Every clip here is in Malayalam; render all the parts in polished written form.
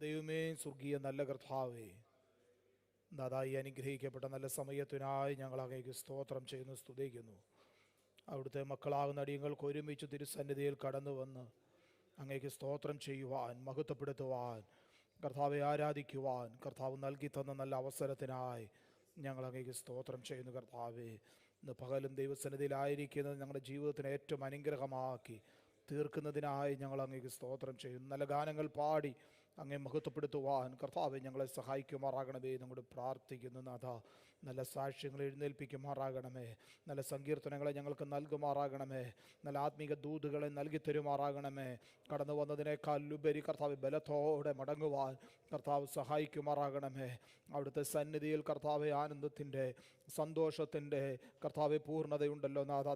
ദൈവമേ, സ്വർഗീയ നല്ല കർത്താവേ, ദാതായി അനുഗ്രഹിക്കപ്പെട്ട നല്ല സമയത്തിനായി ഞങ്ങൾ അങ്ങേക്ക് സ്തോത്രം ചെയ്യുന്നു, സ്തുതിക്കുന്നു. അവിടുത്തെ മക്കളാകുന്ന അടിയങ്ങൾക്ക് ഒരുമിച്ച് തിരുസന്നിധിയിൽ കടന്നു വന്ന് അങ്ങേക്ക് സ്തോത്രം ചെയ്യുവാൻ, മഹത്വപ്പെടുത്തുവാൻ, കർത്താവെ ആരാധിക്കുവാൻ കർത്താവ് നൽകി തന്ന നല്ല അവസരത്തിനായി ഞങ്ങൾ അങ്ങേക്ക് സ്തോത്രം ചെയ്യുന്നു. കർത്താവെ, ഇന്ന് പകലും ദൈവസന്നിധിയിലായിരിക്കുന്നത് ഞങ്ങളുടെ ജീവിതത്തിന് ഏറ്റവും അനുഗ്രഹമാക്കി തീർക്കുന്നതിനായി ഞങ്ങൾ അങ്ങേക്ക് സ്തോത്രം ചെയ്യുന്നു. നല്ല ഗാനങ്ങൾ പാടി അങ്ങേ മഹത്വപ്പെടുത്തുവാൻ കർത്താവെ ഞങ്ങളെ സഹായിക്കുമാറാകണമേ എന്നോട് പ്രാർത്ഥിക്കുന്നു. നാഥ, നല്ല സാക്ഷ്യങ്ങൾ എഴുന്നേൽപ്പിക്കുമാറാകണമേ, നല്ല സങ്കീർത്തനങ്ങളെ ഞങ്ങൾക്ക് നൽകുമാറാകണമേ, നല്ല ആത്മീക ദൂതുകളെ നൽകി തരുമാറാകണമേ. കടന്നു വന്നതിനേക്കാൾ ഉപരി കർത്താവ് ബലത്തോടെ മടങ്ങുവാൻ കർത്താവ് സഹായിക്കുമാറാകണമേ. അവിടുത്തെ സന്നിധിയിൽ കർത്താവെ ആനന്ദത്തിൻ്റെ, സന്തോഷത്തിൻ്റെ കർത്താവെ പൂർണ്ണതയുണ്ടല്ലോ നാഥ,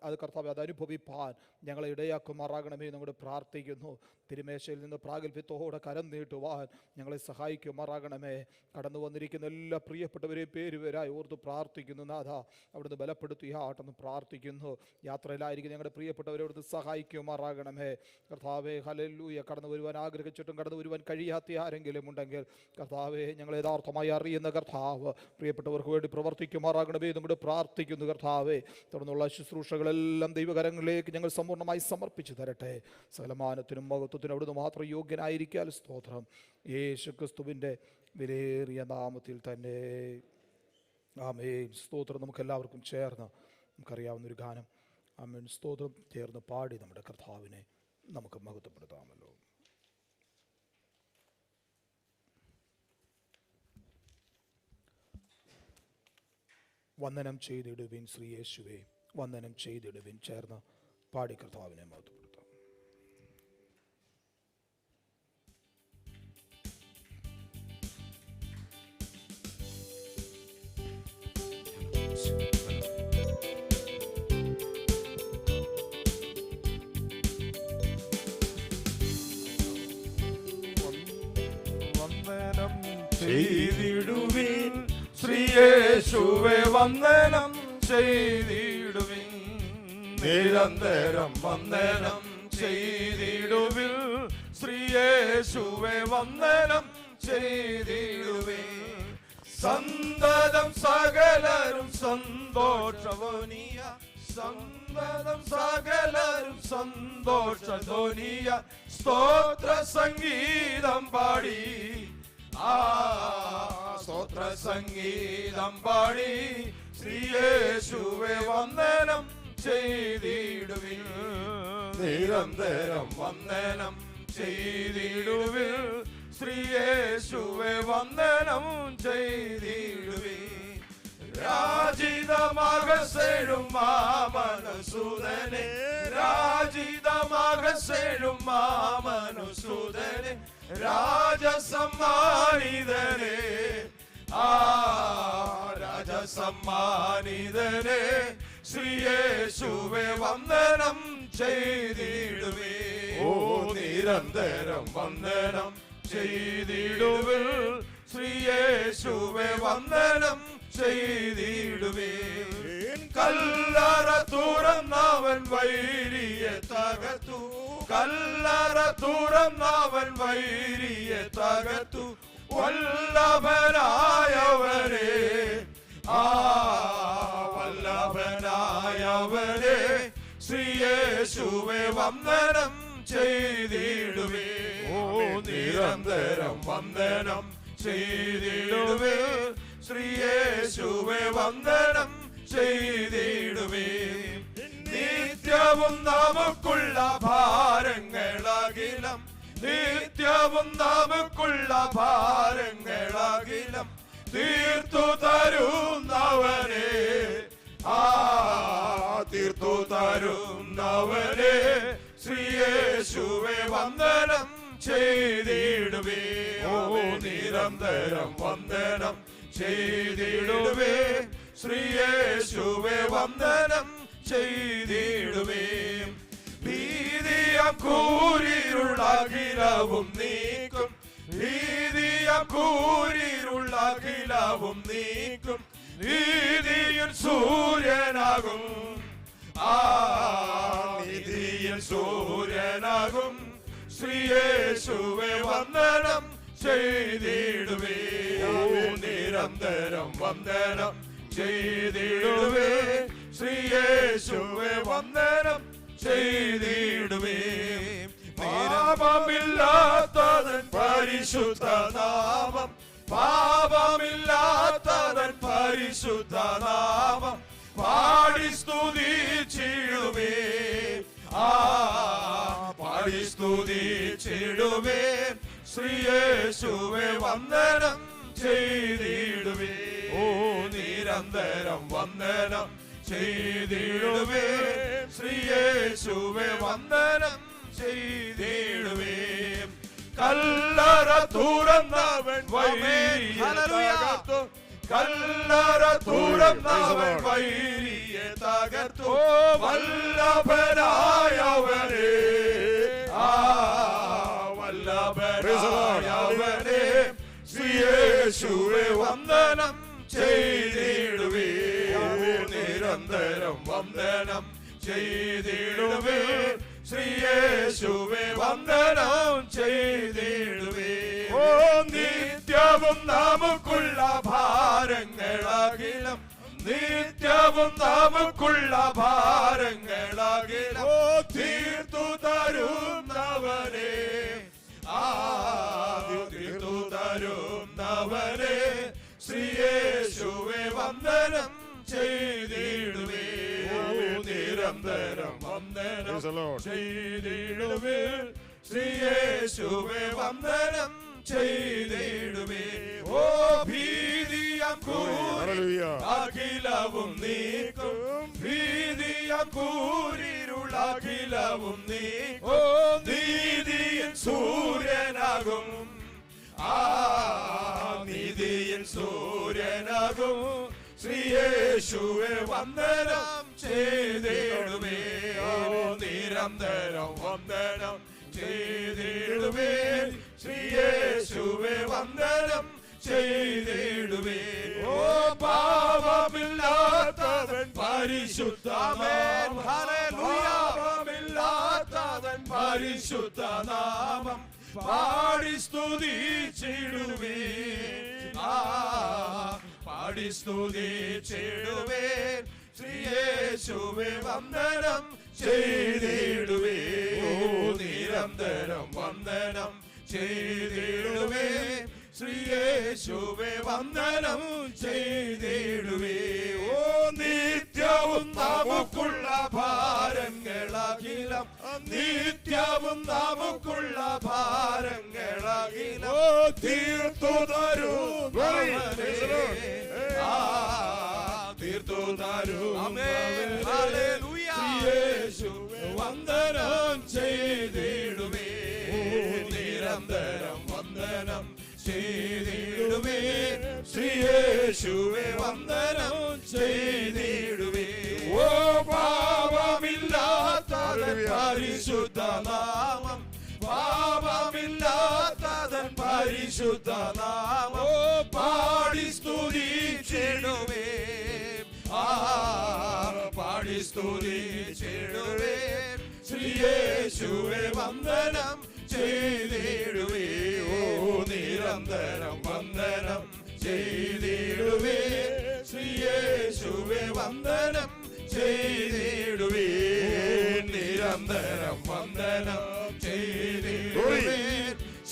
അത് കർത്താവെ അതനുഭവിപ്പാൻ ഞങ്ങളെ ഇടയാക്കുമാറാകണമേ എന്നോട് പ്രാർത്ഥിക്കുന്നു. തിരുമേശയിൽ നിന്ന് പ്രാഗൽഭ്യത്തോടെ കരം നീട്ടുവാൻ ഞങ്ങളെ സഹായിക്കുമാറാകണമേ. കടന്നു വന്നിരിക്കുന്ന എല്ലാ പ്രിയപ്പെട്ടവരെയും പേരുപേരായി ഓർത്ത് പ്രാർത്ഥിക്കുന്നു. നാഥ, അവിടുന്ന് ബലപ്പെടുത്തിയാട്ടെന്ന് പ്രാർത്ഥിക്കുന്നു. യാത്രയിലായിരിക്കും ഞങ്ങളുടെ പ്രിയപ്പെട്ടവരെ അവിടുന്ന് സഹായിക്കുമാറാകണമേ. കർത്താവെ, ഹല്ലേലൂയ. കടന്നു വരുവാൻ ആഗ്രഹിച്ചിട്ടും കടന്നു വരുവാൻ കഴിയാത്ത ആരെങ്കിലും ഉണ്ടെങ്കിൽ കർത്താവെ, ഞങ്ങൾ യഥാർത്ഥമായി അറിയുന്ന കർത്താവ് പ്രിയപ്പെട്ടവർക്ക് വേണ്ടി പ്രവർത്തിക്കുമാറാകണമേ എന്നോട് പ്രാർത്ഥിക്കുന്നു. കർത്താവെ, തുടർന്നുള്ള ശുശ്രൂഷകളെല്ലാം ദൈവകരങ്ങളിലേക്ക് ഞങ്ങൾ സമ്പൂർണ്ണമായി സമർപ്പിച്ചു തരട്ടെ. സകലമാനത്തിനും മഹത്വത്തിനും അവിടുന്ന് മാത്രം യോഗ്യനായിരിക്കാൻ സ്തോത്രം. യേശുക്രിസ്തുവിൻ്റെ വിലയേറിയ നാമത്തിൽ തന്നെ, ആമേൻ. സ്തോത്രം. നമുക്കെല്ലാവർക്കും ചേർന്ന് നമുക്കറിയാവുന്നൊരു ഗാനം, ആമേൻ, സ്തോത്രം ചേർന്ന് പാടി നമ്മുടെ കർത്താവിനെ നമുക്ക് മഹത്വപ്പെടുത്താമല്ലോ. വന്ദനം ചെയ്തിടുവിൻ ശ്രീ യേശുവേ, വന്ദനം ചെയ്തിടുവിൻ. ചേർന്ന് പാടി കർത്താവിനെ മഹത്വപ്പെടുത്താം. ചെയ്തിടുവിൻ ശ്രീയേശുവേ, വന്ദനം ചെയ്തിടുവിൻ. നിരന്തരം വന്ദനം ചെയ്തിടുവിൻ ശ്രീയേശുവേ, വന്ദനം ചെയ്തിടുവിൻ. സന്തതം സകലരും സന്തോഷധ്വനിയ, സന്തതം സകലരും സന്തോഷധ്വനിയ സ്തോത്ര സംഗീതം പാടി, സ്തോത്ര സംഗീതം പാടി ശ്രീയേശുവേ, വന്ദനം ചെയ്തിടുവിൻ. നിരന്തരം വന്ദനം ചെയ്തിടുവിൻ ശ്രീയേശുവേ, വന്ദനം ചെയ്തിടുവിൻ. രാജിതമകസെഴും മാമനുസുതനെ, രാജിതമകസെഴും മാമനുസുതനെ, രാജസമ്മാനിതനെ, രാജസമ്മാനിതനെ ശ്രീയേശുവേ, വന്ദനം ചെയ്തിടുവേ. ഓ, നിരന്തരം വന്ദനം ചെയ്തിടുവേ ശ്രീയേശുവേ, വന്ദനം ചെയ്തിടുവേ. കല്ലറ തുറന്നവൻ വൈരിയെ തകർത്തു, കല്ലറ തുറന്നവൻ വൈരിയെ തകർത്തു. വല്ലഭനായവനെ, വല്ലഭനായവനെ ശ്രീയേശുവേ, വന്ദനം ചെയ്തിടുവേ. ഓ, നിരന്തരം വന്ദനം ചെയ്തിടുവേ ശ്രീയേശുവേ, വന്ദനം ചെയ്തിടുവേ. നിത്യവും നമുക്കുള്ള ഭാരങ്ങളകിലം, നിത്യവും നമുക്കുള്ള ഭാരങ്ങളകിലം തീർത്തു തരുന്നവനെ, തീർത്തു തരുന്നവനെ ശ്രീയേശുവേ, വന്ദനം ചെയ്തിടുവേ. ഓ, നിരന്തരം വന്ദനം ചെയ്തിടുവേ ശ്രീയേശുവേ, വന്ദനം ചെയ്തിടുവേ. ഭീതിയം കൂരിരുള്ള അഖിലവും നീക്കും, ഭീതിയം കൂരിരുള്ള അഖിലവും നീക്കും. നീതിയിൽ സൂര്യനാകും, നീതിയിൽ സൂര്യനാകും ശ്രീയേശുവേ, വന്ദനം ചെയ്തിടുവേ. നിരന്തരം വന്ദനം ചെയ്തിടുവേ. ശ്രീയേശുവേ വന്ദനം ചെയ്തിടുവേ. പാപമില്ലാത്തവൻ പരിശുദ്ധ നാമം, പാപമില്ലാത്തവൻ പരിശുദ്ധ നാമം പാടി സ്തുതിച്ചിടുവേ. പാടി സ്തുതിച്ചിടുവേ. ശ്രീയേശുവേ വന്ദനം ചെയ്തിടുവേ. നിരന്തരം വന്ദനം ചെയ്തിടുവേ. ശ്രീയേശുവേ വന്ദനം ചെയ്തിടുവേ. കല്ലറ തുറന്നവൻ വൈരിയെ തകർത്തു, കല്ലറ തുറന്നവൻ വൈരിയെ തകർത്തു. വല്ലഭനായവനെ, വല്ലഭനായവനെ ശ്രീയേശുവേ വന്ദനം ചെയ്തിടുവേ. നിരന്തരം വന്ദനം ചെയ്തിടുവേ. ശ്രീയേശുവേ വന്ദനം ചെയ്തിടുവേ. നിത്യവും നമുക്കുള്ള ഭാരങ്ങളാകിലും, നിത്യവും നമുക്കുള്ള ഭാരങ്ങളാകിലും തീർത്തു തരുന്നവനെ, തീർത്തു തരുന്നവനെ ശ്രീയേശുവേ വന്ദനം ചെയ്തിടുവേ. നിരന്തരം വന്ദനം ചെയ്തിടുവേ. ശ്രീയേശുവേ വന്ദനം ചെയ്തിടുവേ. ഭീതിയം കൂരി അഖിലവും നീക്കും, ഭീതിയം കൂരിരുളഖിലവും നീക്കും. നീതിയിൽ സൂര്യനാകും, നീതിയിൽ സൂര്യനാകും ശ്രീയേശുവേ വന്ദനം ചെയ്തിടുവേ. നിരന്തരം വന്ദനം ചെയ്തിടുവേ. ശ്രീയേശുവേ വന്ദനം ചെയ്തിടുവേ. പാപമില്ലാത്തവൻ പരിശുദ്ധ നാമം, പാപമില്ലാത്തവൻ പരിശുദ്ധ നാമം പാടി സ്തുതിച്ചിടുവേ. പാടി സ്തുതിച്ചിടുവേ. ശ്രീയേശുവേ വന്ദനം ചെയ്തിടുവേ. നിരന്തരം വന്ദനം ചെയ്തിടുവേ. ശ്രീയേശുവേ വന്ദനം ചെയ്തിടുവേ. നിത്യവും നമുക്കുള്ള ഭാരങ്ങളാകിലും, നിത്യവും നമുക്കുള്ള ഭാരങ്ങളാകിലും തീർത്തു തരുന്നവനെ, തീർത്തു തരുന്നവനെ ശ്രീയേശുവേ വന്ദനം ചെയ്തിടുവേ. നിരന്തരം വന്ദനം ചെയ്തിടുവേ. ശ്രീയേശുവേ വന്ദനം ചെയ്തിടുവേ. പാപമില്ലാത്തവൻ പരിശുദ്ധ നാമം, പാപമില്ലാത്തവൻ പരിശുദ്ധ നാമം പാടി സ്തുതിച്ചിടുവേ. പാടി സ്തുതിച്ചിടുവേ. ശ്രീയേശുവേ വന്ദനം ചെയ്തിടുവേ. നിരന്തരം വന്ദനം ചെയ്തിടുവേ. ശ്രീയേശുവേ വന്ദനം ചെയ്തിടുവേ. നിരന്തരം വന്ദനം ചെയ്തിടുവേ.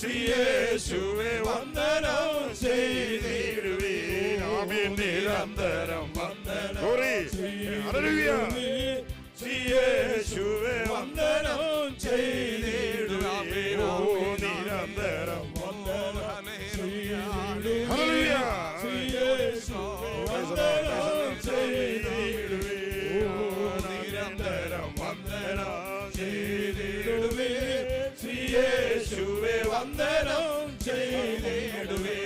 ശ്രീയേശുവേ വന്ദനം ചെയ്തിടുവേ. നിരന്തരം വന്ദനം ചെയ്തിടുവേ. ശ്രീയേശുവേ വന്ദനം ചെയ്തിടുവേ. നിരന്തരം വന്ദനം ചെയ്തിടുവേ. ശ്രീയേശുവേ വന്ദനം ചെയ്തിടുവേ. നിരന്തരം വന്ദനം ചെയ്തിടുവേ. ശ്രീയേശുവേ വന്ദനം ചെയ്തിടുവേ.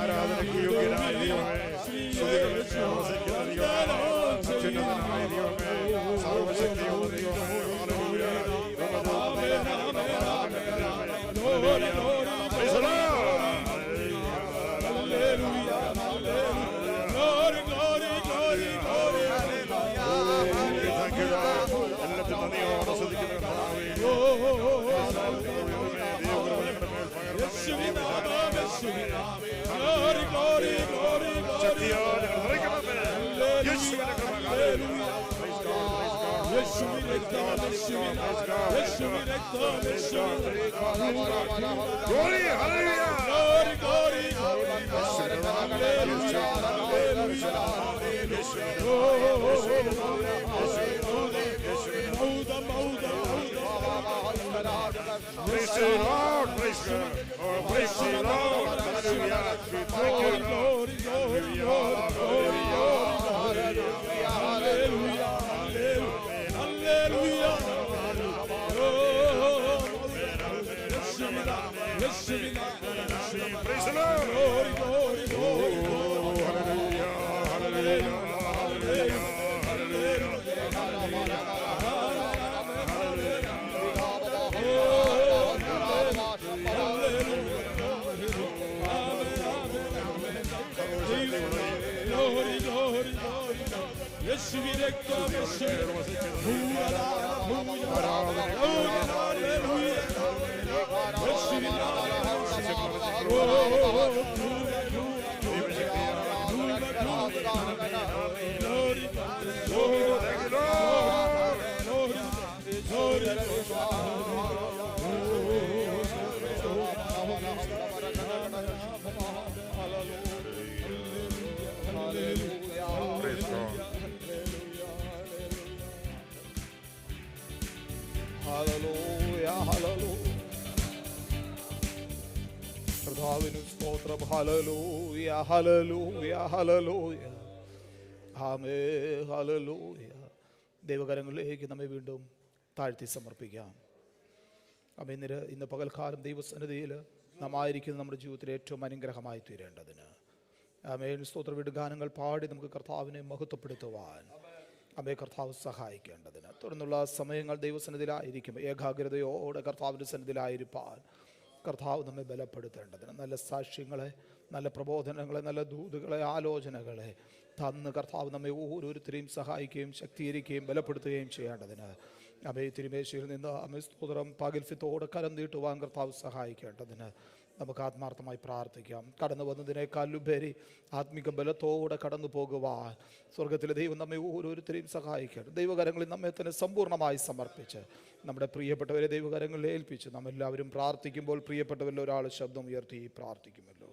ആരാധനയ്ക്ക് യോഗ്യനായ ദൈവമേ, സ്തുതികളിൽ പ്രവസിക്കുന്ന ദൈവമേ, അത്യുന്നതനായ ദൈവമേ, സർവശക്തിയുള്ള ദൈവമേ, ഹല്ലേലൂയ. ഹല്ലേലൂയ. glory, glory, ശക്തിയാൽ ഞങ്ങൾ നിറയ്ക്കണമേ. യേശുവിന്റെ കൃപ. Hallelujah. Praise God, praise God. യേശുവിന്റെ രക്തം, യേശുവിന്റെ രക്തം, യേശുവിന്റെ രക്തം. Glory, hallelujah. Glory, glory, glory. Praise the Lord, praise God. Oh, praise the Lord. Hallelujah. We thank you, Lord. Praise the Lord. Oh, hallelujah, hallelujah, hallelujah, Praise God. Hallelujah, hallelujah. കർത്താവിന് സ്തോത്രം. Hallelujah, hallelujah, hallelujah. Amen, hallelujah. ദൈവകരങ്ങളിലേക്ക് നമ്മെ വീണ്ടും താഴ്ത്തി സമർപ്പിക്കാം. ആമേൻ. ഇന്ന് പകൽക്കാലം ദൈവസന്നിധിയിൽ നാം ആയിരിക്കുന്ന നമ്മുടെ ജീവിതത്തിൽ ഏറ്റവും അനുഗ്രഹമായി തീരേണ്ടതിന് ആമേൻ സ്തോത്ര വീട് ഗാനങ്ങൾ പാടി നമുക്ക് കർത്താവിനെ മഹത്വപ്പെടുത്തുവാൻ അമ്മയെ കർത്താവ് സഹായിക്കേണ്ടതിന് തുടർന്നുള്ള സമയങ്ങൾ ദൈവസന്നിധിയിലായിരിക്കും ഏകാഗ്രതയോടെ കർത്താവിൻ്റെ സന്നിധിയിലായിരിക്കാൻ കർത്താവ് നമ്മെ ബലപ്പെടുത്തേണ്ടതിന് നല്ല സാക്ഷ്യങ്ങളെ, നല്ല പ്രബോധനങ്ങളെ, നല്ല ദൂതുകളെ, ആലോചനകളെ തന്ന് കർത്താവ് നമ്മെ ഓരോരുത്തരെയും സഹായിക്കുകയും ശക്തീകരിക്കുകയും ബലപ്പെടുത്തുകയും ചെയ്യേണ്ടതിന് അമ്മയെ തിരുമേശയിൽ നിന്ന് അമ്മ സ്തോത്രം പകൽസ്യത്തോടെ കരം നീട്ടുവാൻ കർത്താവ് സഹായിക്കേണ്ടതിന് നമുക്ക് ആത്മാർത്ഥമായി പ്രാർത്ഥിക്കാം. കടന്നു വന്നതിനേക്കാളുപരി ആത്മിക ബലത്തോടെ കടന്നു പോകുവാൻ സ്വർഗത്തിലെ ദൈവം നമ്മെ ഓരോരുത്തരെയും സഹായിക്കണം. ദൈവകരങ്ങളിൽ നമ്മെ തന്നെ സമ്പൂർണ്ണമായി സമർപ്പിച്ച് നമ്മുടെ പ്രിയപ്പെട്ടവരെ ദൈവകരങ്ങളിൽ ഏൽപ്പിച്ച് നമ്മെല്ലാവരും പ്രാർത്ഥിക്കുമ്പോൾ പ്രിയപ്പെട്ടവരിൽ ഒരാൾ ശബ്ദം ഉയർത്തി പ്രാർത്ഥിക്കുമല്ലോ.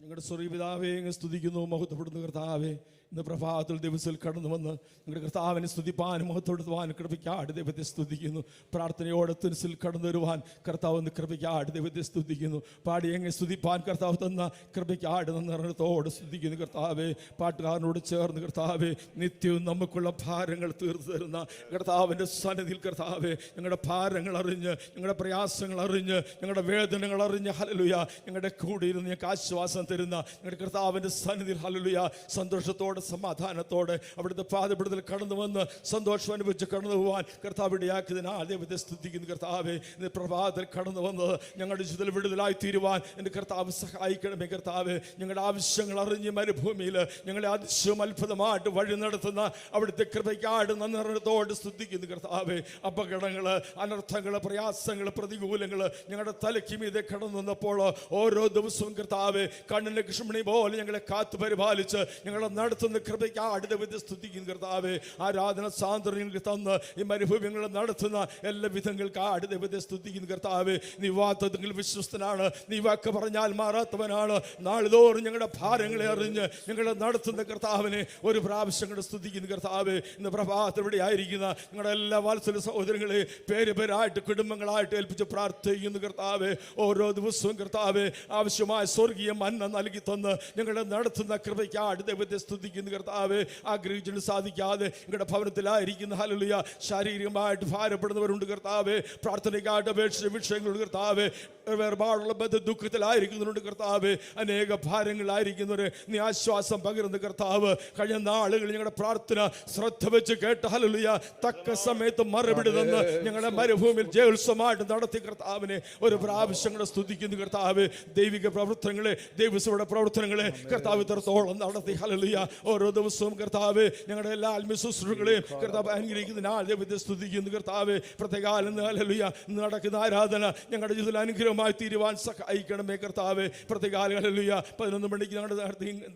ഞങ്ങളുടെ സ്വർഗ്ഗപിതാവേ, സ്തുതിക്കുന്നു, മഹത്വപ്പെടുന്നു. കർത്താവേ, ഇന്ന് പ്രഭാതത്തിൽ ദിവസത്തിൽ കടന്നു വന്ന് നിങ്ങളുടെ കർത്താവിനെ സ്തുതിപ്പാനും മഹത്വപ്പെടുത്തുവാനും കൃപയ്ക്കാട് ദൈവത്തെ സ്തുതിക്കുന്നു. പ്രാർത്ഥനയോടെ തുനസിൽ കടന്നു വരുവാൻ കർത്താവ് ഒന്ന് കൃപയ്ക്കാട് ദൈവത്തെ സ്തുതിക്കുന്നു. പാടി എങ്ങനെ സ്തുതിപ്പാൻ കർത്താവ് തന്ന കൃപയ്ക്കാട് നിറത്തോടെ സ്തുതിക്കുന്നു. കർത്താവേ, പാട്ടുകാരനോട് ചേർന്ന് കർത്താവേ, നിത്യവും നമുക്കുള്ള ഭാരങ്ങൾ തീർത്തു തരുന്ന കർത്താവിൻ്റെ സന്നിധിയിൽ കർത്താവേ, ഞങ്ങളുടെ ഭാരങ്ങൾ അറിഞ്ഞ്, ഞങ്ങളുടെ പ്രയാസങ്ങൾ അറിഞ്ഞ്, ഞങ്ങളുടെ വേദനകൾ അറിഞ്ഞ് ഹല്ലേലൂയ ഞങ്ങളുടെ കൂടെ ഇരുന്ന് ഞങ്ങൾക്ക് ആശ്വാസം തരുന്ന ഞങ്ങളുടെ കർത്താവിൻ്റെ സന്നിധിയിൽ ഹല്ലേലൂയ സന്തോഷത്തോടെ സമാധാനത്തോടെ അവിടുത്തെ പാദപീഠത്തിൽ കടന്നു വന്ന് സന്തോഷം അനുഭവിച്ച് കടന്നു പോകാൻ കർത്താവ് ഇടയാക്കിയതിനാൽ ദൈവത്തെ സ്തുതിക്കുന്നു. കർത്താവേ, ഇന്ന് പ്രഭാതത്തിൽ കടന്നു വന്നത് ഞങ്ങളുടെ ജീവിതത്തിൽ വിടുതലായി തീരുവാൻ എൻ്റെ കർത്താവ് സഹായിക്കണമേ. കർത്താവേ, ഞങ്ങളുടെ ആവശ്യങ്ങൾ അറിഞ്ഞ് മരുഭൂമിയിൽ ഞങ്ങളെ അതിശയം അത്ഭുതമായിട്ട് വഴി നടത്തുന്ന അവിടുത്തെ കൃപയ്ക്കാട് നന്ദിത്തോട് സ്തുതിക്കുന്നു. കർത്താവേ, അപകടങ്ങൾ, അനർത്ഥങ്ങൾ, പ്രയാസങ്ങൾ, പ്രതികൂലങ്ങൾ ഞങ്ങളുടെ തലയ്ക്ക് മീതെ കടന്നു വന്നപ്പോൾ ഓരോ ദിവസവും കർത്താവേ കണ്ണിൻ്റെ കൃഷ്ണമണി പോലെ ഞങ്ങളെ കാത്തു പരിപാലിച്ച് ഞങ്ങളെ നടത്തുന്ന കൃപയ്ക്കാട് ദൈവത്തെ സ്തുതിക്കുന്നു. കർത്താവേ, ആരാധന സാന്ത്വനങ്ങൾക്ക് തന്ന് ഈ മരുഭൂമികളെ നടത്തുന്ന എല്ലാ വിധങ്ങൾക്ക് ആട് ദൈവത്തെ സ്തുതിക്കുന്നു. കർത്താവേ, നീ വാഗ്ദത്തത്തിൽ വിശ്വസ്തനാണ്, നീ വാക്ക് പറഞ്ഞാൽ മാറാത്തവനാണ്. നാളിതോറും ഞങ്ങളുടെ ഭാരങ്ങളെ അറിഞ്ഞ് ഞങ്ങളെ നടത്തുന്ന കർത്താവിനെ ഒരു പ്രാവശ്യം കൂടെ സ്തുതിക്കുന്നു. കർത്താവേ, ഇന്ന് പ്രഭാതത്തിൽ ഇവിടെ ആയിരിക്കുന്ന ഞങ്ങളുടെ എല്ലാ വാത്സല്യ സഹോദരങ്ങളെ പേരുപേരായിട്ട് കുടുംബങ്ങളായിട്ട് ഏൽപ്പിച്ച് പ്രാർത്ഥിക്കുന്നു. കർത്താവേ, ഓരോ ദിവസവും കർത്താവേ ആവശ്യമായ സ്വർഗീയ മന്ന നൽകി തന്ന് ഞങ്ങളെ നടത്തുന്ന കൃപയ്ക്കാട് ദൈവത്തെ സ്തുതിക്കുന്നു. കർത്താവേ, ആഗ്രഹിച്ചിട്ട് സാധിക്കാതെ ഞങ്ങളുടെ ഭവനത്തിലായിരിക്കുന്ന ഹല്ലേലൂയ ശാരീരികമായിട്ട് ഭാരപ്പെടുന്നവരുണ്ട്. കർത്താവേ, പ്രാർത്ഥനയ്ക്കായിട്ട് അപേക്ഷിച്ച വിഷയങ്ങളുണ്ട്. കർത്താവേ, വേർപാടുള്ള ബന്ധ ദുഃഖത്തിലായിരിക്കുന്നവരുണ്ട്. കർത്താവേ, അനേക ഭാരങ്ങളായിരിക്കുന്നവർ നീ ആശ്വാസം പകരുന്ന കർത്താവ്, കഴിഞ്ഞ നാളുകൾ ഞങ്ങളുടെ പ്രാർത്ഥന ശ്രദ്ധ വെച്ച് കേട്ട് ഹല്ലേലൂയ തക്ക സമയത്ത് മറുപടി തന്ന് ഞങ്ങളുടെ മരുഭൂമിയിൽ ജയോത്സവമായിട്ട് നടത്തിയ കർത്താവിനെ ഒരു പ്രാവശ്യം കൂടെ സ്തുതിക്കുന്നു. കർത്താവേ, ദൈവിക പ്രവർത്തനങ്ങളെ ദൈവ ദിവസം ഇവിടെ പ്രവർത്തനങ്ങളെ കർത്താവ് ഇത്രത്തോളം നടത്തി. ഹല്ലേലൂയ. ഓരോ ദിവസവും കർത്താവ് ഞങ്ങളുടെ എല്ലാ ആത്മശുശ്രൂഷകളെയും കർത്താവ് അനുഗ്രഹിക്കുന്നതിനാൽ ദൈവത്തെ സ്തുതിക്കുന്നു. കർത്താവ് പ്രത്യേകാലം ഹല്ലേലൂയ നടക്കുന്ന ആരാധന ഞങ്ങളുടെ ജീവിതത്തിൽ അനുഗ്രഹമായി തീരുവാൻ സഹായിക്കണമേ കർത്താവ്. പ്രത്യേകാലം ഹല്ലേലൂയ 11 മണിക്ക് ഞങ്ങളുടെ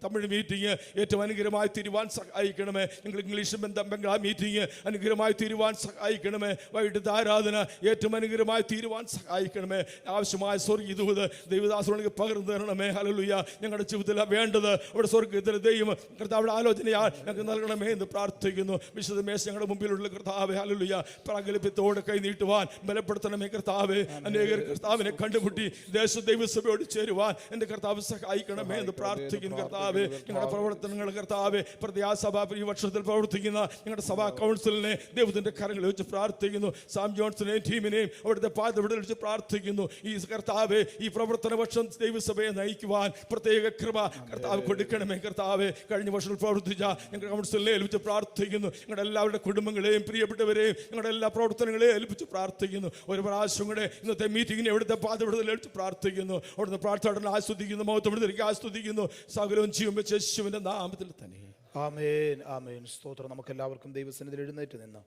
തമിഴ് മീറ്റിംഗ് ഏറ്റവും അനുഗ്രഹമായി തീരുവാൻ സഹായിക്കണമേ. ഞങ്ങൾ ഇംഗ്ലീഷ് ബംഗാൾ മീറ്റിംഗ് അനുഗ്രഹമായി തീരുവാൻ സഹായിക്കണമേ. വൈകിട്ടത്തെ ആരാധന ഏറ്റവും അനുഗ്രഹമായി തീരുവാൻ സഹായിക്കണമേ. ആവശ്യമായ സ്വർഗ്ഗീയ ദൂത് ദൈവദാസനോട് പകർന്നു തരണമേ. ഹല്ലേലൂയ. ഞങ്ങളുടെ ജീവിതത്തിൽ വേണ്ടത് അവിടെ സ്വർഗ്ഗത്തിൽ ദൈവം കർത്താവിടെ ആലോചനയാൽ ഞങ്ങൾക്ക് നൽകണമേ എന്ന് പ്രാർത്ഥിക്കുന്നു. വിശുദ്ധ മേശ ഞങ്ങളുടെ മുമ്പിലുള്ള കർത്താവേ ഹല്ലേലൂയ പ്രാഗൽഭ്യത്തോടെ കൈ നീട്ടുവാൻ ബലപ്പെടുത്തണമേ കർത്താവേ. അനേകർ കർത്താവിനെ കണ്ടുമുട്ടി ദൈവസഭയോട് ചേരുവാൻ എൻ്റെ കർത്താവ് സഹായിക്കണമേ എന്ന് പ്രാർത്ഥിക്കുന്നു. കർത്താവേ ഞങ്ങളുടെ പ്രവർത്തനങ്ങൾ കർത്താവേ പ്രത്യാസഭ ഈ വർഷത്തിൽ പ്രവർത്തിക്കുന്ന ഞങ്ങളുടെ സഭാ കൗൺസിലിനെ ദൈവത്തിൻ്റെ കരങ്ങളിൽ വെച്ച് പ്രാർത്ഥിക്കുന്നു. സാം ജോൺസിനെയും ടീമിനെയും അവിടുത്തെ പാതവിടെ വെച്ച് പ്രാർത്ഥിക്കുന്നു. ഈ കർത്താവേ ഈ പ്രവർത്തന വർഷം ദൈവസഭയെ നയിക്കുവാൻ പ്രത്യേക കൃപ കർത്താവ് കൊടുക്കണമേ കർത്താവേ. കഴിഞ്ഞ വർഷത്തിൽ പ്രവർത്തിച്ച ഞങ്ങളുടെ കൗൺസിലിനെ ഏൽപ്പിച്ച് പ്രാർത്ഥിക്കുന്നു. ഞങ്ങളുടെ എല്ലാവരുടെ കുടുംബങ്ങളെയും പ്രിയപ്പെട്ടവരെയും ഞങ്ങളുടെ എല്ലാ പ്രവർത്തനങ്ങളെയും ഏൽപ്പിച്ച് പ്രാർത്ഥിക്കുന്നു. ഒരു പ്രാവശ്യം കൂടെ ഇന്നത്തെ മീറ്റിങ്ങിനെ എവിടുത്തെ പാതവിടുതൽ ഏൽപ്പിച്ച് പ്രാർത്ഥിക്കുന്നു. അവിടുന്ന് പ്രാർത്ഥന ആസ്വദിക്കുന്നു. മഹത്വവിടുതലേക്ക് ആസ്വദിക്കുന്നു. സകലവും ജീവൻ വെച്ച് യേശുവിന്റെ നാമത്തിൽ തന്നെ. ആമേൻ ആമേൻ. സ്തോത്രം. നമുക്ക് എല്ലാവർക്കും ദൈവസന്നിധിയിൽ എഴുന്നേറ്റ് നിന്ന്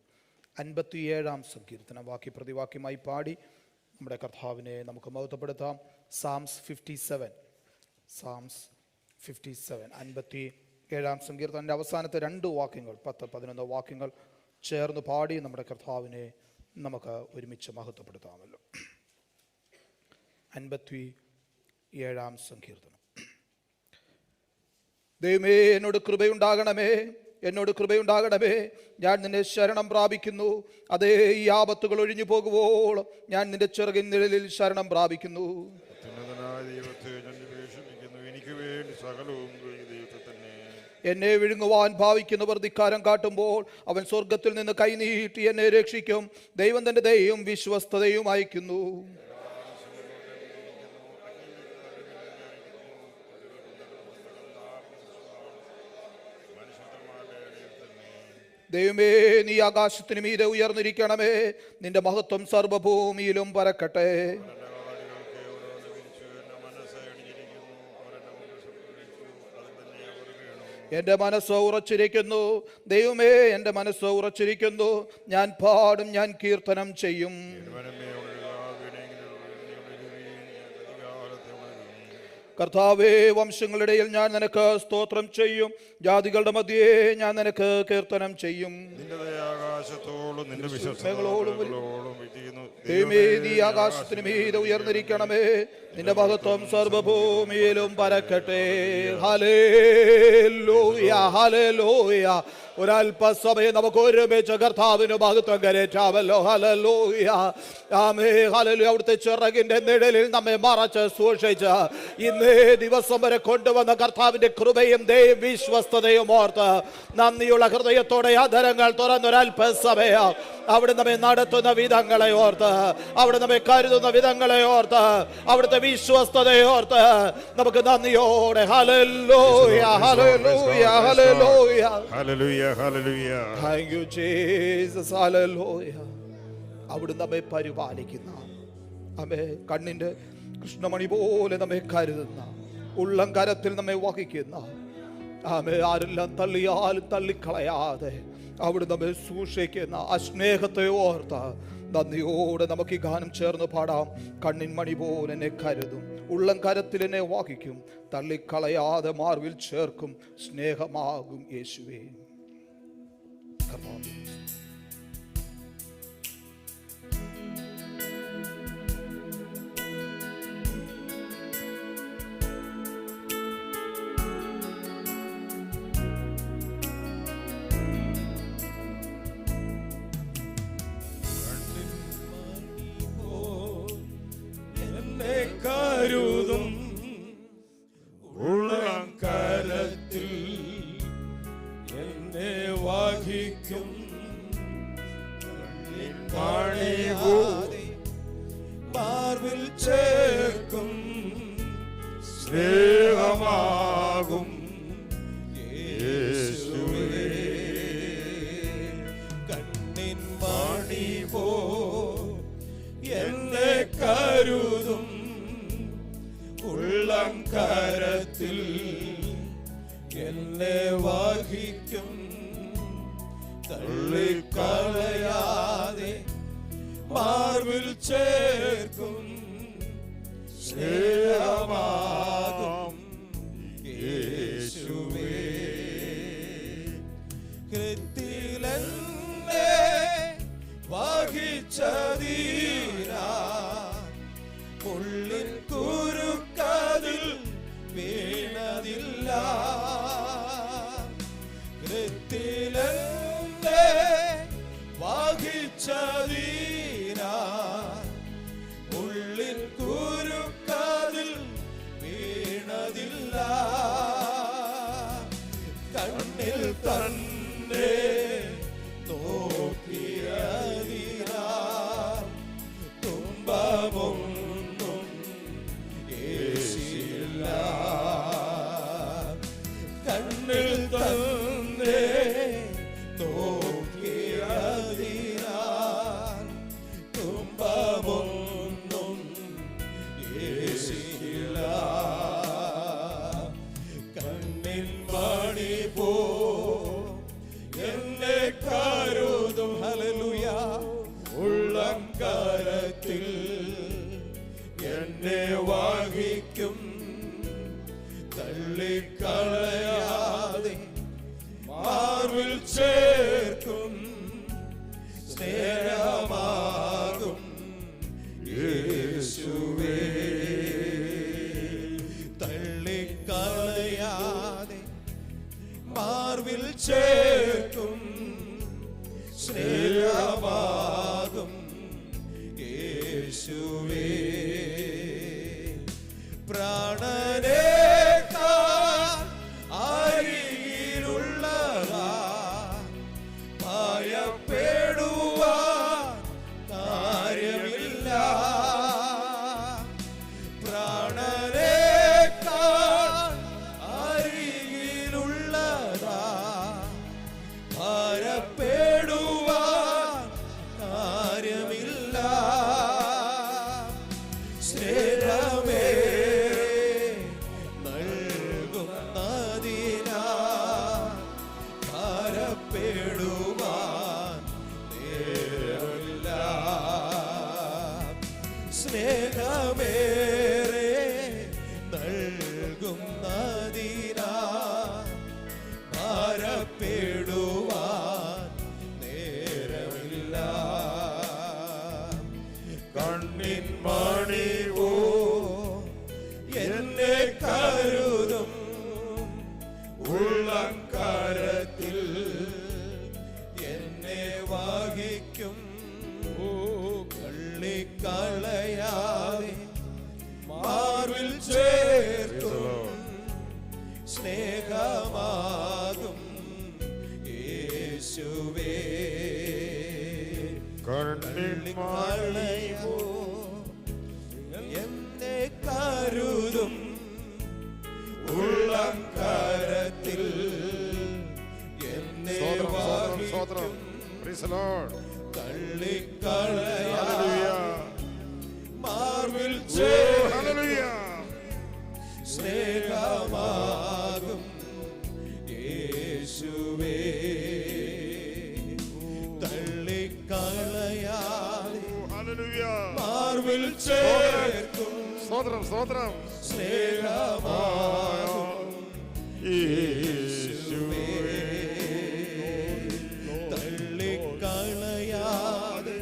57-ാം സങ്കീർത്തനം വാക്യ പ്രതിവാക്യമായി പാടി നമ്മുടെ കർത്താവിനെ നമുക്ക് മഹത്വപ്പെടുത്താം. സാംസ് 57 57 സങ്കീർത്തനൻ്റെ അവസാനത്തെ 2 വാക്യങ്ങൾ 10-11 വാക്യങ്ങൾ ചേർന്ന് പാടി നമ്മുടെ കർത്താവിനെ നമുക്ക് ഒരുമിച്ച് മഹത്വപ്പെടുത്താമല്ലോ. 57-ാം സങ്കീർത്തനം. ദൈവമേ എന്നോട് കൃപയുണ്ടാകണമേ, എന്നോട് കൃപയുണ്ടാകണമേ. ഞാൻ നിന്നെ ശരണം പ്രാപിക്കുന്നു. അതേ ഈ ആപത്തുകൾ ഒഴിഞ്ഞു പോകുവോളം ഞാൻ നിന്റെ ചിറകിൻ നിഴലിൽ ശരണം പ്രാപിക്കുന്നു. എന്നെ വിഴുങ്ങുവാൻ ഭാവിക്കുന്നവർ ധിക്കാരം കാട്ടുമ്പോൾ അവൻ സ്വർഗത്തിൽ നിന്ന് കൈനീട്ടി എന്നെ രക്ഷിക്കും. ദൈവം തന്റെ ദയയും വിശ്വസ്തതയും അയക്കുന്നു. ദൈവമേ നീ ആകാശത്തിന് മീതെ ഉയർന്നിരിക്കണമേ. നിന്റെ മഹത്വം സർവ്വഭൂമിയിലും പരക്കട്ടെ. എൻ്റെ മനസ്സ് ഉറച്ചിരിക്കുന്നു. ദൈവമേ എൻ്റെ മനസ്സ് ഉറച്ചിരിക്കുന്നു. ഞാൻ പാടും, ഞാൻ കീർത്തനം ചെയ്യും. കർത്താവേ വംശങ്ങളുടെ ഇടയിൽ ഞാൻ നിനക്ക് സ്തോത്രം ചെയ്യും. ജാതികളുടെ മധ്യേ ഞാൻ നിനക്ക് കീർത്തനം ചെയ്യും. ദൈവമേ നീ ആകാശത്തിന് മീതെ ഉയർന്നിരിക്കണമേ. നിന്റെ മഹത്വം സർവ്വഭൂമിയിലും പരക്കട്ടെ. Hallelujah hallelujah. ഒരല്പസമയം നമുക്ക് ഒരുമിച്ച് കർത്താവിന് മഹത്വം കരേറ്റാമല്ലോ. Hallelujah amen hallelujah. അവിടുത്തെ ചിറകിന്റെ നിഴലിൽ നമ്മെ മറച്ച് സൂക്ഷിച്ച് ഇന്നേ ദിവസം വരെ കൊണ്ടുവന്ന കർത്താവിന്റെ കൃപയും ദയയും വിശ്വസ്തതയും ഓർത്ത് നന്ദിയുള്ള ഹൃദയത്തോടെ അധരങ്ങൾ തുറന്നൊരല്പസമയം അവിടെ നമ്മെ നടത്തുന്ന വിധങ്ങളെ ഓർത്ത്, അവിടെ നമ്മെ കരുതുന്ന വിധങ്ങളെ ഓർത്ത്, അവിടുത്തെ വിശ്വസ്തതയെ ഓർത്ത് നമുക്ക് നന്ദിയോടെ hallelujah hallelujah hallelujah hallelujah hallelujah. Thank you Jesus. Hallelujah. അവിടുന്ന് നമ്മെ പരിപാലിക്കുന്ന, നമ്മെ കണ്ണിന്റെ കൃഷ്ണമണി പോലെ നമ്മെ കരുതുന്ന, ഉള്ളം കരത്തിൽ നമ്മെ വഹിക്കുന്ന, ആമേ ആരെല്ലാം തള്ളിയാലും തള്ളിക്കളയാതെ അവിടെ നമ്മെ സൂക്ഷിക്കുന്ന ആ സ്നേഹത്തെ ഓർത്ത് നന്ദിയോടെ നമുക്ക് ഈ ഗാനം ചേർന്ന് പാടാം. കണ്ണിൻ മണി പോലെ എന്നെ കരുതും, ഉള്ളം കരത്തിൽ എന്നെ വഹിക്കും, തള്ളിക്കളയാതെ മാർവിൽ ചേർക്കും, സ്നേഹമാകും യേശുവേ. കരുതും ഉള്ളം കരത്തിൽ എന്നെ വഹിക്കും, കരത്തിൽ എന്നെ വഹിക്കും, തള്ളിക്കളയാതെ മാർവിൽ ചേർക്കും, സ്നേഹമാകും യേശുവേ. കൃത്തിലെന്നെ വഹിച്ചതീരാ, ഉള്ളിൻ കുരുക്കതിൽ വീണതില്ല. കൃത്തിലെന്നെ വഹിച്ചതീരാ, ഉള്ളിൻ കുരുക്കതിൽ വീണതില്ല. കണ്ണിൽ തന്നെ നോക്കിയതിനാ, തുമ്പമൊന്നും യേശില്ല. കണ്ണിൽ തന്നെ നോക്കിയതിനാ, തുമ്പമൊന്നും യേശില്ല. കണ്ണിൻ മണി പോ എന്നെ കരുതും, ഹല്ലേലൂയ. ഉള്ളം കരത്തിൽ എന്നെ വഹിക്കും, തള്ളിക്കളയാതെ മാർവിൽ ചേർക്കും, സ്നേഹമാകും യേശുവേ. തള്ളിക്കളയാതെ മാർവിൽ ചേർക്കും, സ്നേഹമാകും യേശുവേ. പ്രാണനേക്കാൾ അരികിലുള്ളതാ, ഭയപ്പെടുവാൻ കാര്യമില്ല. പ്രാണനേക്കാൾ അരികിലുള്ളതാ, ഭയപ്പെടുവാൻ കാര്യമില്ല. സ്നേഹമേ നൽകുന്നതിനാ, ഭയപ്പെടുവാൻ നേരമില്ല. സ്നേഹമേറെ നൽകുന്നതിനാ, ഭയപ്പെടുവാൻ നേരമില്ല. കണ്ണിൻ മണിവോ എന്നെ കരുതും, ഉള്ളം കരത്തിൽ എന്നെ വഹിക്കും, തള്ളിക്കളയാതെ മാർവിൽ ചേർക്കും, സ്നേഹമാകും യേശുവേ. കണ്ണിൻ എന്നെ കരുതും, ഉള്ളം കരത്തിൽ എന്നെ വഹിക്കും, തള്ളിക്കളയാതെ മാർവിൽ ചേർക്കും, സ്നേഹമാകും യേശുവേ. തള്ളിക്കളയാതെ മാർവിൽ ചേർക്കും, സ്നേഹമാകും യേശുവേ. തള്ളിക്കളയാതെ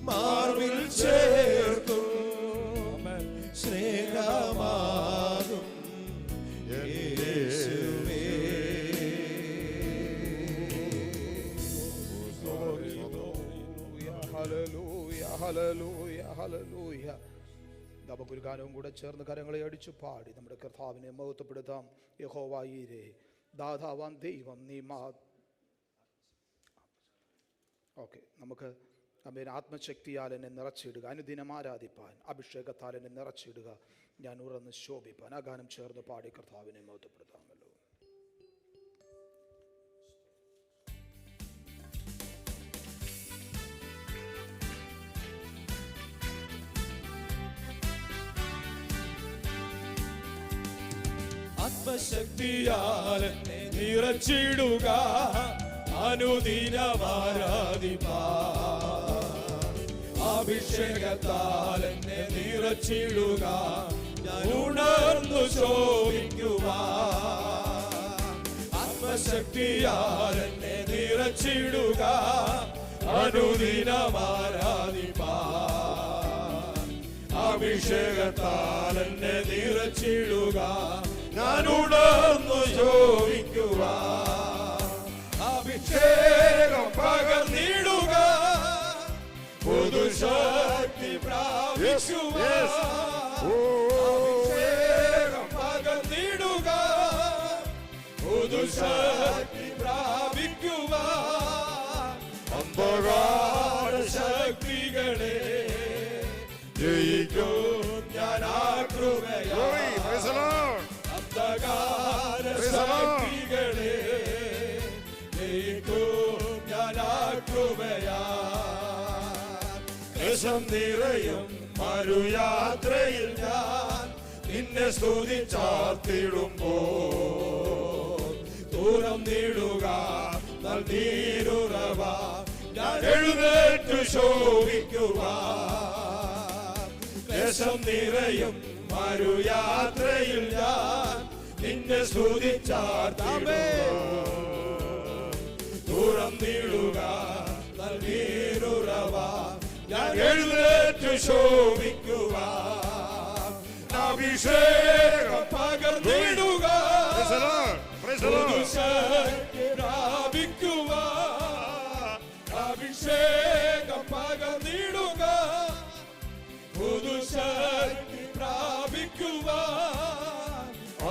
മാർവിൽ ചേർക്കും, സ്നേഹമാകും യേശുവേ. Hallelujah, hallelujah, hallelujah. നമുക്കൊരു ഗാനവും കൂടെ ചേർന്ന് കരങ്ങളെ അടിച്ചു പാടി നമ്മുടെ കർത്താവിനെ മഹത്വപ്പെടുത്താം. യഹോവയീരേ, ദാതാവാൻ ദൈവം നീ ഓക്കെ, നമുക്ക് അമ്മേൻ ആത്മശക്തിയാൽ എന്നെ നിറച്ചിടുക, അനുദിനം ആരാധിപ്പാൻ അഭിഷേകത്താൽ എന്നെ നിറച്ചിടുക, ഞാൻ ഉറന്ന് ശോഭിപ്പാൻ. ആ ഗാനം ചേർന്ന് പാടി കർത്താവിനെ മഹത്വപ്പെടുത്താമല്ലോ. ആത്മശക്തിയാൽ എന്നെ നിറച്ചിടുക, അനുദിനം ആരാധിപ്പാൻ. അഭിഷേകത്താൽ എന്നെ നിറച്ചിടുക, ഞാൻ ഉണർന്നു ശോഭിക്കുവാൻ. ആത്മശക്തിയാൽ എന്നെ നിറച്ചിടുക, അനുദിനം ആരാധിപ്പാൻ. അഭിഷേകത്താൽ എന്നെ നിറച്ചിടുക, ഞാൻ ഉണർന്നു ശോഭിക്കുവാൻ. അഭിഷേകം പകർന്നിടുക, പുതുശക്തി പ്രാപിക്കുവാൻ. അഭിഷേകം പകർന്നിടുക, പുതുശക്തി പ്രാപിക്കുവാൻ. അന്ധകാര ശക്തികളെ ജയിക്കും ഞാൻ ആ കൃപയാൽ. അന്ധകാര ശക്തികളെ ജയിക്കും ഞാൻ ആ കൃപയാൽ. ക്ലേശം നിറയും മരുയാത്രയിൽ ഞാൻ നിന്നെ സ്തുതിച്ചാർത്തിടുമ്പോൾ ദൂരം നീടുക നൽകീരുറവ, ഞാൻ എഴുന്നേറ്റു ശോഭിക്കുവാൻ. ക്ലേശം നിറയും മരുയാത്രയിൽ ഞാൻ നിന്നെ സ്തുതിച്ചാർത്തിടുമ്പോൾ ദൂരം നീടുക നൽകീരുറവ, ഞാൻ എഴുന്നേറ്റു ശോഭിക്കുവാൻ. അഭിഷേകം പകർന്നിടുക, പുതുശക്തി പ്രാപിക്കുവാൻ. അഭിഷേകം പകർന്നിടുക, പുതുശക്തി പ്രാപിക്കുവാൻ.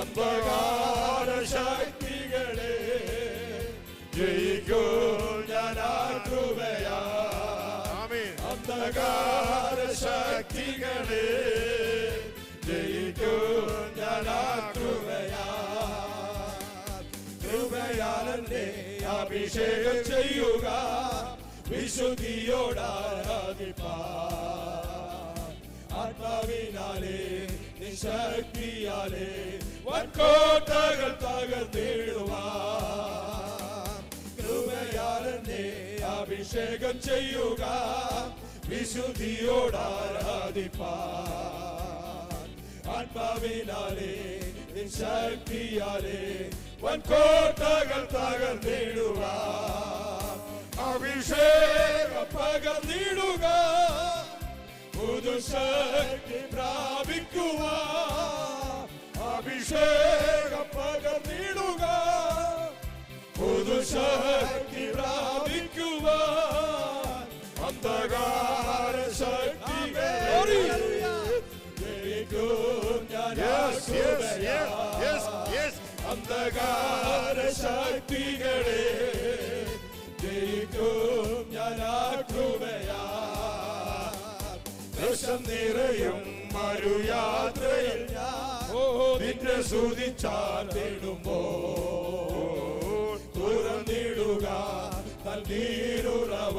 അന്ധകാര ശക്തികളെ ജയിക്കും ഞാൻ ആ കൃപയാൽ. അന്ധകാര ശക്തികളെ ജയിക്കും ഞാൻ ആ കൃപയാൽ. കൃപയാൽ എന്നെ അഭിഷേകം ചെയ്യുക, വിശുദ്ധിയോടാരാധിപ്പാൻ. ആത്മാവിനാലേ നിശക്തിയാലേ വൻകോട്ടകൾ തകർന്നിടുവാൻ. കൃപയാൽ എന്നെ അഭിഷേകം ചെയ്യുക, വിശുദ്ധിയോടാരാധിപ്പാൻ. ആത്മാവിനാലേ നിശക്തിയാലേ വൻകോട്ടകൾ തകർന്നിടുവാൻ. അഭിഷേകം പകർന്നിടുക, പുതുശക്തി പ്രാപിക്കുവാൻ. അഭിഷേകം പകർന്നിടുക, പുതുശക്തി പ്രാപിക്കുവാൻ. അന്ധകാര ശക്തികളെ ജയിക്കും ഞാൻ ആ കൃപയാൽ. അന്ധകാര ശക്തികളെ ജയിക്കും ഞാൻ ആ കൃപയാൽ. ക്ലേശം നിറയും മരുയാത്രയിൽ ഞാൻ നിന്നെ സ്തുതിച്ചാർത്തിടുമ്പോൾ തുറന്നിടുക നൽകീരുറവ,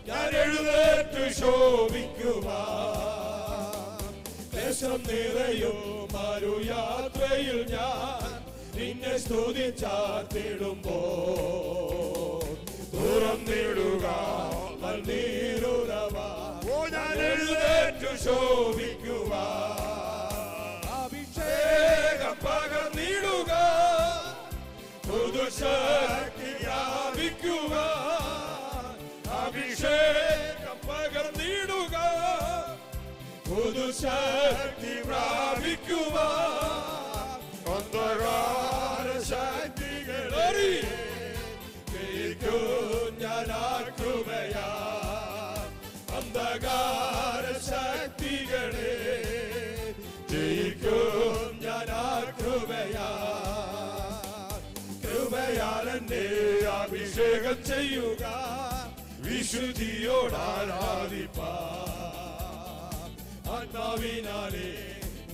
ഞാൻ എഴുന്നേറ്റു ശോഭിക്കുവാൻ. ക്ലേശം നിറയും മരുയാത്രയിൽ ഞാൻ നിന്നെ സ്തുതിച്ചാർത്തിടുമ്പോൾ തുറന്നിടുക നൽകീരുറവ, ഞാൻ എഴുന്നേറ്റു ശോഭിക്കുവാൻ. അഭിഷേകം പകർന്നിടുക, പുതുശക്തി വ്യാപിക്കുവാൻ. അഭിഷേകം പകർന്നിടുക, പുതുശക്തി പ്രാപിക്കുവാൻ. അന്ധകാര ശക്തികളെ ജയിക്കും ഞാൻ ആ കൃപയാൽ. അന്ധകാര ശക്തികളെ ജയിക്കും ഞാൻ ആ കൃപയാൽ. കൃപയാൽ എന്നെ അഭിഷേകം ചെയ്യുക, വിശുദ്ധിയോടാരാധിപ്പാൻ. ആത്മാവിനാലേ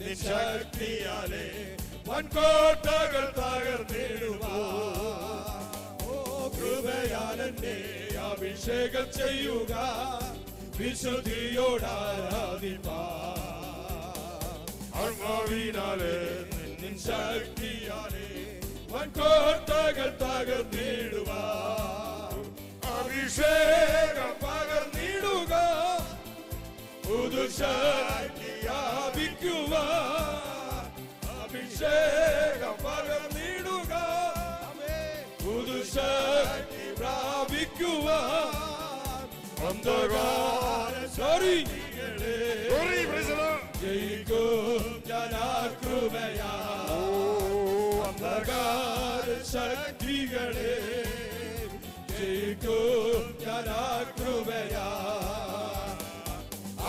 നിശക്തിയാലേ വൻകോട്ടകൾ തകർന്നിടുവാൻ. ഓ കൃപയാൽ എന്നെ അഭിഷേകം ചെയ്യുക, വിശുദ്ധിയോടാരാധിപ്പാൻ. ആത്മാവിനാലേ നിൻ ശക്തിയാലേ വൻകോട്ടകൾ തകർന്നിടുവാൻ അഭിഷേകം പകർന്നിടുക പുതുശക്തി വ്യാപിക്കുവാൻ അഭിഷേകം പകർന്നിടുക പുതുശക്തി പ്രാപിക്കുവാൻ അന്ധകാര ശരീരങ്ങളെ ജയിക്കും ഞാൻ ആ കൃപയാ അന്ധകാര ശക്തികളെ ജയിക്കും ഞാൻ ആ കൃപയാ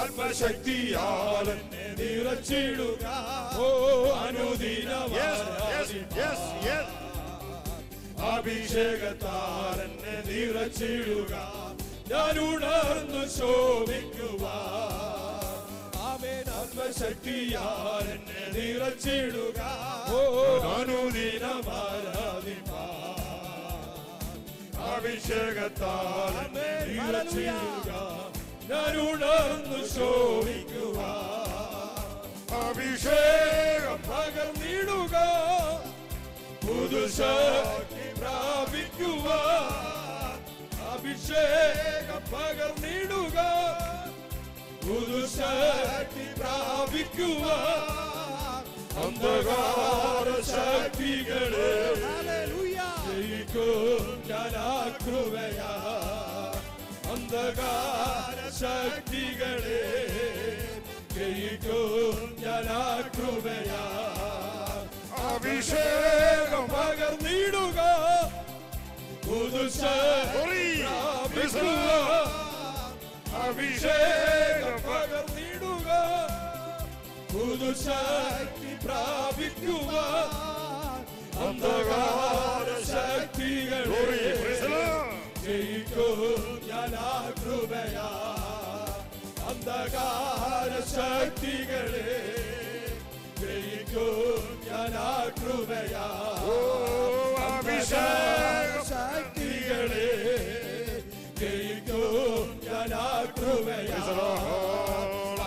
ആത്മശക്തിയാൽ എന്നെ നിറച്ചിടുക ഓ അനുദിനമായി അഭിഷേകത്താൽ എന്നെ നിറച്ചിടുക ഞാൻ ഉണർന്നു ശോഭിക്കുവാൻ ആമേൻ ആത്മശക്തിയാൽ എന്നെ നിറച്ചിടുക ഓ അനുദിനം ആരാധിപ്പാൻ അഭിഷേകത്താൽ എന്നെ നിറച്ചിടുക ഞാൻ ഉണർന്നു ശോഭിക്കുവാൻ അഭിഷേകം പകർന്നിടുക പുതുശക്തി പ്രാപിക്കുവാൻ അഭിഷേകം പകർന്നിടുക പുതുശക്തി പ്രാപിക്കുവാൻ അന്ധകാര ശക്തികളെ ജയിക്കും ഞാൻ ആ കൃപയാ അന്ധകാര ശക്തികളെ ജയിക്കും ഞാൻ ആ കൃപയാ അഭിഷേകം പകർന്നിടുക അഭിഷേകം പകർന്നിടുക പുതുശക്തി പ്രാപിക്കുവാൻ അന്ധകാര ശക്തികളെ ജയിക്കും ഞാൻ ആ കൃപയാ അന്ധകാര ശക്തികളെ ജയിക്കും ഞാൻ ആ കൃപയാ അഭിഷേക ശക്തികളെ ജയിക്കും ഞാൻ ആ കൃപയാ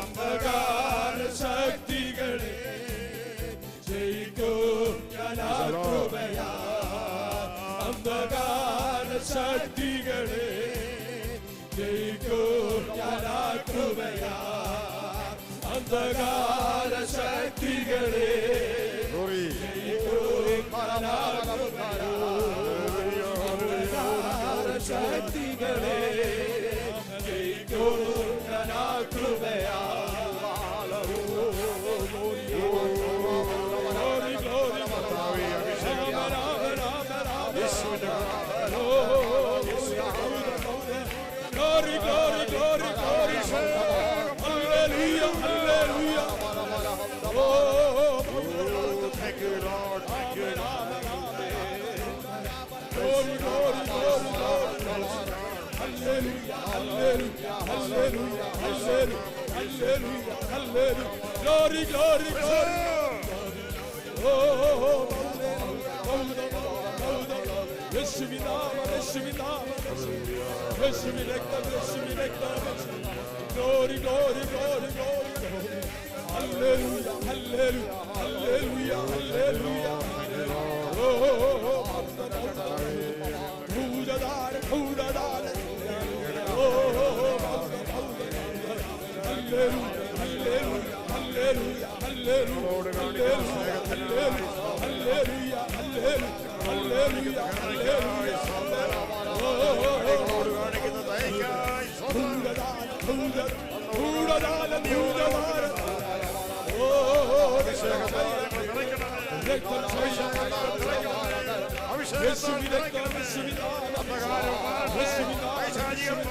അന്ധകാര ശക്തികളെ ജയിക്കും ഞാൻ ആ കൃപയാ അന്ധകാര ശക്തികളെ ജയിക്കും ഞാൻ ആ കൃപയാ അന്ധകാര ശക്തികളെ ജയിക്കും ഞാൻ ആ കൃപയാ അന്ധകാര ശക്തികളെ ജയിക്കും ഞാൻ ആ കൃപയാ Glory, glory, glory, glory. Hallelujah, hallelujah. Oh, thank you, Lord. Thank you, Lord. glory, glory, glory, glory. Hallelujah, hallelujah, hallelujah, hallelujah, hallelujah, hallelujah. Glory, glory, glory. Oh, 예수님 나만, 예수님 나만, 예수님 렉다, 예수님 렉다. Glory, glory, glory, glory. Hallelujah, hallelujah, hallelujah, hallelujah. Oh, 부자다래, 부자다래. Oh, hallelujah, hallelujah, hallelujah, hallelujah, hallelujah, hallelujah. Hallelujah, hallelujah.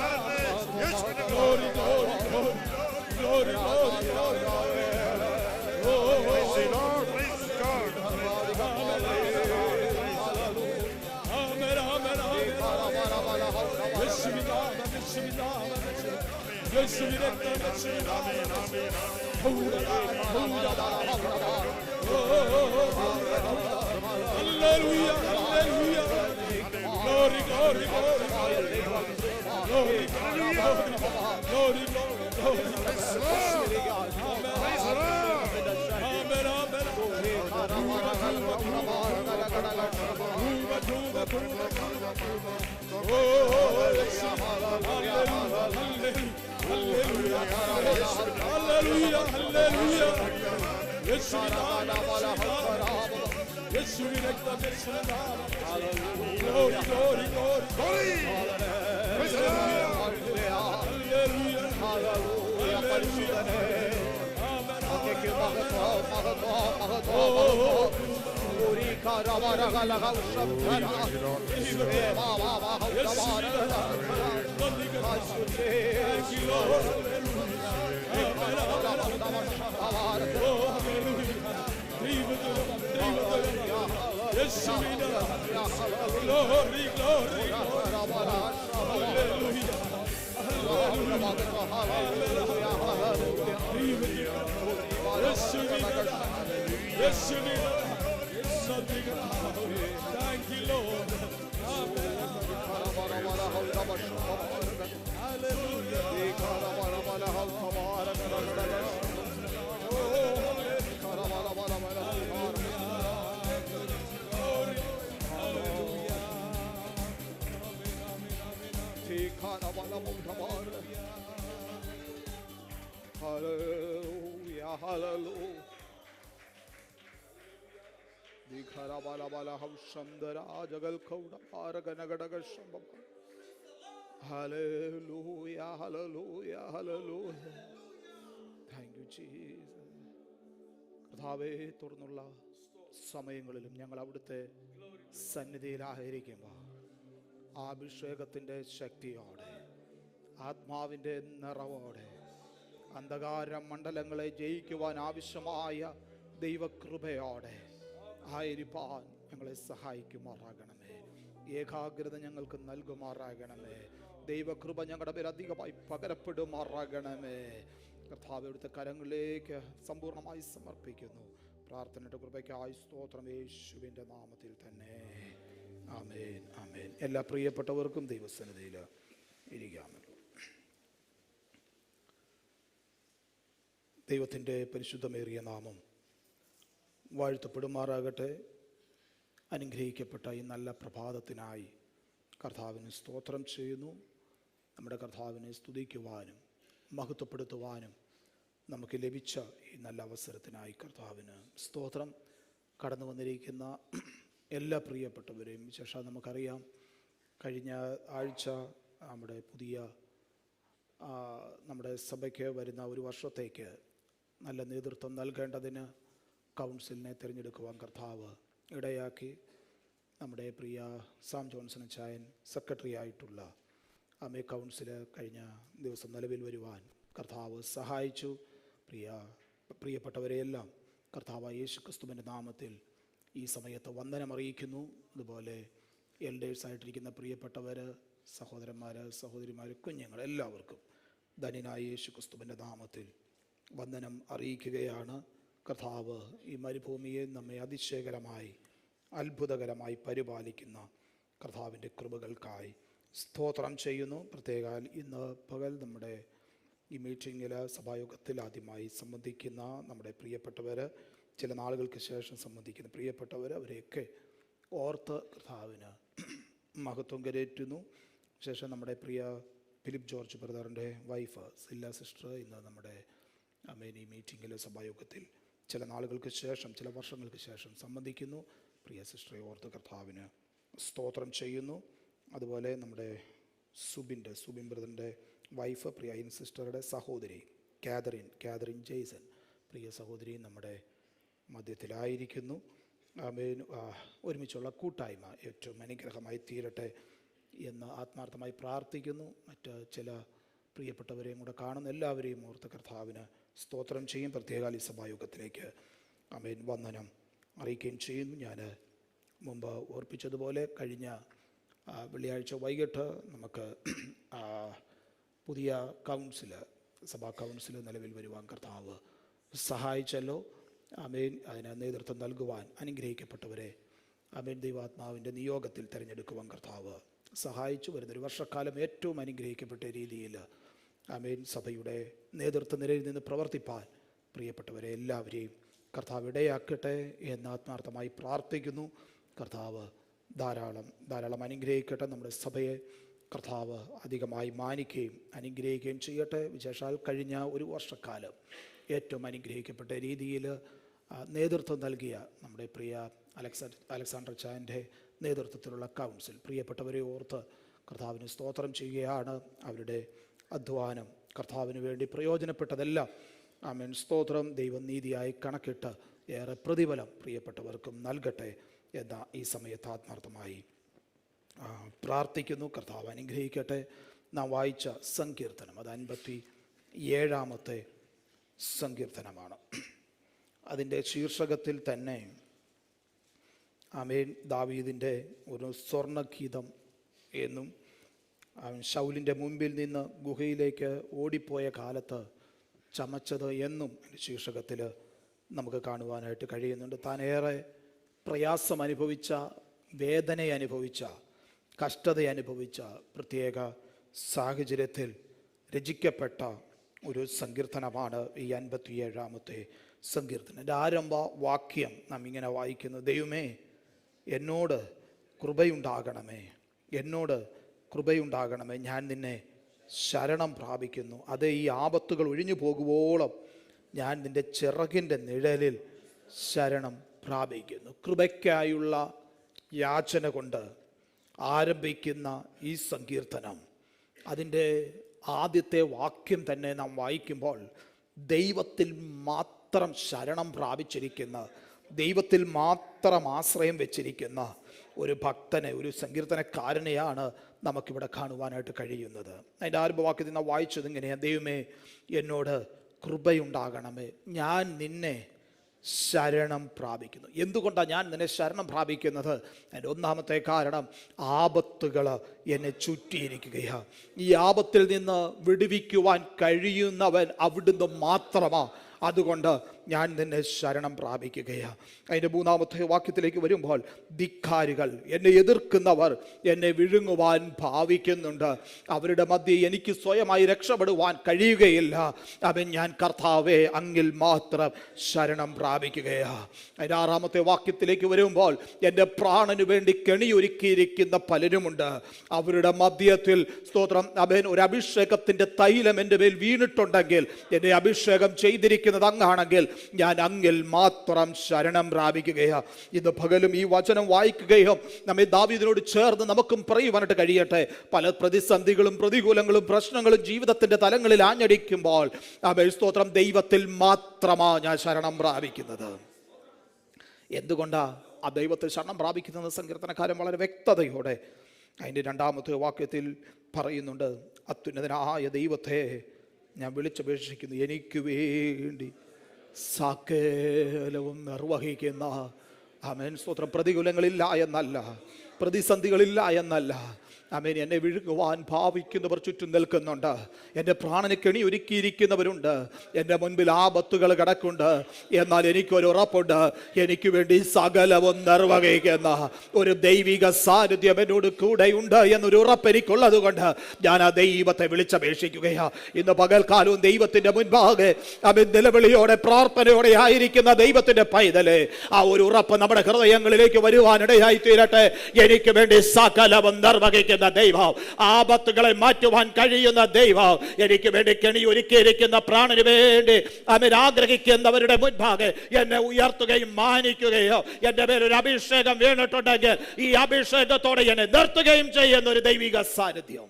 Glory, glory, glory, glory, glory, glory. Praise the Lord, praise God. Amen, amen, amen. 예수님 나만, 예수님 나만, 예수님 렉다, 예수님 나만. Hallelujah, hallelujah. Glory, glory, glory, glory, glory, glory, glory. Amen, amen. Hallelujah, hallelujah. Hallelujah, hallelujah, hallelujah. Thank you, Jesus. കർത്താവേ, തുറന്നുള്ള സമയങ്ങളിലും ഞങ്ങൾ അവിടുത്തെ സന്നിധിയിലായിരിക്കുമ്പോൾ ആ അഭിഷേകത്തിൻ്റെ ശക്തിയോടെ, ആത്മാവിൻ്റെ നിറവോടെ അന്ധകാര മണ്ഡലങ്ങളെ ജയിക്കുവാൻ ആവശ്യമായ ദൈവകൃപയോടെ ആയിരിക്കാൻ ഞങ്ങളെ സഹായിക്കുമാറാകണമേ. ഏകാഗ്രത ഞങ്ങൾക്ക് നൽകുമാറാകണമേ. ദൈവകൃപ ഞങ്ങളുടെ പേര് അധികമായി പകരപ്പെടുമാറാകണമേ. കർത്താവ് അവിടുത്തെ കരങ്ങളിലേക്ക് സമ്പൂർണ്ണമായി സമർപ്പിക്കുന്നു. പ്രാർത്ഥനയുടെ കൃപയ്ക്കായി സ്തോത്രം, യേശുവിൻ്റെ നാമത്തിൽ തന്നെ. ആമേൻ, ആമേൻ. എല്ലാ പ്രിയപ്പെട്ടവർക്കും ദൈവസന്നിധിയിൽ ഇരിക്കാമല്ലോ. ദൈവത്തിൻ്റെ പരിശുദ്ധമേറിയ നാമം വാഴ്ത്തപ്പെടുമാറാകട്ടെ. അനുഗ്രഹിക്കപ്പെട്ട ഈ നല്ല പ്രഭാതത്തിനായി കർത്താവിന് സ്തോത്രം ചെയ്യുന്നു. നമ്മുടെ കർത്താവിനെ സ്തുതിക്കുവാനും മഹത്വപ്പെടുത്തുവാനും നമുക്ക് ലഭിച്ച ഈ നല്ല അവസരത്തിനായി കർത്താവിന് സ്തോത്രം. കടന്നു വന്നിരിക്കുന്ന എല്ലാ പ്രിയപ്പെട്ടവരെയും വിശേഷം നമുക്കറിയാം. കഴിഞ്ഞ ആഴ്ച നമ്മുടെ സഭയ്ക്ക് വരുന്ന ഒരു വർഷത്തേക്ക് നല്ല നേതൃത്വം നൽകേണ്ടതിന് കൗൺസിലിനെ തിരഞ്ഞെടുക്കുവാൻ കർത്താവ് ഇടയാക്കി. നമ്മുടെ പ്രിയ സാം ജോൺസൺ ചായൻ സെക്രട്ടറി ആയിട്ടുള്ള അമേ കൗൺസിൽ കഴിഞ്ഞ ദിവസം നിലവിൽ വരുവാൻ കർത്താവ് സഹായിച്ചു. പ്രിയപ്പെട്ടവരെയെല്ലാം കർത്താവ് യേശുക്രിസ്തുവിൻ്റെ നാമത്തിൽ ഈ സമയത്ത് വന്ദനം അറിയിക്കുന്നു. അതുപോലെ എൽഡേഴ്സായിട്ടിരിക്കുന്ന പ്രിയപ്പെട്ടവർ, സഹോദരന്മാർ, സഹോദരിമാർ, കുഞ്ഞുങ്ങൾ എല്ലാവർക്കും ധന്യനായ യേശുക്രിസ്തുവിൻ്റെ നാമത്തിൽ വന്ദനം അറിയിക്കുകയാണ്. കർത്താവ് ഈ മരുഭൂമിയെ നമ്മെ അതിശയകരമായി അത്ഭുതകരമായി പരിപാലിക്കുന്ന കർത്താവിൻ്റെ കൃപകൾക്കായി സ്തോത്രം ചെയ്യുന്നു. പ്രത്യേകാൽ ഇന്ന് പകൽ നമ്മുടെ ഈ മീറ്റിങ്ങിൽ സഭായോഗത്തിൽ ആദ്യമായി സംബന്ധിക്കുന്ന നമ്മുടെ പ്രിയപ്പെട്ടവർ, ചില നാളുകൾക്ക് ശേഷം സംബന്ധിക്കുന്ന പ്രിയപ്പെട്ടവർ, അവരെയൊക്കെ ഓർത്ത് കർത്താവിന് മഹത്വം കരേറ്റുന്നു. ശേഷം നമ്മുടെ പ്രിയ ഫിലിപ്പ് ജോർജ് ബ്രദറിൻ്റെ വൈഫ് സില്ല സിസ്റ്റർ ഇന്ന് നമ്മുടെ ഈ മീറ്റിങ്ങിൽ സഭായോഗത്തിൽ ചില നാളുകൾക്ക് ശേഷം, ചില വർഷങ്ങൾക്ക് ശേഷം സംബന്ധിക്കുന്നു. പ്രിയ സിസ്റ്ററെ ഓർത്ത് കർത്താവിന് സ്തോത്രം ചെയ്യുന്നു. അതുപോലെ നമ്മുടെ സുബിൻ ബ്രദറിൻ്റെ വൈഫ് പ്രിയ ഐൻ സിസ്റ്ററുടെ സഹോദരി കാതറിൻ ജെയ്സൺ, പ്രിയ സഹോദരി നമ്മുടെ മധ്യത്തിലായിരിക്കുന്നു. ഒരുമിച്ചുള്ള കൂട്ടായ്മ ഏറ്റവും അനുഗ്രഹമായി തീരട്ടെ എന്ന് ആത്മാർത്ഥമായി പ്രാർത്ഥിക്കുന്നു. മറ്റ് ചില പ്രിയപ്പെട്ടവരെയും കൂടെ കാണുന്ന എല്ലാവരെയും ഓർത്ത് കർത്താവിന് സ്തോത്രം ചെയ്യും. പ്രത്യേക ഈ സഭായോഗത്തിലേക്ക് വന്ദനം അറിയിക്കുകയും ചെയ്യുന്നു. ഞാൻ മുമ്പ് ഓർപ്പിച്ചതുപോലെ കഴിഞ്ഞ വെള്ളിയാഴ്ച വൈകിട്ട് നമുക്ക് പുതിയ സഭാ കൗൺസിൽ നിലവിൽ വരുവാൻ കർത്താവ് സഹായിച്ചല്ലോ. അതിന് നേതൃത്വം നൽകുവാൻ അനുഗ്രഹിക്കപ്പെട്ടവരെ ദൈവാത്മാവിൻ്റെ നിയോഗത്തിൽ തിരഞ്ഞെടുക്കുവാൻ കർത്താവ് സഹായിച്ചു. വരുന്നൊരു വർഷക്കാലം ഏറ്റവും അനുഗ്രഹിക്കപ്പെട്ട രീതിയിൽ സഭയുടെ നേതൃത്വ നിരയിൽ നിന്ന് പ്രവർത്തിപ്പാൻ പ്രിയപ്പെട്ടവരെ എല്ലാവരെയും കർത്താവ് ഇടയാക്കട്ടെ എന്ന് ആത്മാർത്ഥമായി പ്രാർത്ഥിക്കുന്നു. കർത്താവ് ധാരാളം അനുഗ്രഹിക്കട്ടെ. നമ്മുടെ സഭയെ കർത്താവ് അധികമായി മാനിക്കുകയും അനുഗ്രഹിക്കുകയും ചെയ്യട്ടെ. വിശേഷാൽ കഴിഞ്ഞ ഒരു വർഷക്കാലം ഏറ്റവും അനുഗ്രഹിക്കപ്പെട്ട രീതിയിൽ നേതൃത്വം നൽകിയ നമ്മുടെ പ്രിയ അലക്സാണ്ടർ ചാൻ്റെ നേതൃത്വത്തിലുള്ള കൗൺസിൽ, പ്രിയപ്പെട്ടവരെ ഓർത്ത് കർത്താവിന് സ്തോത്രം ചെയ്യുകയാണ്. അവരുടെ അധ്വാനം കർത്താവിന് വേണ്ടി പ്രയോജനപ്പെട്ടതെല്ലാം ആമേൻ സ്തോത്രം ദൈവം നീതിയായി കണക്കിട്ട് ഏറെ പ്രതിഫലം പ്രിയപ്പെട്ടവർക്കും നൽകട്ടെ എന്ന ഈ സമയത്ത് ആത്മാർത്ഥമായി പ്രാർത്ഥിക്കുന്നു. കർത്താവ് അനുഗ്രഹിക്കട്ടെ. നാം വായിച്ച സങ്കീർത്തനം അത് 57-ാമത്തെ സങ്കീർത്തനമാണ്. അതിൻ്റെ ശീർഷകത്തിൽ തന്നെ ആമേൻ ദാവീദിൻ്റെ ഒരു സ്വർണ്ണഗീതം എന്നും അവൻ ശൗലിൻ്റെ മുമ്പിൽ നിന്ന് ഗുഹയിലേക്ക് ഓടിപ്പോയ കാലത്ത് ചമച്ചത് എന്നും ശീർഷകത്തിൽ നമുക്ക് കാണുവാനായിട്ട് കഴിയുന്നുണ്ട്. താൻ ഏറെ പ്രയാസം അനുഭവിച്ച, വേദന അനുഭവിച്ച, കഷ്ടത അനുഭവിച്ച പ്രത്യേക സാഹചര്യത്തിൽ രചിക്കപ്പെട്ട ഒരു സങ്കീർത്തനമാണ് ഈ 57-ാമത്തെ സങ്കീർത്തനം. എൻ്റെ ആരംഭ വാക്യം നാം ഇങ്ങനെ വായിക്കുന്നു: ദൈവമേ എന്നോട് കൃപയുണ്ടാകണമേ, എന്നോട് കൃപയുണ്ടാകണമേ, ഞാൻ നിന്നെ ശരണം പ്രാപിക്കുന്നു. അത് ഈ ആപത്തുകൾ ഒഴിഞ്ഞു പോകുവോളം ഞാൻ നിൻ്റെ ചിറകിൻ്റെ നിഴലിൽ ശരണം പ്രാപിക്കുന്നു. കൃപയ്ക്കായുള്ള യാചന കൊണ്ട് ആരംഭിക്കുന്ന ഈ സങ്കീർത്തനം, അതിൻ്റെ ആദ്യത്തെ വാക്യം തന്നെ നാം വായിക്കുമ്പോൾ ദൈവത്തിൽ മാത്രം ശരണം പ്രാപിച്ചിരിക്കുന്ന, ദൈവത്തിൽ മാത്രം ആശ്രയം വെച്ചിരിക്കുന്ന ഒരു ഭക്തനെ, ഒരു സങ്കീർത്തനക്കാരനെയാണ് നമുക്കിവിടെ കാണുവാനായിട്ട് കഴിയുന്നത്. അതിൻ്റെ ആരംഭവാക്യത്തിൽ നാം വായിച്ചത് ഇങ്ങനെയാണ്: ദൈവമേ എന്നോട് കൃപയുണ്ടാകണമേ, ഞാൻ നിന്നെ ശരണം പ്രാപിക്കുന്നു. എന്തുകൊണ്ടാണ് ഞാൻ നിന്നെ ശരണം പ്രാപിക്കുന്നത്? അതിൻ്റെ ഒന്നാമത്തെ കാരണം, ആപത്തുകൾ എന്നെ ചുറ്റിയിരിക്കുകയാണ്. ഈ ആപത്തിൽ നിന്ന് വിടുവിക്കുവാൻ കഴിയുന്നവൻ അവിടുന്ന് മാത്രമാണ്. അതുകൊണ്ട് ഞാൻ നിന്നെ ശരണം പ്രാപിക്കുകയാണ്. അതിൻ്റെ മൂന്നാമത്തെ വാക്യത്തിലേക്ക് വരുമ്പോൾ, ധിക്കാരികൾ, എന്നെ എതിർക്കുന്നവർ എന്നെ വിഴുങ്ങുവാൻ ഭാവിക്കുന്നുണ്ട്. അവരുടെ മധ്യേ എനിക്ക് സ്വയമായി രക്ഷപ്പെടുവാൻ കഴിയുകയില്ല. അവൻ ഞാൻ കർത്താവേ അങ്ങിൽ മാത്രം ശരണം പ്രാപിക്കുകയാണ്. അതിൻ്റെ ആറാമത്തെ വാക്യത്തിലേക്ക് വരുമ്പോൾ, എൻ്റെ പ്രാണന് വേണ്ടി കെണിയൊരുക്കിയിരിക്കുന്ന പലരുമുണ്ട്. അവരുടെ മധ്യത്തിൽ സ്തോത്രം അവൻ ഒരു അഭിഷേകത്തിൻ്റെ തൈലം എൻ്റെ മേൽ വീണിട്ടുണ്ടെങ്കിൽ, എന്നെ അഭിഷേകം ചെയ്തിരിക്കുന്നത് അങ്ങാണെങ്കിൽ ഞാൻ അങ്ങിൽ മാത്രം ശരണം പ്രാപിക്കുകയാണ്. ഇന്ന് പകലും ഈ വചനം വായിക്കുകയോ നമ്മെ ദാവീദിനോട് ചേർന്ന് നമുക്കും പറയുവാനായിട്ട് കഴിയട്ടെ. പല പ്രതിസന്ധികളും പ്രതികൂലങ്ങളും പ്രശ്നങ്ങളും ജീവിതത്തിൻ്റെ തലങ്ങളിൽ ആഞ്ഞടിക്കുമ്പോൾ സ്തോത്രം ദൈവത്തിൽ മാത്രമാണ് ഞാൻ ശരണം പ്രാപിക്കുന്നത്. എന്തുകൊണ്ടാണ് ആ ദൈവത്തിൽ ശരണം പ്രാപിക്കുന്നത്? സങ്കീർത്തനക്കാരൻ വളരെ വ്യക്തതയോടെ അതിൻ്റെ രണ്ടാമത്തെ വാക്യത്തിൽ പറയുന്നുണ്ട്: അത്യുന്നതനായ ദൈവത്തെ ഞാൻ വിളിച്ചപേക്ഷിക്കുന്നു, എനിക്ക് വേണ്ടി സകലവും നിർവഹിക്കുന്ന. ആമേൻ സ്തോത്രം. പ്രതികൂലങ്ങളില്ല എന്നല്ല, പ്രതിസന്ധികളില്ല എന്നല്ല, ആമേൻ എന്നെ വിഴുങ്ങുവാൻ ഭാവിക്കുന്നവർ ചുറ്റും നിൽക്കുന്നുണ്ട്. എൻ്റെ പ്രാണന് കെണി ഒരുക്കിയിരിക്കുന്നവരുണ്ട്. എൻ്റെ മുൻപിൽ ആപത്തുകൾ കിടക്കുന്നുണ്ട്. എന്നാൽ എനിക്കൊരു ഉറപ്പുണ്ട്, എനിക്ക് വേണ്ടി സകലവും നിർവഹിക്കുന്ന ഒരു ദൈവിക സാന്നിധ്യം എന്നോട് കൂടെയുണ്ട് എന്നൊരു ഉറപ്പ് എനിക്കുള്ളത് കൊണ്ട് ഞാൻ ആ ദൈവത്തെ വിളിച്ചപേക്ഷിക്കുകയാണ്. ഇന്ന് പകൽക്കാലവും ദൈവത്തിൻ്റെ മുൻപാകെ അവൻ നിലവിളിയോടെ പ്രാർത്ഥനയോടെ ആയിരിക്കുന്ന ദൈവത്തിൻ്റെ പൈതലെ, ആ ഒരു ഉറപ്പ് നമ്മുടെ ഹൃദയങ്ങളിലേക്ക് വരുവാനിടയായി തീരട്ടെ. എനിക്ക് വേണ്ടി സകലവും നിർവഹിക്കുന്ന ദൈവം, ആപത്തുകളെ മാറ്റുവാൻ കഴിയുന്ന ദൈവം, എനിക്ക് വേണ്ടി കെണി ഒരുക്കിയിരിക്കുന്ന പ്രാണന് വേണ്ടി അവൻ ആഗ്രഹിക്കുന്നവരുടെ മുൻപാകെ എന്നെ ഉയർത്തുകയും മാനിക്കുകയോ എൻ്റെ പേരൊരു അഭിഷേകം വീണിട്ടുണ്ടെങ്കിൽ ഈ അഭിഷേകത്തോടെ എന്നെ നിർത്തുകയും ചെയ്യുന്ന ഒരു ദൈവിക സാന്നിധ്യം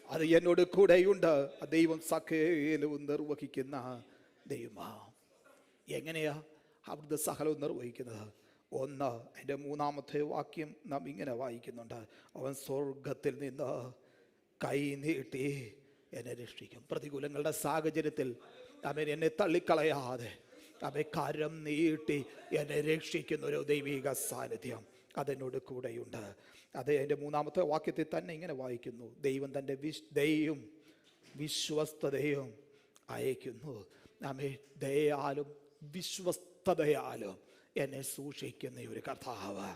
അത് എന്നോട് കൂടെയുണ്ട്. ദൈവം സകലവും നിർവഹിക്കുന്ന ദൈവമാ. എങ്ങനെയാ അവിടുത്തെ സകലവും നിർവഹിക്കുന്നത്? ഒന്ന്, അതിൻ്റെ മൂന്നാമത്തെ വാക്യം നാം ഇങ്ങനെ വായിക്കുന്നുണ്ട്: അവൻ സ്വർഗത്തിൽ നിന്ന് കൈ നീട്ടി എന്നെ രക്ഷിക്കും. പ്രതികൂലങ്ങളുടെ സാഹചര്യത്തിൽ അവൻ എന്നെ തള്ളിക്കളയാതെ അവൻ കരം നീട്ടി എന്നെ രക്ഷിക്കുന്ന ഒരു ദൈവിക സാന്നിധ്യം അതെന്നോട് കൂടെയുണ്ട്. അത് എൻ്റെ മൂന്നാമത്തെ വാക്യത്തിൽ തന്നെ ഇങ്ങനെ വായിക്കുന്നു: ദൈവം തൻ്റെ ദയയും വിശ്വസ്തതയും അയക്കുന്നു. ആമേൻ. ദയാലും വിശ്വസ്തതയാലും എന്നെ സൂക്ഷിക്കുന്ന ഒരു കർത്താവ്.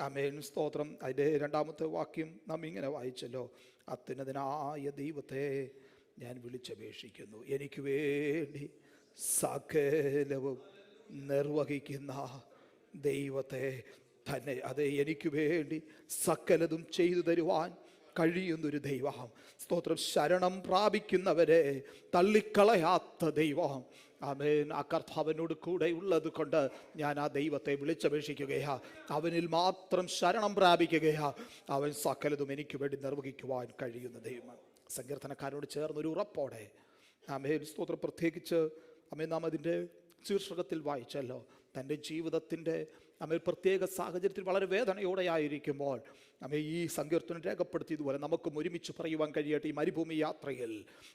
ആമേൻ സ്തോത്രം. അതിൻ്റെ രണ്ടാമത്തെ വാക്യം നാം ഇങ്ങനെ വായിച്ചല്ലോ: അത്യുന്നതനായ ദൈവത്തെ ഞാൻ വിളിച്ചപേക്ഷിക്കുന്നു, എനിക്ക് വേണ്ടി സകലവും നിർവഹിക്കുന്ന ദൈവത്തെ തന്നെ അത് എനിക്ക് വേണ്ടി സകലതും ചെയ്തു തരുവാൻ കഴിയുന്നൊരു ദൈവം. സ്തോത്രം. ശരണം പ്രാപിക്കുന്നവരെ തള്ളിക്കളയാത്ത ദൈവം. ആമേൻ. ആ കർത്താവിനോട് കൂടെ ഉള്ളത് കൊണ്ട് ഞാൻ ആ ദൈവത്തെ വിളിച്ചപേക്ഷിക്കുകയാ. അവനിൽ മാത്രം ശരണം പ്രാപിക്കുകയാ. അവൻ സകലതും എനിക്ക് വേണ്ടി നിർവഹിക്കുവാൻ കഴിയുന്ന ദൈവം. സങ്കീർത്തനക്കാരോട് ചേർന്നൊരു ഉറപ്പോടെ ആമേൻ. സ്തോത്രം. പ്രത്യേകിച്ച് ആമേൻ നാം അതിൻ്റെ ശീർഷകത്തിൽ വായിച്ചല്ലോ, തൻ്റെ ജീവിതത്തിൻ്റെ ആമേൻ പ്രത്യേക സാഹചര്യത്തിൽ വളരെ വേദനയോടെ ആയിരിക്കുമ്പോൾ ആമേൻ ഈ സങ്കീർത്തനം രേഖപ്പെടുത്തിയതുപോലെ നമുക്കും ഒരുമിച്ച് പറയുവാൻ കഴിയട്ടെ. ഈ മരുഭൂമി യാത്രയിൽ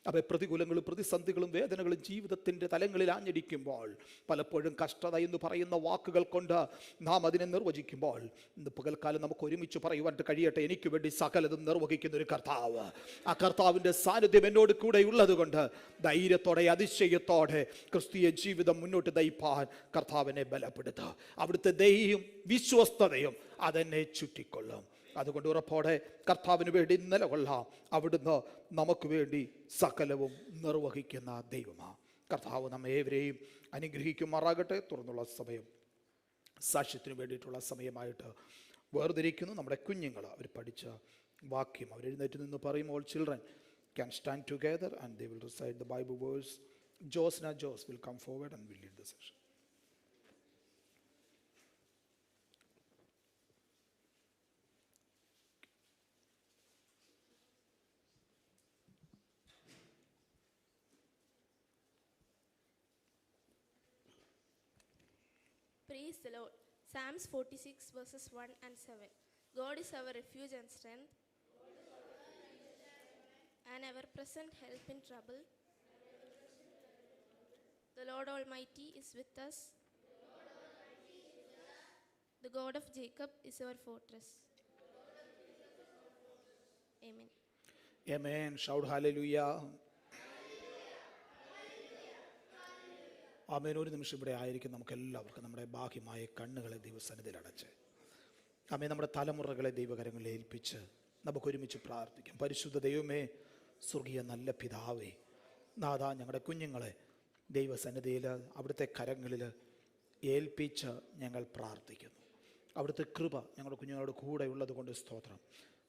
ആമേൻ പ്രതികൂലങ്ങളും പ്രതിസന്ധികളും വേദനകളും ജീവിതത്തിൻ്റെ തലങ്ങളിൽ ആഞ്ഞടിക്കുമ്പോൾ, പലപ്പോഴും കഷ്ടത എന്ന് പറയുന്ന വാക്കുകൾ കൊണ്ട് നാം അതിനെ നിർവചിക്കുമ്പോൾ, ഇന്ന് പകൽക്കാലം നമുക്ക് ഒരുമിച്ച് പറയുവാൻ കഴിയട്ടെ, എനിക്ക് വേണ്ടി സകലതും നിർവഹിക്കുന്ന ഒരു കർത്താവ്. ആ കർത്താവിൻ്റെ സാന്നിധ്യം എന്നോട് കൂടെ ഉള്ളത് കൊണ്ട് ധൈര്യത്തോടെ അതിശയത്തോടെ ക്രിസ്തീയ ജീവിതം മുന്നോട്ട് നയിപ്പാൻ കർത്താവിനെ ബലപ്പെടുത്തുക. അവിടുത്തെ ദയയും വിശ്വസ്തതയും അതെന്നെ ചുറ്റിക്കൊള്ളും. അതുകൊണ്ട് ഉറപ്പോടെ കർത്താവിന് വേണ്ടി നിലകൊള്ളാം. അവിടുന്ന് നമുക്ക് വേണ്ടി സകലവും നിർവഹിക്കുന്ന ദൈവമാണ്. കർത്താവ് നമ്മേവരെയും അനുഗ്രഹിക്കുമാറാകട്ടെ. തുറന്നുള്ള സമയം സാക്ഷ്യത്തിന് വേണ്ടിയിട്ടുള്ള സമയമായിട്ട് വേർതിരിക്കുന്നു. നമ്മുടെ കുഞ്ഞുങ്ങൾ അവർ പഠിച്ച വാക്യം അവർ എഴുന്നേറ്റ് നിന്ന് പറയും. All children can stand together and they will recite the Bible verse. Josna Jos will come forward and will lead the session. Praise the Lord. Psalms 46 verses 1 and 7. God is our refuge and strength, and ever-present help in trouble. The Lord Almighty is with us. The God of Jacob is our fortress. Amen. Amen. Shout hallelujah. ആമേൻ. ഒരു നിമിഷം ഇവിടെ ആയിരിക്കും നമുക്ക് എല്ലാവർക്കും നമ്മുടെ ബാഹ്യമായ കണ്ണുകളെ ദൈവസന്നിധിയിൽ അടച്ച് ആമേൻ നമ്മുടെ തലമുറകളെ ദൈവകരങ്ങളിൽ ഏൽപ്പിച്ച് നമുക്ക് ഒരുമിച്ച് പ്രാർത്ഥിക്കാം. പരിശുദ്ധ ദൈവമേ, സ്വർഗീയ നല്ല പിതാവേ, നാഥാ, ഞങ്ങളുടെ കുഞ്ഞുങ്ങളെ ദൈവസന്നിധിയിൽ അവിടുത്തെ കരങ്ങളിൽ ഏൽപ്പിച്ച് ഞങ്ങൾ പ്രാർത്ഥിക്കുന്നു. അവിടുത്തെ കൃപ ഞങ്ങളുടെ കുഞ്ഞുങ്ങളോട് കൂടെ ഉള്ളത് കൊണ്ട് സ്തോത്രം.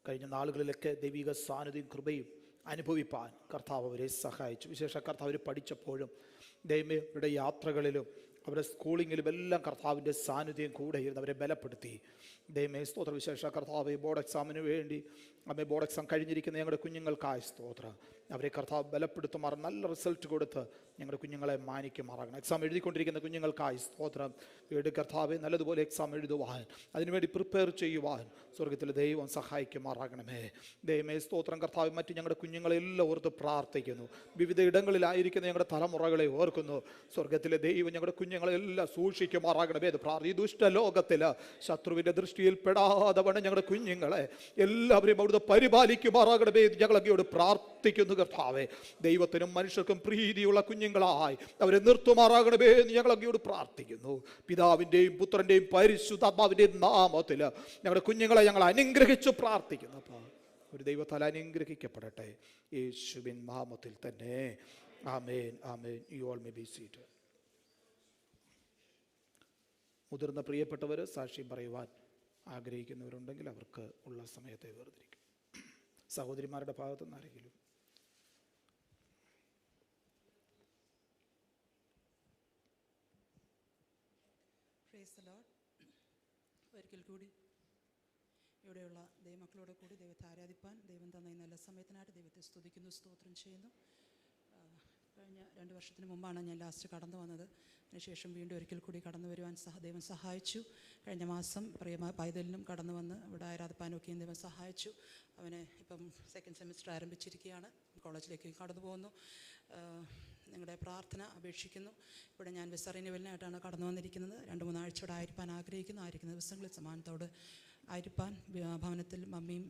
കഴിഞ്ഞ നാളുകളിലൊക്കെ ദൈവിക സാന്നിധ്യം കൃപയും അനുഭവിപ്പാൻ കർത്താവ് അവരെ സഹായിച്ചു. വിശേഷ കർത്താവ് അവർ പഠിച്ചപ്പോഴും ദൈവമേ അവരുടെ യാത്രകളിലും അവരുടെ സ്കൂളിങ്ങിലും എല്ലാം കർത്താവിൻ്റെ സാന്നിധ്യം കൂടെ ഇരുന്ന് അവരെ ബലപ്പെടുത്തി. ദൈവമേ സ്തോത്ര. വിശേഷ കർത്താവ് ബോർഡ് എക്സാമിന് വേണ്ടി ബോർഡ് എക്സാം കഴിഞ്ഞിരിക്കുന്ന ഞങ്ങളുടെ കുഞ്ഞുങ്ങൾക്കായ സ്തോത്ര. അവരെ കർത്താവ് ബലപ്പെടുത്തുമാർ നല്ല റിസൾട്ട് കൊടുത്ത് ഞങ്ങളുടെ കുഞ്ഞുങ്ങളെ മാനിക്കുമാറാകണം. എക്സാം എഴുതിക്കൊണ്ടിരിക്കുന്ന കുഞ്ഞുങ്ങൾക്കായി സ്തോത്രം. വീട് കർത്താവെ നല്ലതുപോലെ എക്സാം എഴുതുവാൻ അതിനുവേണ്ടി പ്രിപ്പയർ ചെയ്യുവാൻ സ്വർഗത്തിലെ ദൈവം സഹായിക്കുമാറാകണമേ. ദൈവമേ സ്തോത്രം. കർത്താവ് മറ്റ് ഞങ്ങളുടെ കുഞ്ഞുങ്ങളെല്ലാം ഓർത്ത് പ്രാർത്ഥിക്കുന്നു. വിവിധ ഇടങ്ങളിലായിരിക്കുന്ന ഞങ്ങളുടെ തലമുറകളെ ഓർക്കുന്നു. സ്വർഗത്തിലെ ദൈവം ഞങ്ങളുടെ കുഞ്ഞുങ്ങളെല്ലാം സൂക്ഷിക്കുമാറാകണമേ. അത് ഈ ദുഷ്ടലോകത്തിൽ ശത്രുവിൻ്റെ ദൃഷ്ടിയിൽ പെടാതെ വണ്ണം ഞങ്ങളുടെ കുഞ്ഞുങ്ങളെ എല്ലാവരെയും അവിടുത്തെ പരിപാലിക്കുമാറാകണമേ. ഞങ്ങളൊക്കെയോട് പ്രാർത്ഥിക്കുന്നു കർത്താവേ. ദൈവത്തിനും മനുഷ്യർക്കും പ്രീതിയുള്ള കുഞ്ഞുങ്ങളായി അവരെ നിർത്തുമാറാകണമേ എന്ന് ഞങ്ങളൊക്കെയോട് പ്രാർത്ഥിക്കുന്നു. പിതാവിൻ്റെയും പുത്രൻ്റെയും പരിശുദ്ധാത്മാവിൻ്റെയും നാമത്തിൽ ഞങ്ങളുടെ കുഞ്ഞുങ്ങളെ ഞങ്ങൾ അനുഗ്രഹിച്ചു പ്രാർത്ഥിക്കുന്നു. അപ്പോൾ ഒരു ദൈവത്താൽ അനുഗ്രഹിക്കപ്പെടട്ടെ യേശുവിൻ നാമത്തിൽ തന്നെ. Amen, amen. You all may be seated. മുതിർന്ന പ്രിയപ്പെട്ടവർ സാക്ഷ്യം പറയുവാൻ ആഗ്രഹിക്കുന്നവരുണ്ടെങ്കിൽ അവർക്ക് ഉള്ള സമയത്തെ വേർതിരിക്കും. സഹോദരിമാരുടെ ഭാഗത്തു നിന്ന് ആരെങ്കിലും? ഒരിക്കൽ കൂടി ഇവിടെയുള്ള ദൈവമക്കളോട് കൂടി ദൈവത്തെ ആരാധിപ്പാൻ ദൈവം തന്ന ഈ നല്ല സമയത്തിനായിട്ട് ദൈവത്തെ സ്തുതിക്കുന്നു, സ്തോത്രം ചെയ്യുന്നു. കഴിഞ്ഞ 2 വർഷത്തിന് മുമ്പാണ് ഞാൻ ലാസ്റ്റ് കടന്നു വന്നത്. അതിനുശേഷം വീണ്ടും ഒരിക്കൽ കൂടി കടന്നു വരുവാൻ ദൈവം സഹായിച്ചു. കഴിഞ്ഞ മാസം പൈതലിനും കടന്നു വന്ന് ഇവിടെ ആരാധിപ്പാനൊക്കെയും ദൈവം സഹായിച്ചു. അവന് ഇപ്പം 2nd സെമിസ്റ്റർ ആരംഭിച്ചിരിക്കുകയാണ്. കോളേജിലേക്ക് കടന്നു പോകുന്നു. നിങ്ങളുടെ പ്രാർത്ഥന അപേക്ഷിക്കുന്നു. ഇവിടെ ഞാൻ വിസ റിന്യൂവലിനായിട്ടാണ് കടന്നു വന്നിരിക്കുന്നത്. 2-3 ആഴ്ചയോടെ ആയിരിക്കാൻ ആഗ്രഹിക്കുന്നു. ആയിരിക്കുന്ന ദിവസങ്ങളിൽ സമാനത്തോട് ആയിരിക്കാൻ ഭവനത്തിൽ മമ്മിയും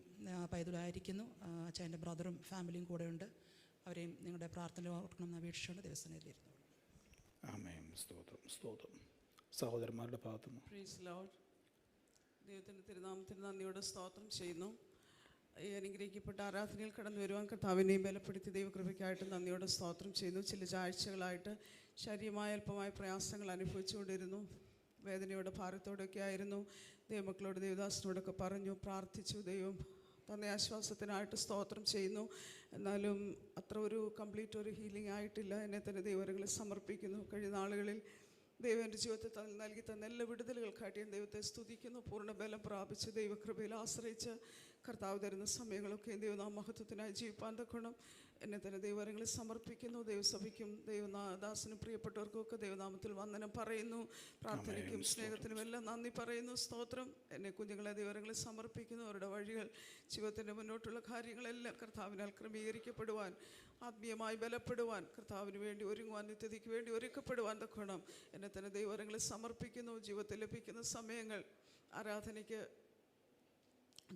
പൈതലായിരിക്കുന്നു. അച്ഛൻ്റെ ബ്രദറും ഫാമിലിയും കൂടെ ഉണ്ട്. അവരെയും നിങ്ങളുടെ പ്രാർത്ഥന ഓർക്കണമെന്ന് അപേക്ഷിച്ചുകൊണ്ട് ദിവസത്തിലിരുന്നു. ആമേൻ. സ്തോത്രം, സ്തോത്രം. സഹോദരന്മാരുടെ ഭാഗത്തുനിന്ന് പ്രൈസ് ലോർഡ്. ദൈവത്തിൻ്റെ തിരുനാമത്തിന് നന്ദിയോടെ സ്തോത്രം ചെയ്യുന്നു. ഈ അനുഗ്രഹിക്കപ്പെട്ട ആരാധനയിൽ കടന്നു വരുവാൻ കർത്താവിനെയും ബലപ്പെടുത്തി ദൈവകൃപയ്ക്കായിട്ട് നന്ദിയോടെ സ്തോത്രം ചെയ്യുന്നു. ചില ആഴ്ചകളായിട്ട് ശാരീരികമായ അല്പമായ പ്രയാസങ്ങൾ അനുഭവിച്ചുകൊണ്ടിരുന്നു. വേദനയോടെ ഭാരത്തോടെയൊക്കെ ആയിരുന്നു. ദൈവമക്കളോട് ദേവദാസനോടൊക്കെ പറഞ്ഞു, പ്രാർത്ഥിച്ചു. ദൈവം തന്ന ആശ്വാസത്തിനായിട്ട് സ്തോത്രം ചെയ്യുന്നു. എന്നാലും അത്ര ഒരു കംപ്ലീറ്റ് ഒരു ഹീലിംഗ് ആയിട്ടില്ല. എന്നെ തന്നെ ദൈവകരങ്ങളിൽ സമർപ്പിക്കുന്നു. കഴിഞ്ഞ നാളുകളിൽ ദൈവം എൻ്റെ ജീവിതത്തിൽ നൽകി തന്ന എല്ലാ വിടുതലുകൾക്കായിട്ട് ഞാൻ ദൈവത്തെ സ്തുതിക്കുന്നു. പൂർണ്ണ ബലം പ്രാപിച്ച് ദൈവകൃപയിൽ ആശ്രയിച്ച് കർത്താവ് തരുന്ന സമയങ്ങളൊക്കെ ദൈവനാമ മഹത്വത്തിനായി ജീവിപ്പാൻ തക്കണം എന്നെ തന്നെ ദൈവകരങ്ങളിൽ സമർപ്പിക്കുന്നു. ദൈവസഭയ്ക്കും ദൈവദാസനും പ്രിയപ്പെട്ടവർക്കും ഒക്കെ ദൈവനാമത്തിൽ വന്ദനം പറയുന്നു. പ്രാർത്ഥനയ്ക്കും സ്നേഹത്തിനും എല്ലാം നന്ദി പറയുന്നു. സ്തോത്രം. എന്നെ കുഞ്ഞുങ്ങളെ ദൈവകരങ്ങളിൽ സമർപ്പിക്കുന്നു. അവരുടെ വഴികൾ, ജീവിതത്തിൻ്റെ മുന്നോട്ടുള്ള കാര്യങ്ങളെല്ലാം കർത്താവിനാൽ ക്രമീകരിക്കപ്പെടുവാൻ, ആത്മീയമായി ബലപ്പെടുവാൻ, കർത്താവിന് വേണ്ടി ഒരുങ്ങുവാൻ, നിത്യതയ്ക്ക് വേണ്ടി ഒരുക്കപ്പെടുവാൻ തക്കണം എന്നെ തന്നെ ദൈവകരങ്ങളിൽ സമർപ്പിക്കുന്നു. ജീവിതത്തിൽ ലഭിക്കുന്ന സമയങ്ങൾ ആരാധനയ്ക്ക്,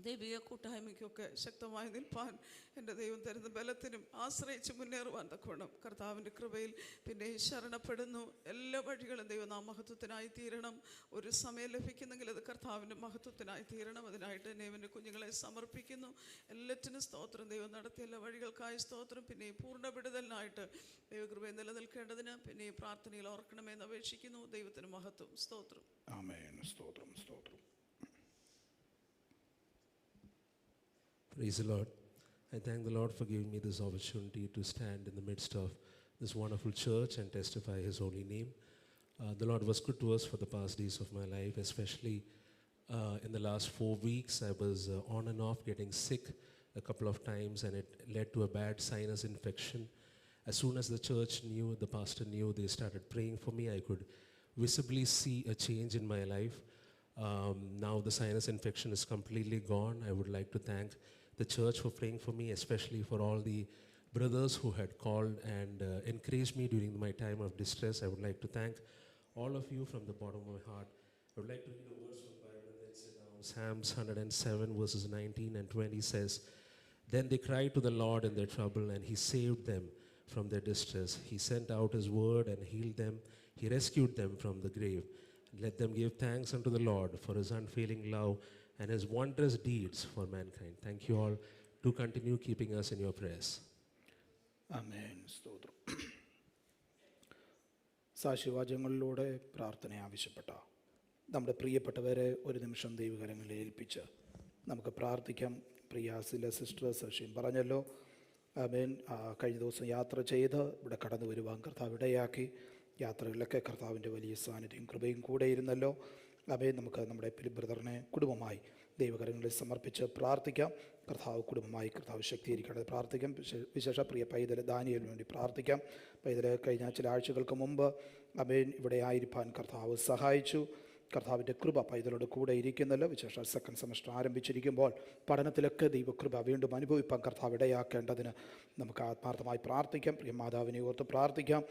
ദൈവിക കൂട്ടായ്മയ്ക്കൊക്കെ ശക്തമായി നിൽപ്പാൻ, എൻ്റെ ദൈവം തരുന്ന ബലത്തിനും ആശ്രയിച്ച് മുന്നേറുവാൻ തക്കണം കർത്താവിൻ്റെ കൃപയിൽ പിന്നെ ശരണപ്പെടുന്നു. എല്ലാ വഴികളും ദൈവനാമ മഹത്വത്തിനായി തീരണം. ഒരു സമയം ലഭിക്കുന്നെങ്കിൽ അത് കർത്താവിൻ്റെ മഹത്വത്തിനായി തീരണം. അതിനായിട്ട് എന്നെ എൻ്റെ കുഞ്ഞുങ്ങളെ സമർപ്പിക്കുന്നു. എല്ലാറ്റിനും സ്തോത്രം. ദൈവം നടത്തിയ എല്ലാ വഴികൾക്കായി സ്തോത്രം. പിന്നെ ഈ പൂർണ്ണ വിടുതലിനായിട്ട് ദൈവകൃപയെ നിലനിൽക്കേണ്ടതിന് പിന്നെ ഈ പ്രാർത്ഥനയിൽ ഓർക്കണമെന്ന് അപേക്ഷിക്കുന്നു. ദൈവത്തിന് മഹത്വം. സ്തോത്രം. ആമേൻ. സ്തോത്രം, സ്തോത്രം. Praise the Lord. I thank the Lord for giving me this opportunity to stand in the midst of this wonderful church and testify His holy name. The Lord was good to us for the past days of my life, especially in the last 4 weeks. I was on and off getting sick a couple of times, and it led to a bad sinus infection. As soon as the church knew, the pastor knew, they started praying for me. I could visibly see a change in my life. Now the sinus infection is completely gone. I would like to thank the church for praying for me, especially for all the brothers who had called and encouraged me during my time of distress. I would like to thank all of you from the bottom of my heart. I would like to read a verse from the Bible that says, Psalms 107 verses 19 and 20 says, "Then they cried to the Lord in their trouble, and He saved them from their distress. He sent out His word and healed them. He rescued them from the grave. Let them give thanks unto the Lord for His unfailing love and His wondrous deeds for mankind." Thank you all to continue keeping us in your prayers. ആമേൻ. സ്തോത്രം. സാക്ഷ്യവാചകങ്ങളിലൂടെ പ്രാർത്ഥന ആവശ്യപ്പെട്ട നമ്മുടെ പ്രിയപ്പെട്ടവരെ ഒരു നിമിഷം ദൈവകരങ്ങളിൽ ഏൽപ്പിച്ച് നമുക്ക് പ്രാർത്ഥിക്കാം. പ്രിയാസിലെ സിസ്റ്റർ സഷിൻ പറഞ്ഞല്ലോ, ആമേൻ, കഴിഞ്ഞ ദിവസം യാത്ര ചെയ്ത് ഇവിടെ കടന്നു വരുവാൻ കർത്താവ് ഇടയാക്കി. യാത്രകളിലൊക്കെ കർത്താവിൻ്റെ വലിയ സാന്നിധ്യം കൃപയും കൂടെ ഇരുന്നല്ലോ. ആമേൻ. നമുക്ക് നമ്മുടെ ഫിലിപ്പ് ബ്രദറിനെ കുടുംബമായി ദൈവകരങ്ങളിൽ സമർപ്പിച്ച് പ്രാർത്ഥിക്കാം. കർത്താവ് കുടുംബമായി കർത്താവ് ശക്തീകരിക്കേണ്ടത് പ്രാർത്ഥിക്കാം. വിശേഷ പ്രിയ പൈതൽ ദാനിയേലിന് വേണ്ടി പ്രാർത്ഥിക്കാം. പൈതൽ കഴിഞ്ഞ ചില ആഴ്ചകൾക്ക് മുമ്പ് ആമേൻ ഇവിടെ ആയിരിക്കാൻ കർത്താവ് സഹായിച്ചു. കർത്താവിൻ്റെ കൃപ പൈതലോട് കൂടെ ഇരിക്കുന്നല്ലോ. വിശേഷ സെക്കൻഡ് സെമസ്റ്റർ ആരംഭിച്ചിരിക്കുമ്പോൾ പഠനത്തിലൊക്കെ ദൈവകൃപ വീണ്ടും അനുഭവിപ്പാൻ കർത്താവ് ഇടയാക്കേണ്ടതിന് നമുക്ക് ആത്മാർത്ഥമായി പ്രാർത്ഥിക്കാം. പ്രിയ മാതാവിനെ ഓർത്ത് പ്രാർത്ഥിക്കാം.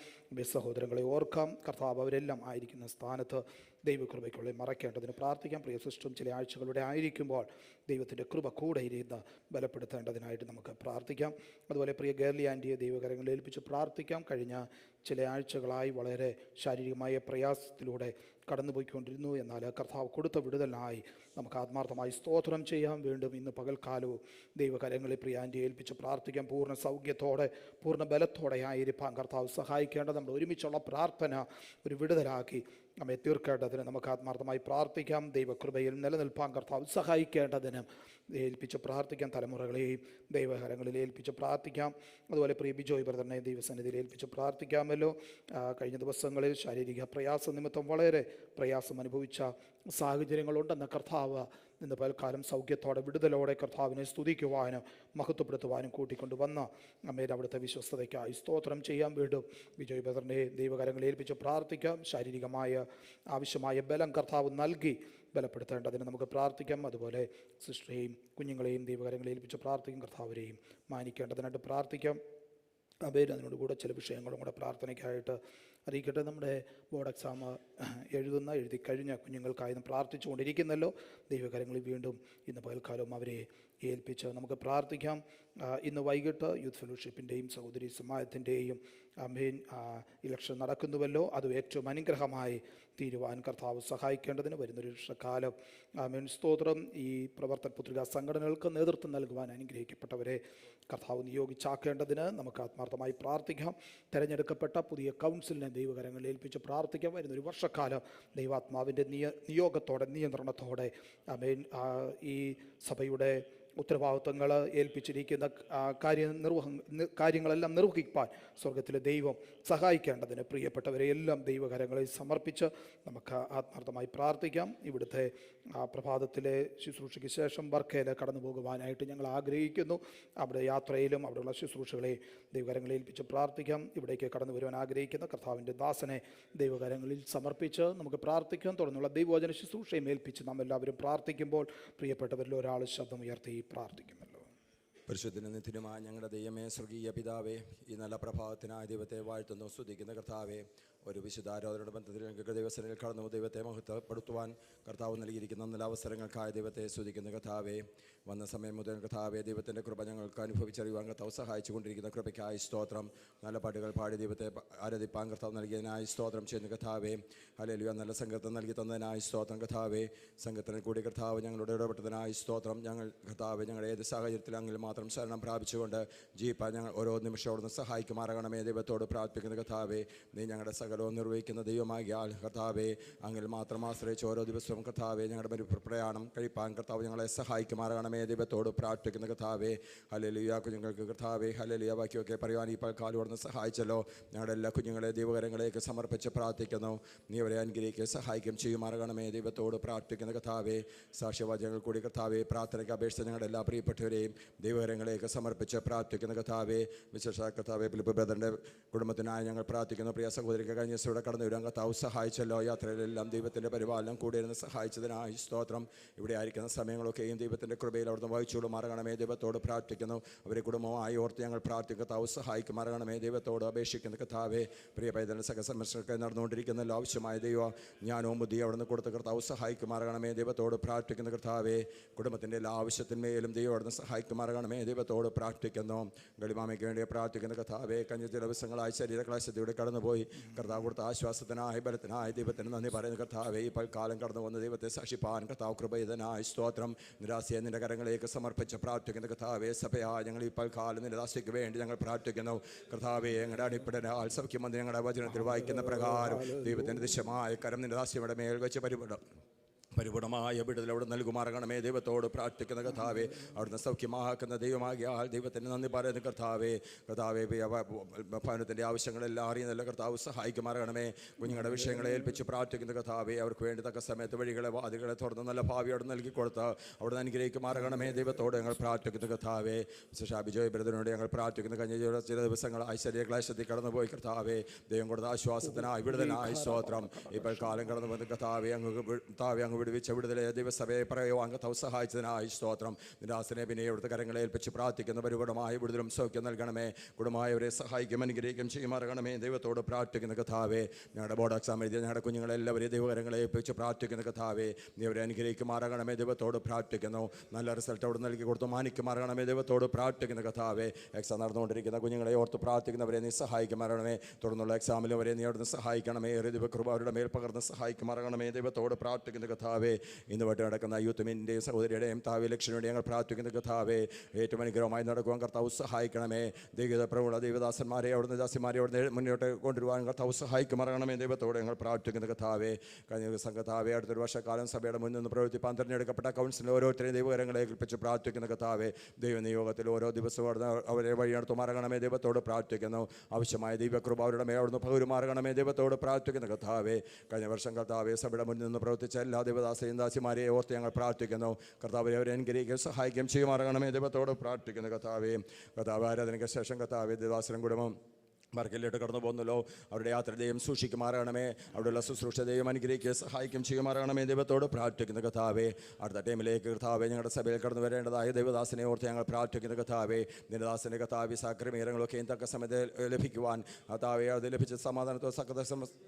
സഹോദരങ്ങളെ ഓർക്കാം. കർത്താവ് അവരെല്ലാം ആയിരിക്കുന്ന സ്ഥാനത്ത് ദൈവകൃപയ്ക്കുള്ളിൽ മറയ്ക്കേണ്ടതിന് പ്രാർത്ഥിക്കാം. പ്രിയ സിസ്റ്ററും ചില ആഴ്ചകളുടെ ആയിരിക്കുമ്പോൾ ദൈവത്തിൻ്റെ കൃപ കൂടെ ഇരുന്ന് ബലപ്പെടുത്തേണ്ടതിനായിട്ട് നമുക്ക് പ്രാർത്ഥിക്കാം. അതുപോലെ പ്രിയ ഗേർലി ആൻറ്റിയെ ദൈവകരങ്ങളിൽ ഏൽപ്പിച്ച് പ്രാർത്ഥിക്കാം. കഴിഞ്ഞ ചില ആഴ്ചകളായി വളരെ ശാരീരികമായ പ്രയാസത്തിലൂടെ കടന്നുപോയിക്കൊണ്ടിരുന്നു. എന്നാൽ കർത്താവ് കൊടുത്ത വിടുതലിനായി നമുക്ക് ആത്മാർത്ഥമായി സ്തോത്രം ചെയ്യാം. വീണ്ടും ഇന്ന് പകൽക്കാലവും ദൈവകരങ്ങളിൽ പ്രിയ ആൻറ്റിയെ ഏൽപ്പിച്ച് പ്രാർത്ഥിക്കാം. പൂർണ്ണ സൗഖ്യത്തോടെ പൂർണ്ണ ബലത്തോടെ ആയിരിക്കാൻ കർത്താവ് സഹായിക്കേണ്ടത് നമ്മുടെ ഒരുമിച്ചുള്ള പ്രാർത്ഥന ഒരു വിടുതലാക്കി നമ്മെ തീർക്കേണ്ടതിന് നമുക്ക് ആത്മാർത്ഥമായി പ്രാർത്ഥിക്കാം. ദൈവകൃപയിൽ നിലനിൽപ്പാൻ കർത്താവ് സഹായിക്കേണ്ടതിന് ഏൽപ്പിച്ച് പ്രാർത്ഥിക്കാം. തലമുറകളെയും ദൈവകരങ്ങളിൽ ഏൽപ്പിച്ച് പ്രാർത്ഥിക്കാം. അതുപോലെ പ്രിയ ബിജോയ് ബ്രദറിനെ ദൈവസന്നിധിയിൽ ഏൽപ്പിച്ച് പ്രാർത്ഥിക്കാമല്ലോ. കഴിഞ്ഞ ദിവസങ്ങളിൽ ശാരീരിക പ്രയാസ നിമിത്തം വളരെ പ്രയാസം അനുഭവിച്ച സാഹചര്യങ്ങളുണ്ടെന്ന് കർത്താവ് ഇന്ന് പൽക്കാലം സൗഖ്യത്തോടെ വിടുതലോടെ കർത്താവിനെ സ്തുതിക്കുവാനും മഹത്വപ്പെടുത്തുവാനും കൂട്ടിക്കൊണ്ടുവന്ന അമ്മയുടെ അവിടുത്തെ വിശ്വസ്തതയ്ക്കായി സ്തോത്രം ചെയ്യാൻ. വീണ്ടും വിജയ് ബ്രദറിനെ ദൈവകരങ്ങളിൽ ഏൽപ്പിച്ച് പ്രാർത്ഥിക്കാം. ശാരീരികമായ ആവശ്യമായ ബലം കർത്താവ് നൽകി ബലപ്പെടുത്തേണ്ടതിന് നമുക്ക് പ്രാർത്ഥിക്കാം. അതുപോലെ സിസ്റ്ററെയും കുഞ്ഞുങ്ങളെയും ദൈവകരങ്ങളിൽ ഏൽപ്പിച്ച് പ്രാർത്ഥിക്കും. കർത്താവരെയും മാനിക്കേണ്ടതിനായിട്ട് പ്രാർത്ഥിക്കാം. അതിനോട് കൂടെ ചില വിഷയങ്ങളും കൂടെ പ്രാർത്ഥനയ്ക്കായിട്ട് അറിയിക്കട്ടെ. നമ്മുടെ ബോർഡ് എക്സാം എഴുതി കഴിഞ്ഞ കുഞ്ഞുങ്ങൾക്കായി പ്രാർത്ഥിച്ചുകൊണ്ടിരിക്കുന്നല്ലോ. ദൈവകരങ്ങളിൽ വീണ്ടും ഇന്ന് പകൽക്കാലവും അവരെ ഏൽപ്പിച്ച് നമുക്ക് പ്രാർത്ഥിക്കാം. ഇന്ന് വൈകിട്ട് യൂത്ത് ഫെലോഷിപ്പിൻ്റെയും സഹോദരി സമാജത്തിൻ്റെയും ആമേൻ ഇലക്ഷൻ നടക്കുന്നുവല്ലോ, അത് ഏറ്റവും അനുഗ്രഹമായി തീരുവാൻ കർത്താവ് സഹായിക്കേണ്ടതിന് വരുന്നൊരു വർഷക്കാലം ആമേൻ സ്തോത്രം ഈ പ്രവർത്തന പുത്രിക സംഘടനകൾക്ക് നേതൃത്വം നൽകുവാൻ അനുഗ്രഹിക്കപ്പെട്ടവരെ കർത്താവ് നിയോഗിച്ചാക്കേണ്ടതിന് നമുക്ക് ആത്മാർത്ഥമായി പ്രാർത്ഥിക്കാം. തിരഞ്ഞെടുക്കപ്പെട്ട പുതിയ കൗൺസിലിനെ ദൈവകരങ്ങളിൽ ഏൽപ്പിച്ച് പ്രാർത്ഥിക്കാം. വരുന്നൊരു വർഷക്കാലം ദൈവാത്മാവിൻ്റെ നിയോഗത്തോടെ നിയന്ത്രണത്തോടെ ആമേൻ ഈ സഭയുടെ ഉത്തരവാദിത്വങ്ങൾ ഏൽപ്പിച്ചിരിക്കുന്ന കാര്യങ്ങളെല്ലാം നിർവഹിക്കാൻ സ്വർഗത്തിലെ ദൈവം സഹായിക്കേണ്ടതിന് പ്രിയപ്പെട്ടവരെ എല്ലാം ദൈവകരങ്ങളിൽ സമർപ്പിച്ച് നമുക്ക് ആത്മാർത്ഥമായി പ്രാർത്ഥിക്കാം. ഇവിടുത്തെ പ്രഭാതത്തിലെ ശുശ്രൂഷയ്ക്ക് ശേഷം വർക്കയിൽ കടന്നു പോകുവാനായിട്ട് ഞങ്ങൾ ആഗ്രഹിക്കുന്നു. അവിടെ യാത്രയിലും അവിടെയുള്ള ശുശ്രൂഷകളെ ദൈവകരങ്ങളിൽ ഏൽപ്പിച്ച് പ്രാർത്ഥിക്കാം. ഇവിടേക്ക് കടന്നു വരുവാൻ ആഗ്രഹിക്കുന്ന കർത്താവിൻ്റെ ദാസനെ ദൈവകരങ്ങളിൽ സമർപ്പിച്ച് നമുക്ക് പ്രാർത്ഥിക്കാം. തുടർന്നുള്ള ദൈവവചന ശുശ്രൂഷയും ഏൽപ്പിച്ച് നാം എല്ലാവരും പ്രാർത്ഥിക്കുമ്പോൾ പ്രിയപ്പെട്ടവരിൽ ഒരാൾ ശബ്ദമുയർത്തി പ്രാർത്ഥിക്കുമല്ലോ. പരിശുദ്ധനും നിത്യനുമായ ഞങ്ങളുടെ ദൈവമേ, സ്വർഗീയ പിതാവേ, ഈ നല്ല പ്രഭാതത്തിനായ ദൈവത്തെ വാഴ്ത്തുന്നു, സ്തുതിക്കുന്ന കർത്താവേ. ഒരു വിശുദ്ധാരാധനയുടെ ബന്ധത്തിൽ ഞങ്ങൾക്ക് ദൈവസേനയിൽ കടന്നു ദൈവത്തെ മഹത്വപ്പെടുത്തുവാൻ കർത്താവ് നൽകിയിരിക്കുന്ന നല്ല അവസരങ്ങൾക്കായ ദൈവത്തെ സ്തുതിക്കുന്ന കർത്താവേ. വന്ന സമയം മുതൽ കർത്താവേ, ദൈവത്തിൻ്റെ കൃപ ഞങ്ങൾക്ക് അനുഭവിച്ചറിയുവാൻ കർത്താവ് സഹായിച്ചു കൊണ്ടിരിക്കുന്ന കൃപയ്ക്കായി സ്തോത്രം. നല്ല പാട്ടുകൾ പാടി ദൈവത്തെ ആരാധിപ്പാൻ കർത്താവ് നൽകിയതിനായി സ്തോത്രം ചെയ്യുന്ന കർത്താവേ. ഹല്ലേലൂയ. നല്ല സംഘത്തെ നൽകി തന്നതിനായി സ്തോത്രം കർത്താവേ. സംഘത്തിന് കൂടി കർത്താവ് ഞങ്ങളോട് ഇടപെട്ടതിനായി സ്തോത്രം. ഞങ്ങൾ കർത്താവേ, ഞങ്ങളുടെ ഏത് സാഹചര്യത്തിൽ അങ്ങിൽ മാത്രം ശരണം പ്രാപിച്ചുകൊണ്ട് ജീവിപ്പാൻ ഞങ്ങൾ ഓരോ നിമിഷം അവിടുന്ന് സഹായിക്കുമാറാകണമേ. ദൈവത്തോട് പ്രാർത്ഥിക്കുന്ന കർത്താവേ, നീ ഞങ്ങളുടെ സകലവും നിർവഹിക്കുന്ന ദൈവമാകിയാൽ കർത്താവേ, അങ്ങിൽ മാത്രം ആശ്രയിച്ച് ഓരോ ദിവസവും കർത്താവേ ഞങ്ങളുടെ പ്രയാണം കഴിപ്പാൻ കർത്താവ് ഞങ്ങളെ സഹായിക്കുമാറാകണമേ. ദൈവത്തോട് പ്രാർത്ഥിക്കുന്ന കർത്താവേ. ഹല്ലേലൂയ. കുഞ്ഞുങ്ങൾക്ക് കർത്താവേ ഹല്ലേലൂയ വാക്യമൊക്കെ പറയുവാൻ ഈ കാലം അവിടുന്ന് സഹായിച്ചല്ലോ. ഞങ്ങളുടെ എല്ലാ കുഞ്ഞുങ്ങളെ ദൈവകരങ്ങളിലേക്ക് സമർപ്പിച്ച് പ്രാർത്ഥിക്കുന്നു. നീ അവരെ അനുഗ്രഹിക്കുക സഹായിക്കും ചെയ്യുമാറാകണമേ. ദൈവത്തോട് പ്രാർത്ഥിക്കുന്ന കർത്താവേ. സാക്ഷ്യവാചകങ്ങൾ കൂടി കർത്താവേ പ്രാർത്ഥനയ്ക്ക് അപേക്ഷിച്ച് ഞങ്ങളുടെ എല്ലാ പ്രിയപ്പെട്ടവരെയും ദൈവകരങ്ങളിലേക്ക് സമർപ്പിച്ച് പ്രാർത്ഥിക്കുന്ന കർത്താവേ. വിശേഷ കർത്താവേ ഫിലിപ്പ് ബ്രദറിൻ്റെ കുടുംബത്തിനായി ഞങ്ങൾ പ്രാർത്ഥിക്കുന്നു. പ്രിയ സഹോദരിക്ക് കഴിഞ്ഞ ദിവസം ഇവിടെ കടന്നു വരാൻ കർത്താവ് സഹായിച്ചല്ലോ. യാത്രയിലെല്ലാം ദൈവത്തിൻ്റെ പരിപാലനം കൂടെ ഇരുന്ന് സഹായിച്ചതിനായി സ്തോത്രം. ഇവിടെ ആയിരിക്കുന്ന സമയങ്ങളൊക്കെയും ദൈവത്തിൻ്റെ കൃപയിൽ അവിടുന്ന് വഹിച്ചോളൂ മാറണമേ. ദൈവത്തോട് പ്രാർത്ഥിക്കുന്നു. അവരെ കുടുംബമായി ഓർത്ത് ഞങ്ങൾ പ്രാർത്ഥിക്കും. കർത്താവ് സഹായിക്കും മാറണമേ. ദൈവത്തോട് അപേക്ഷിക്കുന്ന കർത്താവേ. പ്രിയ പൈതൽ സഹസംരക്ഷണമൊക്കെ നടന്നുകൊണ്ടിരിക്കുന്നല്ലോ. ആവശ്യമായ ദൈവം ജ്ഞാനവും ബുദ്ധിയും അവിടുന്ന് കൊടുത്ത് കർത്താവ് സഹായിക്കുമാറണമേ. ദൈവത്തോട് പ്രാർത്ഥിക്കുന്ന കർത്താവേ. കുടുംബത്തിൻ്റെ എല്ലാ ആവശ്യത്തിന്മേലും ദൈവം അവിടുന്ന് സഹായിക്കുമാറണമേ. ദൈവത്തോട് പ്രാർത്ഥിക്കുന്നു. ഗളിമാമയ്ക്ക് വേണ്ടി പ്രാർത്ഥിക്കുന്ന കർത്താവേ. കഴിഞ്ഞ ചില ദിവസങ്ങളായി ശരീരക്ലേശത്തിലൂടെ കടന്നുപോയി കർത്താവ് കൊടുത്ത ആശ്വാസത്തിനായി ബലത്തിനായി ദൈവത്തിന് നന്ദി പറയുന്ന കർത്താവേ. ഇപ്പോൾ കാലം കടന്നു വന്ന് ദൈവത്തെ സാക്ഷിപ്പാൻ കർത്താവ് കൃപയിതനായി സ്തോത്രം. നിരാശയെ നിന്റെ കരങ്ങളിലേക്ക് സമർപ്പിച്ച് പ്രാർത്ഥിക്കുന്ന കർത്താവേ. സഭയാ ഞങ്ങൾ ഇപ്പോൾ കാലം നിന്റെ ദാസിക്ക് വേണ്ടി ഞങ്ങൾ പ്രാർത്ഥിക്കുന്നു കർത്താവേ. ഞങ്ങളുടെ അടിപ്പിടനാൾ സൗഖ്യം വന്ന് ഞങ്ങളുടെ വചനത്തിൽ വായിക്കുന്ന പ്രകാരം ദൈവത്തിൻ്റെ ദിശമായ കരം നിന്റെ ദാസിയുടെ മേൽ വെച്ച് പരിപൂർണമായ വിടുതൽ അവിടെ നൽകുമാറാകണമേ. ദൈവത്തോട് പ്രാർത്ഥിക്കുന്ന കർത്താവേ. അവിടുന്ന് സൗഖ്യമാക്കുന്ന ദൈവമാകിയാൽ ദൈവത്തിന് നന്ദി പറയുന്ന കർത്താവേ. കർത്താവേ ഭവനത്തിൻ്റെ ആവശ്യങ്ങളെല്ലാം അറിയുന്നല്ല കർത്താവ് സഹായിക്കുമാറാകണമേ. കുഞ്ഞുങ്ങളുടെ വിഷയങ്ങളെ ഏൽപ്പിച്ച് പ്രാർത്ഥിക്കുന്ന കർത്താവേ. അവർക്ക് വേണ്ടി തക്ക സമയത്ത് വഴികളെ വാതികളെ തുറന്ന് നല്ല ഭാവി അവിടെ നൽകി കൊടുത്ത് അവിടുന്ന് അനുഗ്രഹിക്കുമാറാകണമേ. ദൈവത്തോട് ഞങ്ങൾ പ്രാർത്ഥിക്കുന്ന കർത്താവേ. ബിജോയ് ബ്രദറിനോട് ഞങ്ങൾ പ്രാർത്ഥിക്കുന്ന കഴിഞ്ഞ ചില ദിവസങ്ങളായി ശരീരക്ലേശത്തിൽ കടന്നുപോയി കർത്താവേ. ദൈവം കൊടുത്ത ആശ്വാസത്തിനായി വിടുതലായി സ്തോത്രം. ഇപ്പോൾ കാലം കടന്നു വന്ന് കർത്താവേ അങ്ങ് വിടുവിച്ച വിടുതലെ ദൈവസഭയെ പറയുവാൻ കർത്താവ് സഹായിച്ചതിനായി സ്തോത്രം. നിരാസനെ പിന്നെ ഇവിടുത്തെ കരങ്ങളെ ഏൽപ്പിച്ച് പ്രാർത്ഥിക്കുന്ന പരിപൂർണമായ വിടുതലും സൗഖ്യം നൽകണമേ. കുടുംബമായവരെ സഹായിക്കും അനുഗ്രഹിക്കും ചെയ്യുമാറണമേ. ദൈവത്തോട് പ്രാർത്ഥിക്കുന്ന കർത്താവേ. ഞങ്ങളുടെ ബോർഡ് എക്സാം എഴുതിയ ഞങ്ങളുടെ കുഞ്ഞുങ്ങളെല്ലാവരെയും ദൈവകരങ്ങളെ ഏൽപ്പിച്ച് പ്രാർത്ഥിക്കുന്ന കർത്താവേ. നീ അവരെ അനുഗ്രഹിക്കുമാറാകണമേ. ദൈവത്തോട് പ്രാർത്ഥിക്കുന്നു. നല്ല റിസൾട്ട് അവിടെ നൽകി കൊടുത്തു മാനിക്കുമാറാകണമേ. ദൈവത്തോട് പ്രാർത്ഥിക്കുന്ന കർത്താവേ. എക്സാം നടന്നുകൊണ്ടിരിക്കുന്ന കുഞ്ഞുങ്ങളെ ഓർത്ത് പ്രാർത്ഥിക്കുന്നവരെ നീ സഹായിക്കുമാറാകണമേ. തുടർന്നുള്ള എക്സാമിൽ അവരെ നീ അവിടുന്ന് സഹായിക്കണമേ. ദൈവകൃപ അവരുടെ മേൽ പകർന്ന് സഹായിക്കുമാറാകണമേ. ദൈവത്തോട് പ്രാർത്ഥിക്കുന്ന കർത്താവേ. ഇന്ന് വട്ട് നടക്കുന്ന യൂത്തുമിൻ്റെയും സഹോദരിയുടെയും താവി ലക്ഷ്യനുടെ ഞങ്ങൾ പ്രാർത്ഥിക്കുന്ന കർത്താവേ. ഏറ്റവും അനുഗ്രഹമായി നടക്കുവാൻ കർത്താവ് സഹായിക്കണമേ. ദൈവ പ്രമുള്ള ദൈവദാസന്മാരെ അവിടുന്ന് ദാസിമാരെ അവിടുന്ന് മുന്നോട്ട് കൊണ്ടുവരുവാൻ കർത്താവ് സഹായിക്കുമാറാകണമേ. ദൈവത്തോടെ ഞങ്ങൾ പ്രാർത്ഥിക്കുന്ന കർത്താവേ. കഴിഞ്ഞ ദിവസം കർത്താവേ അടുത്തൊരു വർഷക്കാലം സഭയുടെ മുന്നിൽ നിന്ന് പ്രവർത്തിപ്പാൻ തിരഞ്ഞെടുക്കപ്പെട്ട കൗൺസിലിൽ ഓരോരുത്തരെയും ദൈവകരങ്ങളെ ഏൽപ്പിച്ച് പ്രാർത്ഥിക്കുന്ന കർത്താവേ. ദൈവനിയോഗത്തിൽ ഓരോ ദിവസവും അവരെ വഴി നടത്തുമാറാകണമേ. ദൈവത്തോട് പ്രാർത്ഥിക്കുന്നു. ആവശ്യമായ ദൈവകൃപ അവരുടെ മേൽ അവിടുന്ന് പകരുമാറാകണമേ. ദൈവത്തോട് പ്രാർത്ഥിക്കുന്ന കർത്താവേ. കഴിഞ്ഞ വർഷം കർത്താവേ സഭയുടെ മുന്നിൽ നിന്ന് പ്രവർത്തിച്ച എല്ലാ ദൈവദാസയും ദാസിമാരെ ഓർത്ത് ഞങ്ങൾ പ്രാർത്ഥിക്കുന്നു. കർത്താവെ അവരെ അനുഗ്രഹിക്കുകയും സഹായിക്കുകയും ചെയ്യുമാറാകണമേ. ദൈവത്തോട് പ്രാർത്ഥിക്കുന്ന കർത്താവേ. കർത്താവ് ആരാധനയ്ക്ക് ശേഷം കർത്താവേ ദൈവദാസനും കുടുംബം വർക്കിലോട്ട് കടന്നു പോകുന്നല്ലോ. അവരുടെ യാത്രയും സൂക്ഷിക്കുമാറാകണമേ. അവിടെയുള്ള ശുശ്രൂഷയും അനുഗ്രഹിക്കുക സഹായിക്കും ചെയ്യുമാറാകണമേ. ദൈവത്തോട് പ്രാർത്ഥിക്കുന്ന കർത്താവേ. അടുത്ത ടൈമിലേക്ക് കർത്താവേ ഞങ്ങളുടെ സഭയിൽ കടന്നു വരേണ്ടതായ ദൈവദാസനെ ഓർത്ത് ഞങ്ങൾ പ്രാർത്ഥിക്കുന്ന കർത്താവേ. നിന്റെ കർത്താവി സാക്രമീരങ്ങളൊക്കെയും തക്ക സമയത്ത് ലഭിക്കുവാൻ കർത്താവേ അത് ലഭിച്ച സമാധാനത്തോ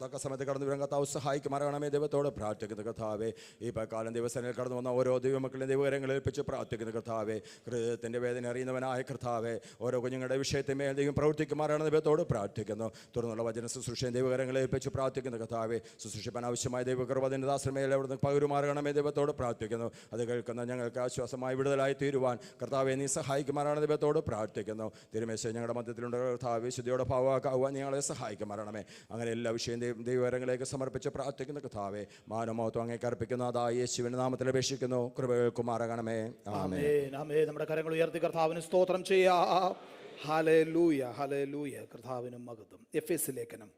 തക്ക സമയത്ത് കടന്നു വരാൻ കർത്താവ് സഹായിക്കുമാറാകണമേ. ദൈവത്തോട് പ്രാർത്ഥിക്കുന്ന കർത്താവേ. ഈ കാലം ദിവസങ്ങളിൽ കടന്നു വന്ന ഓരോ ദൈവമക്കളെ ദൈവകരങ്ങളിൽ ഏൽപ്പിച്ച് പ്രാർത്ഥിക്കുന്ന കർത്താവേ. ഹൃദയത്തിൻ്റെ വേദന അറിയുന്നവനായ കർത്താവേ. ഓരോ കുഞ്ഞുങ്ങളുടെ വിഷയത്തിന്മേൽ ദൈവം പ്രവർത്തിക്കുമാറാണ്. ദൈവത്തോട് പ്രാർത്ഥിക്കുന്നു. തുടർന്നുള്ള വചന ശുശ്രൂഷയും ദൈവകരങ്ങളെ ഏൽപ്പിച്ച് പ്രാർത്ഥിക്കുന്നു കർത്താവെ. ശുശ്രൂഷിപ്പാൻ ആവശ്യമായ ദൈവകൃപ അതിൻ്റെ ദാസമേൽ അവിടുന്ന് പകരുമാറണമേ ദൈവത്തോട് പ്രാർത്ഥിക്കുന്നു. അത് കേൾക്കുന്ന ഞങ്ങൾക്ക് ആശ്വാസമായി വിടുതലായി തീരുവാൻ കർത്താവെ നീ സഹായിക്കുമാറാണ് ദൈവത്തോട് പ്രാർത്ഥിക്കുന്നു. തിരുമേശ ഞങ്ങളുടെ മധ്യത്തിലുണ്ട് കർത്താവെ, ശുദ്ധിയോടെ ഭാവമാക്കാവുവാൻ ഞങ്ങളെ സഹായിക്കുമാറണമേ. അങ്ങനെ എല്ലാ വിഷയം ദൈവകരങ്ങളിലേക്ക് സമർപ്പിച്ച് പ്രാർത്ഥിക്കുന്ന കർത്താവെ, മാനമോത്വം അങ്ങേക്ക് അർപ്പിക്കുന്നു. അതാ യേശുവിന്റെ നാമത്തിൽ അപേക്ഷിക്കുന്നു, കൃപ കേൾക്കുമാറാകണമേ. ആമേൻ. ആമേൻ. നമ്മുടെ കരങ്ങൾ ഉയർത്തി കർത്താവിന് സ്തോത്രം ചെയ്യാം. Hallelujah, hallelujah. കർത്താവിനും മഹത്വം. എഫെസ് ലേഖനം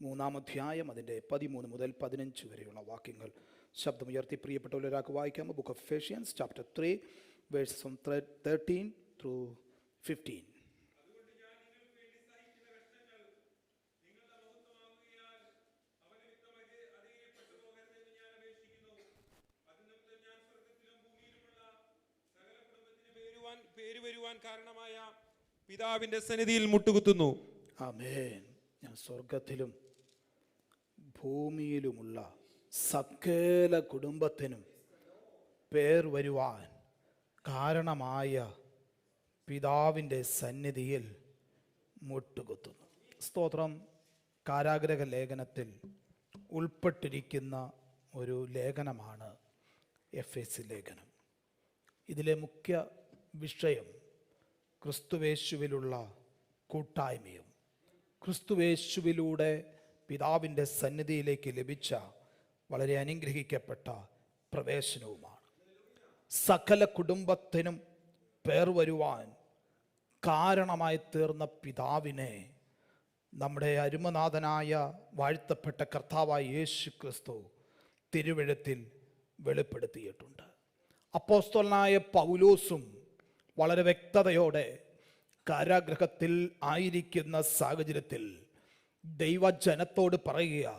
3-ാം അധ്യായം അതിൻ്റെ 13 മുതൽ 15 വരെയുള്ള വാക്യങ്ങൾ ശബ്ദമുയർത്തി പ്രിയപ്പെട്ടവർ ഒരാൾക്ക് വായിക്കാമോ? Book of Ephesians chapter 3 verses from 13 through 15. പേര് വരുവാൻ കാരണമായ പിതാവിന്റെ സന്നിധിയിൽ മുട്ടുകുത്തുന്നു. ആമേൻ. ഞാൻ സ്വർഗത്തിലും ഭൂമിയിലുമുള്ള സകല കുടുംബത്തിനും പേർ വരുവാൻ കാരണമായ പിതാവിൻ്റെ സന്നിധിയിൽ മുട്ടുകുത്തുന്നു. സ്തോത്രം. കാരാഗ്രഹ ലേഖനത്തിൽ ഉൾപ്പെട്ടിരിക്കുന്ന ഒരു ലേഖനമാണ് എഫെസ് ലേഖനം. ഇതിലെ മുഖ്യ വിഷയം ക്രിസ്തുവേശുവിലുള്ള കൂട്ടായ്മയും ക്രിസ്തുവേശുവിലൂടെ പിതാവിൻ്റെ സന്നിധിയിലേക്ക് ലഭിച്ച വളരെ അനുഗ്രഹിക്കപ്പെട്ട പ്രവേശനവുമാണ്. സകല കുടുംബത്തിനും പേർ വരുവാൻ കാരണമായി തീർന്ന പിതാവിനെ നമ്മുടെ അരുമനാഥനായ വാഴ്ത്തപ്പെട്ട കർത്താവായ യേശു ക്രിസ്തു തിരുവെഴുത്തിൽ വെളിപ്പെടുത്തിയിട്ടുണ്ട്. അപ്പോസ്തലനായ പൗലോസും വളരെ വ്യക്തതയോടെ കാരാഗ്രഹത്തിൽ ആയിരിക്കുന്ന സാഹചര്യത്തിൽ ദൈവജനത്തോട് പറയുക,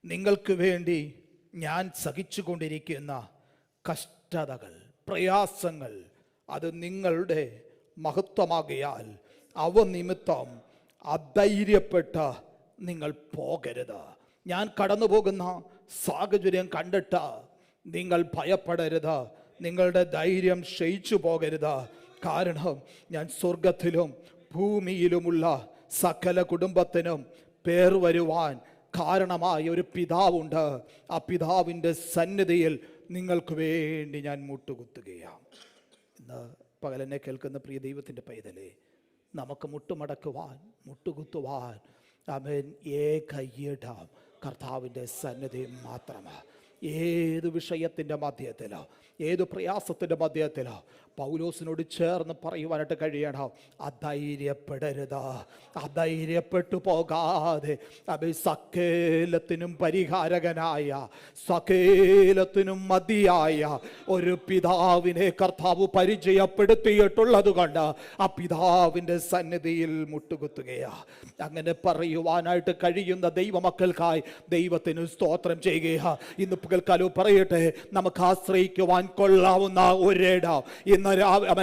നിങ്ങൾക്ക് വേണ്ടി ഞാൻ സഹിച്ചുകൊണ്ടിരിക്കുന്ന കഷ്ടതകൾ, പ്രയാസങ്ങൾ അത് നിങ്ങളുടെ മഹത്വമാകയാൽ അവ നിമിത്തം അധൈര്യപ്പെട്ട് നിങ്ങൾ പോകരുത്. ഞാൻ കടന്നു പോകുന്ന സാഹചര്യം കണ്ടിട്ട് നിങ്ങൾ ഭയപ്പെടരുത്, നിങ്ങളുടെ ധൈര്യം ക്ഷയിച്ചു പോകരുത്. കാരണം ഞാൻ സ്വർഗത്തിലും ഭൂമിയിലുമുള്ള സകല കുടുംബത്തിനും പേർ വരുവാൻ കാരണമായ ഒരു പിതാവുണ്ട്. ആ പിതാവിൻ്റെ സന്നിധിയിൽ നിങ്ങൾക്ക് വേണ്ടി ഞാൻ മുട്ടുകുത്തുകയാണ്. ഇന്ന് പകലെന്നെ കേൾക്കുന്ന പ്രിയ ദൈവത്തിൻ്റെ പൈതലേ, നമുക്ക് മുട്ടുമടക്കുവാൻ, മുട്ടുകുത്തുവാൻ ആമേൻ ഏകയിടാം കർത്താവിൻ്റെ സന്നിധി മാത്രമാണ്. ഏത് വിഷയത്തിൻ്റെ മധ്യത്തിലോ ഏത് പ്രയാസത്തിൻ്റെ മധ്യത്തിലോ പൗലോസിനോട് ചേർന്ന് പറയുവാനായിട്ട് കഴിയണം, അധൈര്യപ്പെടരുത്, അധൈര്യപ്പെട്ടു പോകാതെ അബേ സകലത്തിനും പരിഹാരകനായ സകലത്തിനും മതിയായ ഒരു പിതാവിനെ കർത്താവ് പരിചയപ്പെടുത്തിയിട്ടുള്ളത് കൊണ്ട് ആ പിതാവിൻ്റെ സന്നിധിയിൽ മുട്ടുകുത്തുകയാ. അങ്ങനെ പറയുവാനായിട്ട് കഴിയുന്ന ദൈവമക്കൾക്കായി ദൈവത്തിന് സ്തോത്രം ചെയ്യുക. ഇന്ന് പകൽക്കാലം പറയട്ടെ, നമുക്ക് ആശ്രയിക്കുവാൻ കൊള്ളാവുന്ന ഒരിടം ഇന്ന്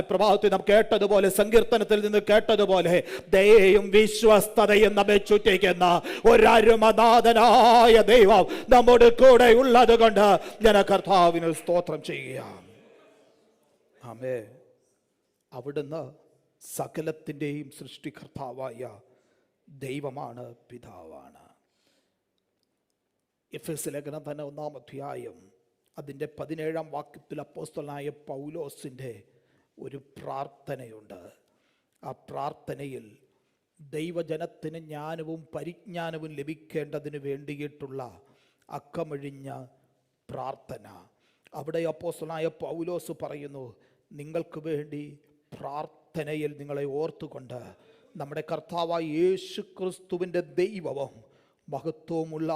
പ്രഭാതത്തിൽ നാം കേട്ടതുപോലെ, സങ്കീർത്തനത്തിൽ നിന്ന് കേട്ടതുപോലെ, ദയയും വിശ്വസ്തതയും നമ്മെ ചുറ്റിക്കുന്ന ഒരരുമനാഥനായ ദൈവം നമ്മുടെ കൂടെ ഉള്ളത് കൊണ്ട് ഞാൻ കർത്താവിന് സ്തോത്രം ചെയ്യുക. ആമേൻ. അവിടുന്ന് സകലത്തിൻ്റെയും സൃഷ്ടികർത്താവായ ദൈവമാണ്, പിതാവാണ്. എഫെസ് ലേഖനം തന്നെ 1-ാം അധ്യായം അതിൻ്റെ 17-ാം വാക്യത്തിൽ അപ്പോസ്തലനായ പൗലോസിൻ്റെ ഒരു പ്രാർത്ഥനയുണ്ട്. ആ പ്രാർത്ഥനയിൽ ദൈവജനത്തിന് ജ്ഞാനവും പരിജ്ഞാനവും ലഭിക്കേണ്ടതിന് വേണ്ടിയിട്ടുള്ള അക്കമഴിഞ്ഞ പ്രാർത്ഥന. അവിടെ അപ്പോസ്തലനായ പൗലോസ് പറയുന്നു, നിങ്ങൾക്ക് വേണ്ടി പ്രാർത്ഥനയിൽ നിങ്ങളെ ഓർത്തുകൊണ്ട് നമ്മുടെ കർത്താവായ യേശു ക്രിസ്തുവിൻ്റെ ദൈവവും മഹത്വമുള്ള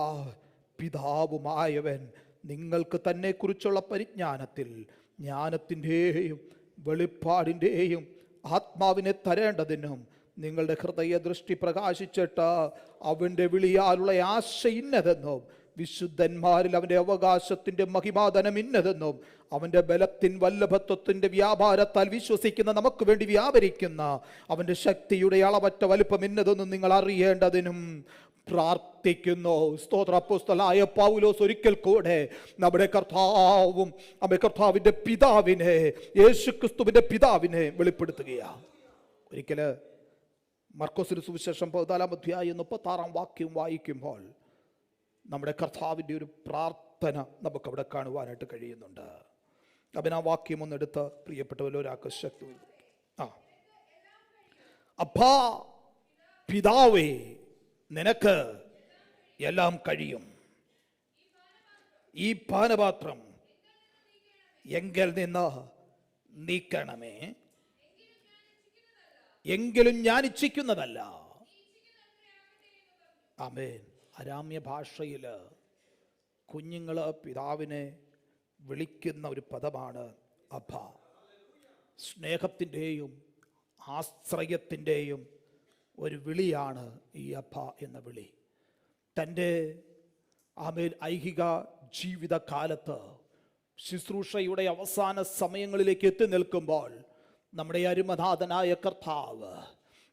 പിതാവുമായവൻ നിങ്ങൾക്ക് തന്നെ കുറിച്ചുള്ള പരിജ്ഞാനത്തിൽ ജ്ഞാനത്തിൻ്റെയും വെളിപ്പാടിൻ്റെയും ആത്മാവിനെ തരേണ്ടതിനും നിങ്ങളുടെ ഹൃദയദൃഷ്ടി പ്രകാശിച്ചിട്ട് അവൻ്റെ വിളിയാലുള്ള ആശ ഇന്നതെന്നും വിശുദ്ധന്മാരിൽ അവൻ്റെ അവകാശത്തിൻ്റെ മഹിമാധനം ഇന്നതെന്നും അവൻ്റെ ബലത്തിൻ വല്ലഭത്വത്തിൻ്റെ വ്യാപാരത്താൽ വിശ്വസിക്കുന്ന നമുക്ക് വേണ്ടി വ്യാപരിക്കുന്ന അവൻ്റെ ശക്തിയുടെ അളവറ്റ വലുപ്പം ഇന്നതെന്നും നിങ്ങൾ അറിയേണ്ടതിനും പ്രാർത്ഥിക്കുന്നു. സ്തോത്ര. അപ്പോസ്തലനായ പൗലോസ് ഒരിക്കൽ കൂടെ നമ്മുടെ കർത്താവും നമ്മുടെ കർത്താവിൻ്റെ പിതാവിനെ, യേശുക്രിസ്തുവിൻ്റെ പിതാവിനെ വെളിപ്പെടുത്തുകയാണ്. ഒരിക്കൽ മർക്കോസിന് സുവിശേഷം 14 അധ്യായം 36 വാക്യം വായിക്കുമ്പോൾ നമ്മുടെ കർത്താവിൻ്റെ ഒരു പ്രാർത്ഥന നമുക്കവിടെ കാണുവാനായിട്ട് കഴിയുന്നുണ്ട്. അവൻ ആ വാക്യം ഒന്നെടുത്ത് പ്രിയപ്പെട്ടവരൊരാൾക്ക് ശക്തി. അപ്പാ പിതാവേ, നിനക്ക് എല്ലാം കഴിയും. ഈ പാനപാത്രം എങ്കിൽ നിന്ന് നീക്കണമേ, എങ്കിലും ഞാൻ ഇച്ഛിക്കുന്നതല്ല. ആമേൻ. അരാമ്യ ഭാഷയിൽ കുഞ്ഞുങ്ങൾ പിതാവിനെ വിളിക്കുന്ന ഒരു പദമാണ് അബ്ബ. സ്നേഹത്തിൻ്റെയും ആശ്രയത്തിൻ്റെയും ഒരു വിളിയാണ് ഈ അബ്ബ എന്ന വിളി. തൻ്റെ ആമേൻ ഐഹിക ജീവിതകാലത്ത് ശുശ്രൂഷയുടെ അവസാന സമയങ്ങളിലേക്ക് എത്തി നിൽക്കുമ്പോൾ നമ്മുടെ അരുമനാഥനായ കർത്താവ്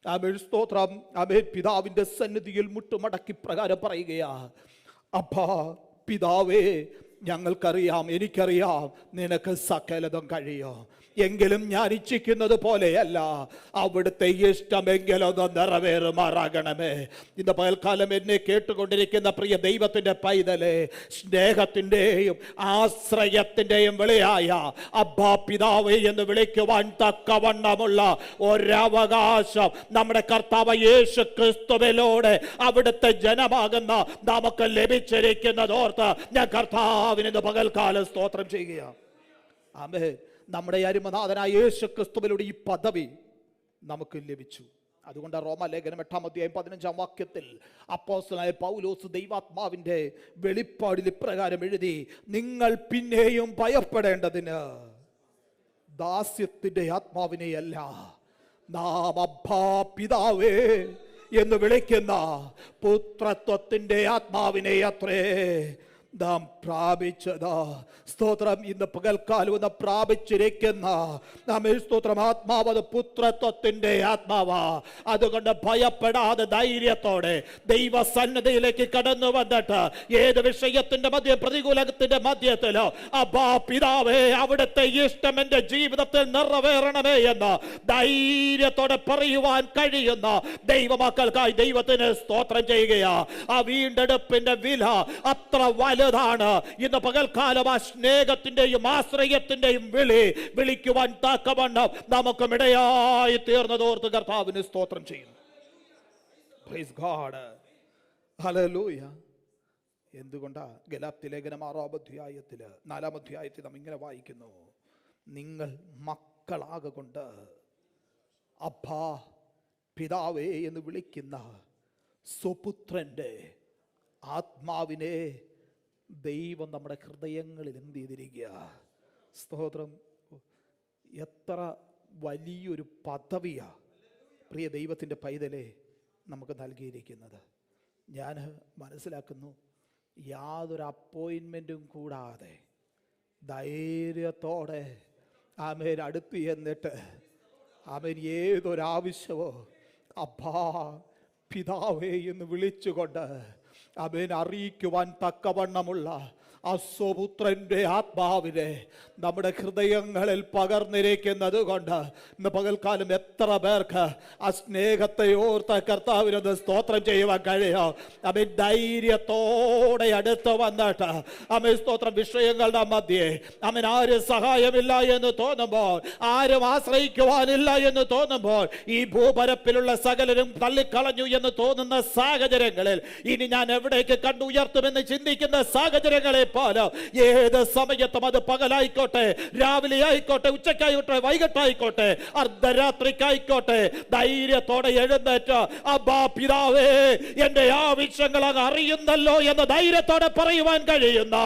ആമേൻ സ്തോത്രം ആമേൻ പിതാവിൻ്റെ സന്നിധിയിൽ മുട്ടുമടക്കി പ്രകാരം പറയുകയാ, അബ്ബാ പിതാവേ, ഞങ്ങൾക്കറിയാം, എനിക്കറിയാം നിനക്ക് സകലതും കഴിയും. എങ്കിലും ഞാൻ ഇച്ഛിക്കുന്നത് പോലെയല്ല, അവിടുത്തെ ഇഷ്ടമെങ്കിലൊന്ന് നിറവേറുമാറാകണമേ. ഇന്ന് പകൽക്കാലം എന്നെ കേട്ടുകൊണ്ടിരിക്കുന്ന പ്രിയ ദൈവത്തിൻ്റെ പൈതലെ, സ്നേഹത്തിൻ്റെയും ആശ്രയത്തിൻ്റെയും വിളിയായ അബ്ബാ പിതാവേ എന്ന് വിളിക്കുവാൻ തക്കവണ്ണമുള്ള ഒരവകാശം നമ്മുടെ കർത്താവ് യേശു ക്രിസ്തുവിലൂടെ അവിടുത്തെ ജനമാകുന്ന നമുക്ക് ലഭിച്ചിരിക്കുന്നതോർത്ത് ഞാൻ കർത്താവിന് പകൽക്കാലം സ്തോത്രം ചെയ്യുകയാണ്. ആമേൻ. നമ്മുടെ അരുമനാഥനായ യേശു ക്രിസ്തുവിലൂടെ ഈ പദവി നമുക്ക് ലഭിച്ചു. അതുകൊണ്ട് റോമാലേഖനം 8 അധ്യായം 15 വാക്യത്തിൽ അപ്പോസ്തലനായ പൗലോസ് ദൈവാത്മാവിൻ്റെ വെളിപ്പാടിൽ ഇപ്രകാരം എഴുതി, നിങ്ങൾ പിന്നെയും ഭയപ്പെടേണ്ടതിന് ദാസ്യത്തിൻ്റെ ആത്മാവിനെയല്ല, നാം അബ്ബാ പിതാവേ എന്ന് വിളിക്കുന്ന പുത്രത്വത്തിൻ്റെ ആത്മാവിനെ അത്രേ നാം പ്രാപിച്ചത്. സ്തോത്രം. ഇന്ന് പകൽക്കാലം ഒന്ന് പ്രാപിച്ചിരിക്കുന്ന നാം സ്തോത്രം ആത്മാവ് അത് പുത്രത്വത്തിൻ്റെ ആത്മാവാ. അതുകൊണ്ട് ഭയപ്പെടാതെ ധൈര്യത്തോടെ ദൈവസന്നിധിയിലേക്ക് കടന്നു വന്നിട്ട് ഏത് വിഷയത്തിന്റെ മധ്യ പ്രതികൂലത്തിന്റെ മധ്യത്തിലോ അബ്ബാ പിതാവേ അവിടുത്തെ ഇഷ്ടം എൻ്റെ ജീവിതത്തിൽ നിറവേറണമേ എന്ന് ധൈര്യത്തോടെ പറയുവാൻ കഴിയുന്ന ദൈവമക്കൾക്കായി ദൈവത്തിന് സ്തോത്രം ചെയ്യുകയാ. ആ വീണ്ടെടുപ്പിന്റെ വില അത്ര വലുതാണ്. ഇന്ന് പകൽക്കാലം ആ സ്നേഹത്തിന്റെയും ആശ്രയത്തിന്റെയും വിളിക്കുവാൻ തക്കവണ്ണം നമുക്കും ഇടയായി തീർന്നതോർത്ത് കർത്താവിന് സ്തോത്രം ചെയ്യുന്നു. Praise God. ഹല്ലേലൂയ. എന്തുകൊണ്ടാ ഗലാത്യ ലേഖനം 6 അധ്യായത്തിൽ 4 അധ്യായത്തിൽ നാം ഇങ്ങനെ വായിക്കുന്നു, നിങ്ങൾ മക്കളാകൊണ്ട് അബ്ബാ പിതാവേ എന്ന് വിളിക്കുന്ന സ്വപുത്രന്റെ ആത്മാവിനെ ദൈവം നമ്മുടെ ഹൃദയങ്ങളിൽ എന്ത് ചെയ്തിരിക്കുക. സ്തോത്രം. എത്ര വലിയൊരു പദവിയാ പ്രിയ ദൈവത്തിൻ്റെ പൈതലെ നമുക്ക് നൽകിയിരിക്കുന്നത്. ഞാൻ മനസ്സിലാക്കുന്നു, യാതൊരു അപ്പോയിൻമെൻറ്റും കൂടാതെ ധൈര്യത്തോടെ ആമേൻ അടുത്ത് ചെന്നിട്ട് ആമേൻ ഏതൊരാവശ്യമോ അബ്ബാ പിതാവേ എന്ന് വിളിച്ചുകൊണ്ട് അവൻ അറിയിക്കുവാൻ തക്കവണ്ണമുള്ള ആ സ്വപുത്രൻ്റെ ആത്മാവിനെ നമ്മുടെ ഹൃദയങ്ങളിൽ പകർന്നിരിക്കുന്നത് കൊണ്ട് ഇന്ന് പകൽക്കാലം എത്ര പേർക്ക് ആ സ്നേഹത്തെ ഓർത്ത കർത്താവിനൊന്ന് സ്തോത്രം ചെയ്യുവാൻ കഴിയും. അവൻ ധൈര്യത്തോടെ അടുത്ത് വന്നിട്ട് അവൻ സ്തോത്രം വിഷയങ്ങളുടെ മധ്യേ അവൻ ആരും സഹായമില്ല എന്ന് തോന്നുമ്പോൾ, ആരും ആശ്രയിക്കുവാനില്ല എന്ന് തോന്നുമ്പോൾ, ഈ ഭൂപരപ്പിലുള്ള സകലരും തള്ളിക്കളഞ്ഞു എന്ന് തോന്നുന്ന സാഹചര്യങ്ങളിൽ ഇനി ഞാൻ എവിടേക്ക് കണ്ടുയർത്തുമെന്ന് ചിന്തിക്കുന്ന സാഹചര്യങ്ങളെ പോലെ ഏത് സമയത്തും അത് പകലായിക്കോട്ടെ, രാവിലെ ആയിക്കോട്ടെ, ഉച്ചക്കായിക്കോട്ടെ, വൈകിട്ടായിക്കോട്ടെ, അർദ്ധരാത്രിക്കായിക്കോട്ടെ, ധൈര്യത്തോടെ എഴുന്നേറ്റ് അബ്ബാ പിതാവേ എന്റെ ആവശ്യങ്ങൾ അങ്ങ് അറിയുന്നല്ലോ എന്ന് ധൈര്യത്തോടെ പറയുവാൻ കഴിയുന്ന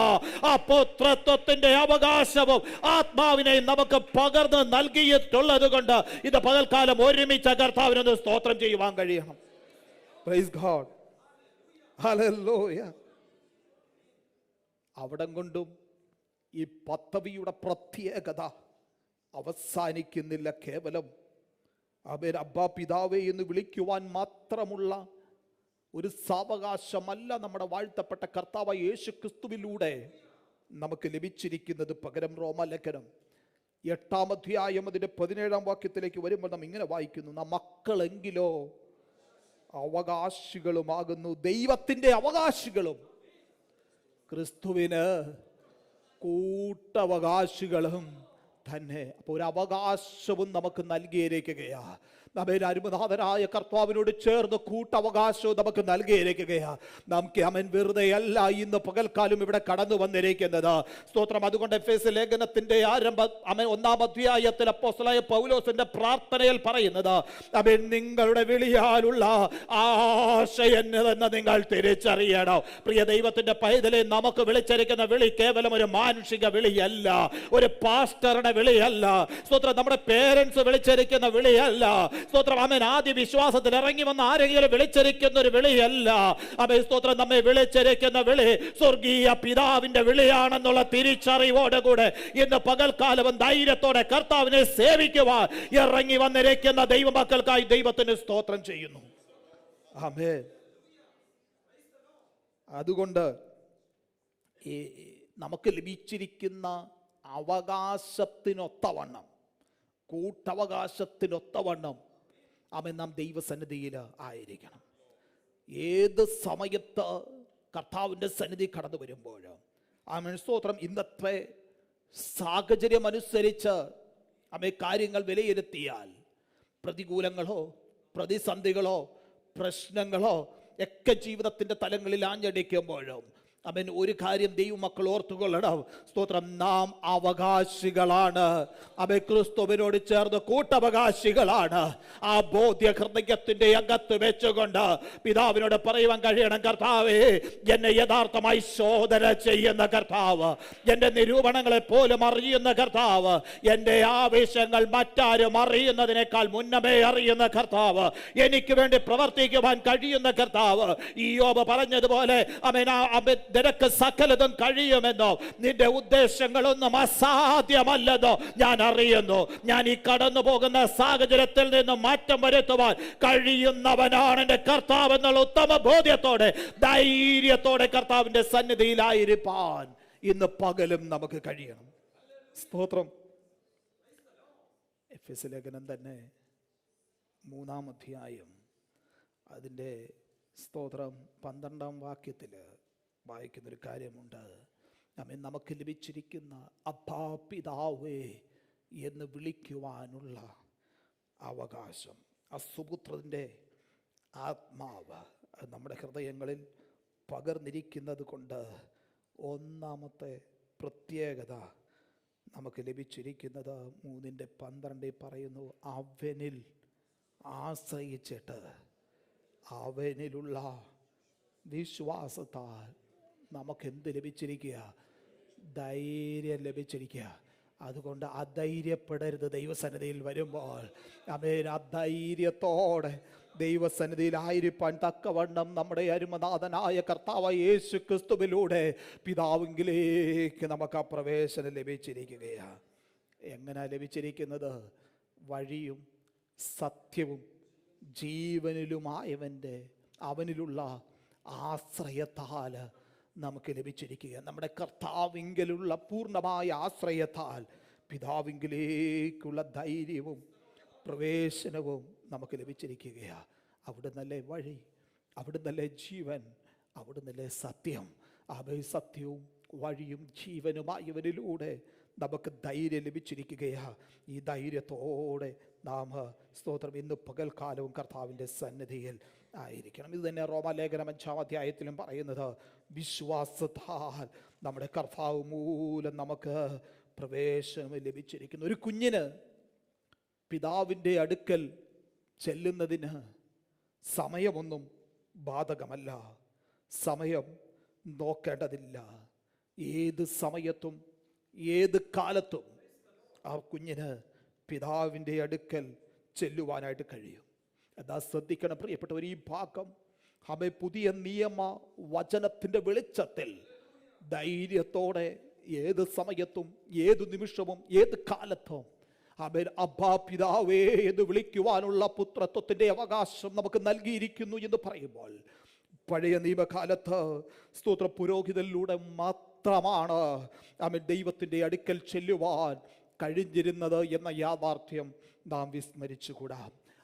ആ പുത്രത്വത്തിന്റെ അവകാശവും ആത്മാവിനെയും നമുക്ക് പകർന്ന് നൽകിയിട്ടുള്ളത് കൊണ്ട് ഇത് പകൽക്കാലം ഒരുമിച്ച് കർത്താവിനൊന്ന് സ്തോത്രം ചെയ്യുവാൻ കഴിയണം. Praise God. ഹല്ലേലൂയ. അവിടം കൊണ്ടും ഈ പദവിയുടെ പ്രത്യേകത അവസാനിക്കുന്നില്ല. കേവലം അവൻ അബ്ബാ പിതാവേ എന്ന് വിളിക്കുവാൻ മാത്രമുള്ള ഒരു സാവകാശമല്ല നമ്മുടെ വാഴ്ത്തപ്പെട്ട കർത്താവ് യേശു ക്രിസ്തുവിലൂടെ നമുക്ക് ലഭിച്ചിരിക്കുന്നത്. പകരം റോമാലേഖനം 8 അധ്യായം അതിൻ്റെ 17 വാക്യത്തിലേക്ക് വരുമ്പോൾ നാം ഇങ്ങനെ വായിക്കുന്നു, നാം മക്കളെങ്കിലോ അവകാശികളുമാകുന്നു. ദൈവത്തിൻ്റെ അവകാശികളും ക്രിസ്തുവിന് കൂട്ടവകാശികളും തന്നെ. അപ്പോൾ ഒരു അവകാശവും നമുക്ക് നൽകിയിരിക്കുകയാ. നമ്മെ അരുമനാഥനായ കർത്താവിനോട് ചേർന്ന് കൂട്ടവകാശവും നമുക്ക് നൽകിയിരിക്കുകയാണ്. നമുക്ക് അവൻ വെറുതെ അല്ല ഇന്ന് പകൽക്കാലം ഇവിടെ കടന്നു വന്നിരിക്കുന്നത്. സ്തോത്രം. അതുകൊണ്ട് എഫേസ്യ ലേഖനത്തിന്റെ ആരംഭം 1-ാം അധ്യായത്തിൽ അപ്പോസ്തലനായ പൗലോസിന്റെ പ്രാർത്ഥനയിൽ പറയുന്നത്, അവൻ നിങ്ങളുടെ വിളിയാലുള്ള ആശ എന്നതെന്ന് നിങ്ങൾ തിരിച്ചറിയണം. പ്രിയ ദൈവത്തിന്റെ പൈതലെ, നമുക്ക് വിളിച്ചിരിക്കുന്ന വിളി കേവലം ഒരു മാനുഷിക വിളിയല്ല, ഒരു പാസ്റ്ററുടെ വിളിയല്ല. സ്തോത്രം. നമ്മുടെ പേരൻസ് വിളിച്ചിരിക്കുന്ന വിളിയല്ല. സ്തോത്രം. അവൻ ആദ്യ വിശ്വാസത്തിൽ ഇറങ്ങി വന്ന ആരെങ്കിലും വിളിച്ചിരിക്കുന്ന ഒരു വിളിയല്ല. അവൻ സ്തോത്രം നമ്മെ വിളിച്ചിരിക്കുന്ന വിളി സ്വർഗീയ പിതാവിന്റെ വിളിയാണെന്നുള്ള തിരിച്ചറിവോടുകൂടെ ഇന്ന് പകൽക്കാലവും ധൈര്യത്തോടെ കർത്താവിനെ സേവിക്കുവാൻ ഇറങ്ങി വന്നിരിക്കുന്ന ദൈവമക്കൾക്കായി ദൈവത്തിന് സ്തോത്രം ചെയ്യുന്നു. ആമേൻ. അതുകൊണ്ട് ഈ നമുക്ക് ലഭിച്ചിരിക്കുന്ന അവകാശത്തിനൊത്തവണ്ണം, കൂട്ടവകാശത്തിനൊത്തവണ്ണം അവൻ നാം ദൈവസന്നിധിയിൽ ആയിരിക്കണം. ഏത് സമയത്ത് കർത്താവിൻ്റെ സന്നിധി കടന്നു വരുമ്പോൾ ആമേൻ സ്തോത്രം, ഇന്നത്തെ സാഹചര്യം അനുസരിച്ച് അവൻ കാര്യങ്ങൾ വിലയിരുത്തിയാൽ പ്രതികൂലങ്ങളോ പ്രതിസന്ധികളോ പ്രശ്നങ്ങളോ ഒക്കെ ജീവിതത്തിൻ്റെ തലങ്ങളിൽ ആഞ്ഞടിക്കുമ്പോഴും അവൻ ഒരു കാര്യം ദൈവമക്കൾ ഓർത്തുകൊള്ളണം. സ്തോത്രം. നാം അവകാശികളാണ്. അവൻ ക്രിസ്തുവിനോട് ചേർന്ന് കൂട്ടവകാശികളാണ്. ആ ബോധ്യ ഹൃദയത്തിന്റെ അകത്ത് വെച്ചുകൊണ്ട് പിതാവിനോട് പറയുവാൻ കഴിയണം, കർത്താവേ, എന്നെ യഥാർത്ഥമായി ശോധന ചെയ്യുന്ന കർത്താവ്, എൻ്റെ നിരൂപണങ്ങളെ പോലും അറിയുന്ന കർത്താവ്, എൻ്റെ ആവേശങ്ങൾ മറ്റാരും അറിയുന്നതിനേക്കാൾ മുന്നമേ അറിയുന്ന കർത്താവ്, എനിക്ക് വേണ്ടി പ്രവർത്തിക്കുവാൻ കഴിയുന്ന കർത്താവ്. ഇയ്യോബ് പറഞ്ഞതുപോലെ അവൻ നിനക്ക് സകലതും കഴിയുമെന്നോ നിന്റെ ഉദ്ദേശങ്ങളൊന്നും അസാധ്യമല്ലെന്നോ ഞാൻ അറിയുന്നു. ഞാൻ ഈ കടന്നു പോകുന്ന സാഹചര്യത്തിൽ നിന്ന് മാറ്റം വരുത്തുവാൻ കഴിയുന്നവനാണ് എൻ്റെ കർത്താവ് എന്നുള്ള ഉത്തമ ബോധ്യത്തോടെ ധൈര്യത്തോടെ കർത്താവിൻ്റെ സന്നിധിയിലായിരിക്കാൻ ഇന്ന് പകലും നമുക്ക് കഴിയണം. സ്തോത്രം. എഫേസ്യ ലേഖനം തന്നെ 3-ാം അധ്യായം അതിൻ്റെ സ്തോത്രം 12-ാം വാക്യത്തിൽ വായിക്കുന്നൊരു കാര്യമുണ്ട്. നമുക്ക് ലഭിച്ചിരിക്കുന്ന അപ്പാ പിതാവേ എന്ന് വിളിക്കുവാനുള്ള അവകാശം, ആ സുപുത്രൻ്റെ ആത്മാവ് നമ്മുടെ ഹൃദയങ്ങളിൽ പകർന്നിരിക്കുന്നത് കൊണ്ട് ഒന്നാമത്തെ പ്രത്യേകത നമുക്ക് ലഭിച്ചിരിക്കുന്നത് 3:12 പറയുന്നു, അവനിൽ ആശ്രയിച്ചിട്ട് അവനിലുള്ള വിശ്വാസത്താൽ നമുക്ക് എന്ത് ലഭിച്ചിരിക്കുക? ധൈര്യം ലഭിച്ചിരിക്കുക. അതുകൊണ്ട് അധൈര്യപ്പെടരുത്. ദൈവസന്നിധിയിൽ വരുമ്പോൾ അവൻ അധൈര്യത്തോടെ ദൈവസന്നിധിയിലായിരിക്കാൻ തക്കവണ്ണം നമ്മുടെ അരുമനാഥനായ കർത്താവായ യേശു ക്രിസ്തുവിലൂടെ പിതാവിലേക്ക് നമുക്ക് ആ പ്രവേശനം ലഭിച്ചിരിക്കുകയാണ്. എങ്ങനെ ലഭിച്ചിരിക്കുന്നത്? വഴിയും സത്യവും ജീവനിലുമായവൻ്റെ അവനിലുള്ള ആശ്രയത്താൽ നമുക്ക് ലഭിച്ചിരിക്കുക. നമ്മുടെ കർത്താവിങ്കലുള്ള പൂർണ്ണമായ ആശ്രയത്താൽ പിതാവിങ്കിലേക്കുള്ള ധൈര്യവും പ്രവേശനവും നമുക്ക് ലഭിച്ചിരിക്കുകയാണ്. അവിടുന്നല്ലേ വഴി, അവിടുന്നല്ലേ ജീവൻ, അവിടുന്നല്ലേ സത്യം. സത്യവും വഴിയും ജീവനുമായവരിലൂടെ നമുക്ക് ധൈര്യം ലഭിച്ചിരിക്കുകയാണ്. ഈ ധൈര്യത്തോടെ നാം സ്തോത്രം ഇന്ന് പകൽക്കാലവും കർത്താവിൻ്റെ സന്നിധിയിൽ ആയിരിക്കണം. ഇത് തന്നെ റോമാലേഖനം 5-ാം അധ്യായത്തിലും പറയുന്നത്, വിശ്വാസത്താൽ നമ്മുടെ കർത്താവ് മൂലം നമുക്ക് പ്രവേശനം ലഭിച്ചിരിക്കുന്നു. ഒരു കുഞ്ഞിന് പിതാവിൻ്റെ അടുക്കൽ ചെല്ലുന്നതിന് സമയമൊന്നും ബാധകമല്ല, സമയം നോക്കേണ്ടതില്ല. ഏത് സമയത്തും ഏത് കാലത്തും ആ കുഞ്ഞിന് പിതാവിൻ്റെ അടുക്കൽ ചെല്ലുവാനായിട്ട് കഴിയും. എന്താ ശ്രദ്ധിക്കണം പ്രിയപ്പെട്ടവർ, ഈ ഭാഗം പുതിയ നിയമ വചനത്തിൻ്റെ വെളിച്ചത്തിൽ ധൈര്യത്തോടെ ഏത് സമയത്തും ഏത് നിമിഷവും ഏത് കാലത്തും അബ്ബാ പിതാവേ എന്ന് വിളിക്കുവാനുള്ള പുത്രത്വത്തിൻ്റെ അവകാശം നമുക്ക് നൽകിയിരിക്കുന്നു എന്ന് പറയുമ്പോൾ, പഴയ നിയമകാലത്ത് സ്തോത്ര പുരോഹിതനിലൂടെ മാത്രമാണ് ദൈവത്തിൻ്റെ അടുക്കൽ ചെല്ലുവാൻ കഴിഞ്ഞിരുന്നത് എന്ന യാഥാർത്ഥ്യം നാം വിസ്മരിച്ചുകൂടാ.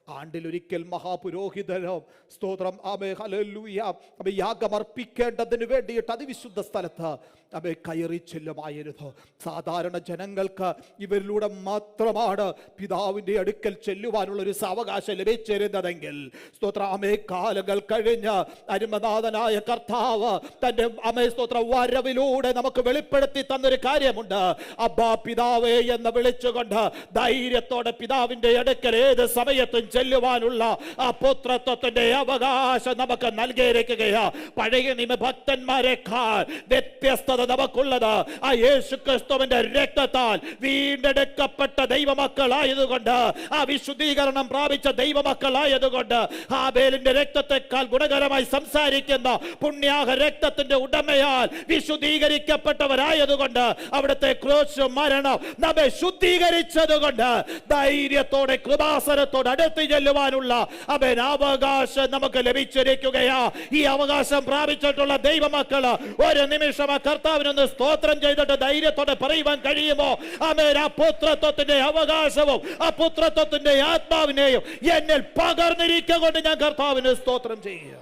ആണ്ടിലൊരിക്കൽ മഹാപുരോഹിതനോ സ്തോത്രം ആമേ ഹല്ലേലൂയ ആമേ യാഗമർപ്പിക്കേണ്ടതിന് വേണ്ടിയിട്ട് അതിവിശുദ്ധ സ്ഥലത്ത് ആമേ കയറി ചെല്ലുമായിരുന്നു. സാധാരണ ജനങ്ങൾക്ക് ഇവരിലൂടെ മാത്രമാണ് പിതാവിൻ്റെ അടുക്കൽ ചെല്ലുവാനുള്ള ഒരു സാവകാശം ലഭിച്ചിരുന്നതെങ്കിൽ സ്തോത്രം ആമേ കാലങ്ങൾ കഴിഞ്ഞ് അരുമനാഥനായ കർത്താവ് തൻ്റെ ആമേ സ്തോത്ര വരവിലൂടെ നമുക്ക് വെളിപ്പെടുത്തി തന്നൊരു കാര്യമുണ്ട്. അബ്ബാ പിതാവേ എന്ന് വിളിച്ചുകൊണ്ട് ധൈര്യത്തോടെ പിതാവിൻ്റെ അടുക്കൽ ഏത് സമയത്തും ചെല്ലുവാനുള്ള ആ പുത്രത്വത്തിന്റെ അവകാശം നമുക്ക് നൽകിയിരിക്കുകയാ. പഴയ നിയമ ഭക്തന്മാരെക്കാൾ വ്യത്യസ്തത നമുക്കുള്ളത് ആ യേശു ക്രിസ്തുവിന്റെ രക്തത്താൽ വീണ്ടെടുക്കപ്പെട്ട ദൈവമക്കളായതുകൊണ്ട്, ആ വിശുദ്ധീകരണം പ്രാപിച്ച ദൈവമക്കളായതുകൊണ്ട്, ഹാബേലിന്റെ രക്തത്തെക്കാൾ ഗുണകരമായി സംസാരിക്കുന്ന പുണ്യാഹ രക്തത്തിന്റെ ഉടമയാൽ വിശുദ്ധീകരിക്കപ്പെട്ടവരായതുകൊണ്ട്, അവിടുത്തെ ക്രൂശ് മരണം നമ്മെ ശുദ്ധീകരിച്ചതുകൊണ്ട് ധൈര്യത്തോടെ കൃപാസനത്തോടെ അടുത്ത് ചെല്ലുവാനുള്ള അവൻ അവകാശം നമുക്ക് ലഭിച്ചിരിക്കുകയാ. ഈ അവകാശം പ്രാപിച്ചിട്ടുള്ള ദൈവമക്കള് ഒരു നിമിഷം ആ കർത്താവിനൊന്ന് സ്തോത്രം ചെയ്തിട്ട് ധൈര്യത്തോടെ പറയുവാൻ കഴിയുമോ? ആമേൻ. ആ പുത്രത്വത്തിന്റെ അവകാശവും ആ പുത്രത്വത്തിന്റെ ആത്മാവിനെയും എന്നിൽ പകർന്നിരിക്കൊണ്ട് ഞാൻ കർത്താവിന് സ്തോത്രം ചെയ്യുക.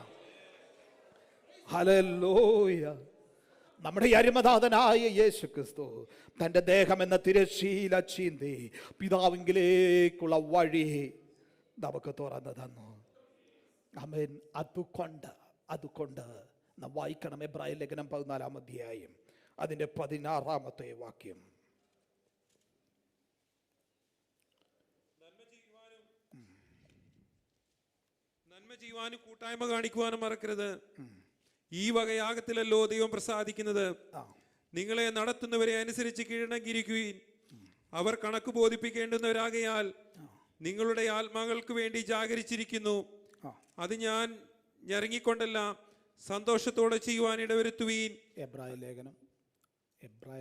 ഹല്ലേലൂയ. നമ്മുടെ അരുമനാഥനായ യേശു ക്രിസ്തു തന്റെ ദേഹം എന്ന തിരശ്ശീല ചീന്തി പിതാവിങ്കിലേക്കുള്ള വഴി നമുക്ക് തുറന്നു തന്നു. ആമേൻ. അതുകൊണ്ട് നാം വായിക്കണം എബ്രായ ലേഖനം 14 അധ്യായം അതിന്റെ 16 വാക്യം. നന്മ ചെയ്യുവാനും കൂട്ടായ്മ കാണിക്കുവാനും മറക്കരുത്. ഈ വകയാഗത്തിലല്ലോ ദൈവം പ്രസാദിക്കുന്നത്. നിങ്ങളെ നടത്തുന്നവരെ അനുസരിച്ച് കീഴടങ്ങിയിരിക്കുകയും അവർ കണക്ക് ബോധിപ്പിക്കേണ്ടുന്നവരാകയാൽ നിങ്ങളുടെ ആത്മാക്കൾക്ക് വേണ്ടി ജാഗരിച്ചിരിക്കുന്നു. അത് ഞാൻ ഞെരങ്ങിക്കൊണ്ടല്ല, സന്തോഷത്തോടെ ചെയ്യുവാൻ ഇടവരുത്തുവീൻ. എബ്രായ ലേഖനമാണ്. എബ്രായ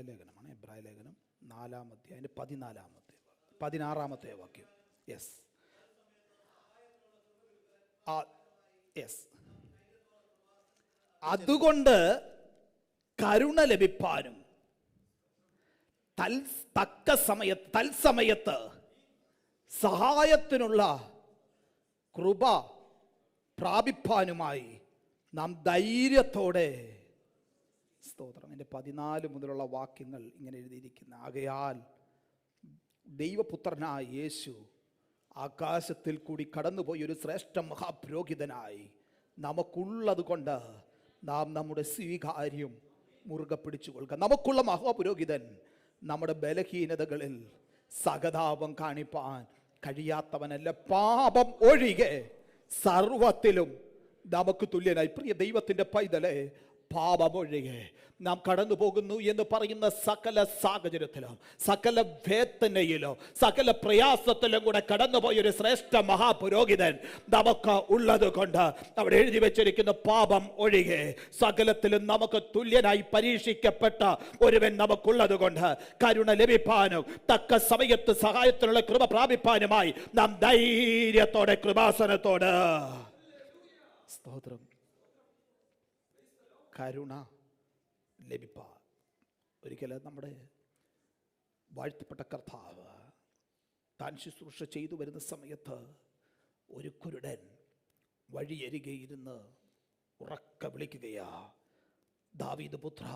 ലേഖനം 4 അധ്യായം 16 വാക്യം. യെസ്. അതുകൊണ്ട് കരുണ ലഭിപ്പാനും തത്സമയത്ത് സഹായത്തിനുള്ള കൃപ പ്രാപിപ്പാനുമായി നാം ധൈര്യത്തോടെ സ്തോത്രം. എൻ്റെ 14 മുതലുള്ള വാക്യങ്ങൾ ഇങ്ങനെ എഴുതിയിരിക്കുന്ന, ആകയാൽ ദൈവപുത്രനായ യേശു ആകാശത്തിൽ കൂടി കടന്നുപോയി ഒരു ശ്രേഷ്ഠ മഹാപുരോഹിതനായി നമുക്കുള്ളത് കൊണ്ട് നാം നമ്മുടെ സ്വീകാര്യം മുറുകെ പിടിച്ചു കൊള്ളുക. നമുക്കുള്ള മഹാപുരോഹിതൻ നമ്മുടെ ബലഹീനതകളിൽ സഹതാപം കാണിപ്പാൻ കഴിയാത്തവനല്ല, പാപം ഒഴികെ സർവത്തിലും നമുക്ക് തുല്യനായി. പ്രിയ ദൈവത്തിൻ്റെ പൈതലെ, പാപമൊഴികെ നാം കടന്നു പോകുന്നു എന്ന് പറയുന്ന സകല സാഹചര്യത്തിലും സകല വേദനയിലും സകല പ്രയാസത്തിലും കൂടെ കടന്നുപോയൊരു ശ്രേഷ്ഠ മഹാപുരോഹിതൻ നമുക്ക് ഉള്ളത് കൊണ്ട് അവിടെ എഴുതി വെച്ചിരിക്കുന്ന പാപം ഒഴികെ സകലത്തിലും നമുക്ക് തുല്യനായി പരീക്ഷിക്കപ്പെട്ട ഒരുവൻ നമുക്കുള്ളത് കൊണ്ട് കരുണ ലഭിപ്പാനും തക്ക സമയത്ത് സഹായത്തിനുള്ള കൃപ പ്രാപിപ്പാനുമായി നാം ധൈര്യത്തോടെ കൃപാസനത്തോട് സ്തോത്രം. കരുണ ലഭിപ്പാൻ ഒരിക്കലും നമ്മുടെ വാഴ്ത്തപ്പെട്ട കർത്താവ് താൻ ശുശ്രൂഷ ചെയ്തു വരുന്ന സമയത്ത് ഒരു കുരുടൻ വഴിയരികെയിരുന്ന് ഉറക്ക വിളിക്കുകയാ, ദാവീദ് പുത്ര,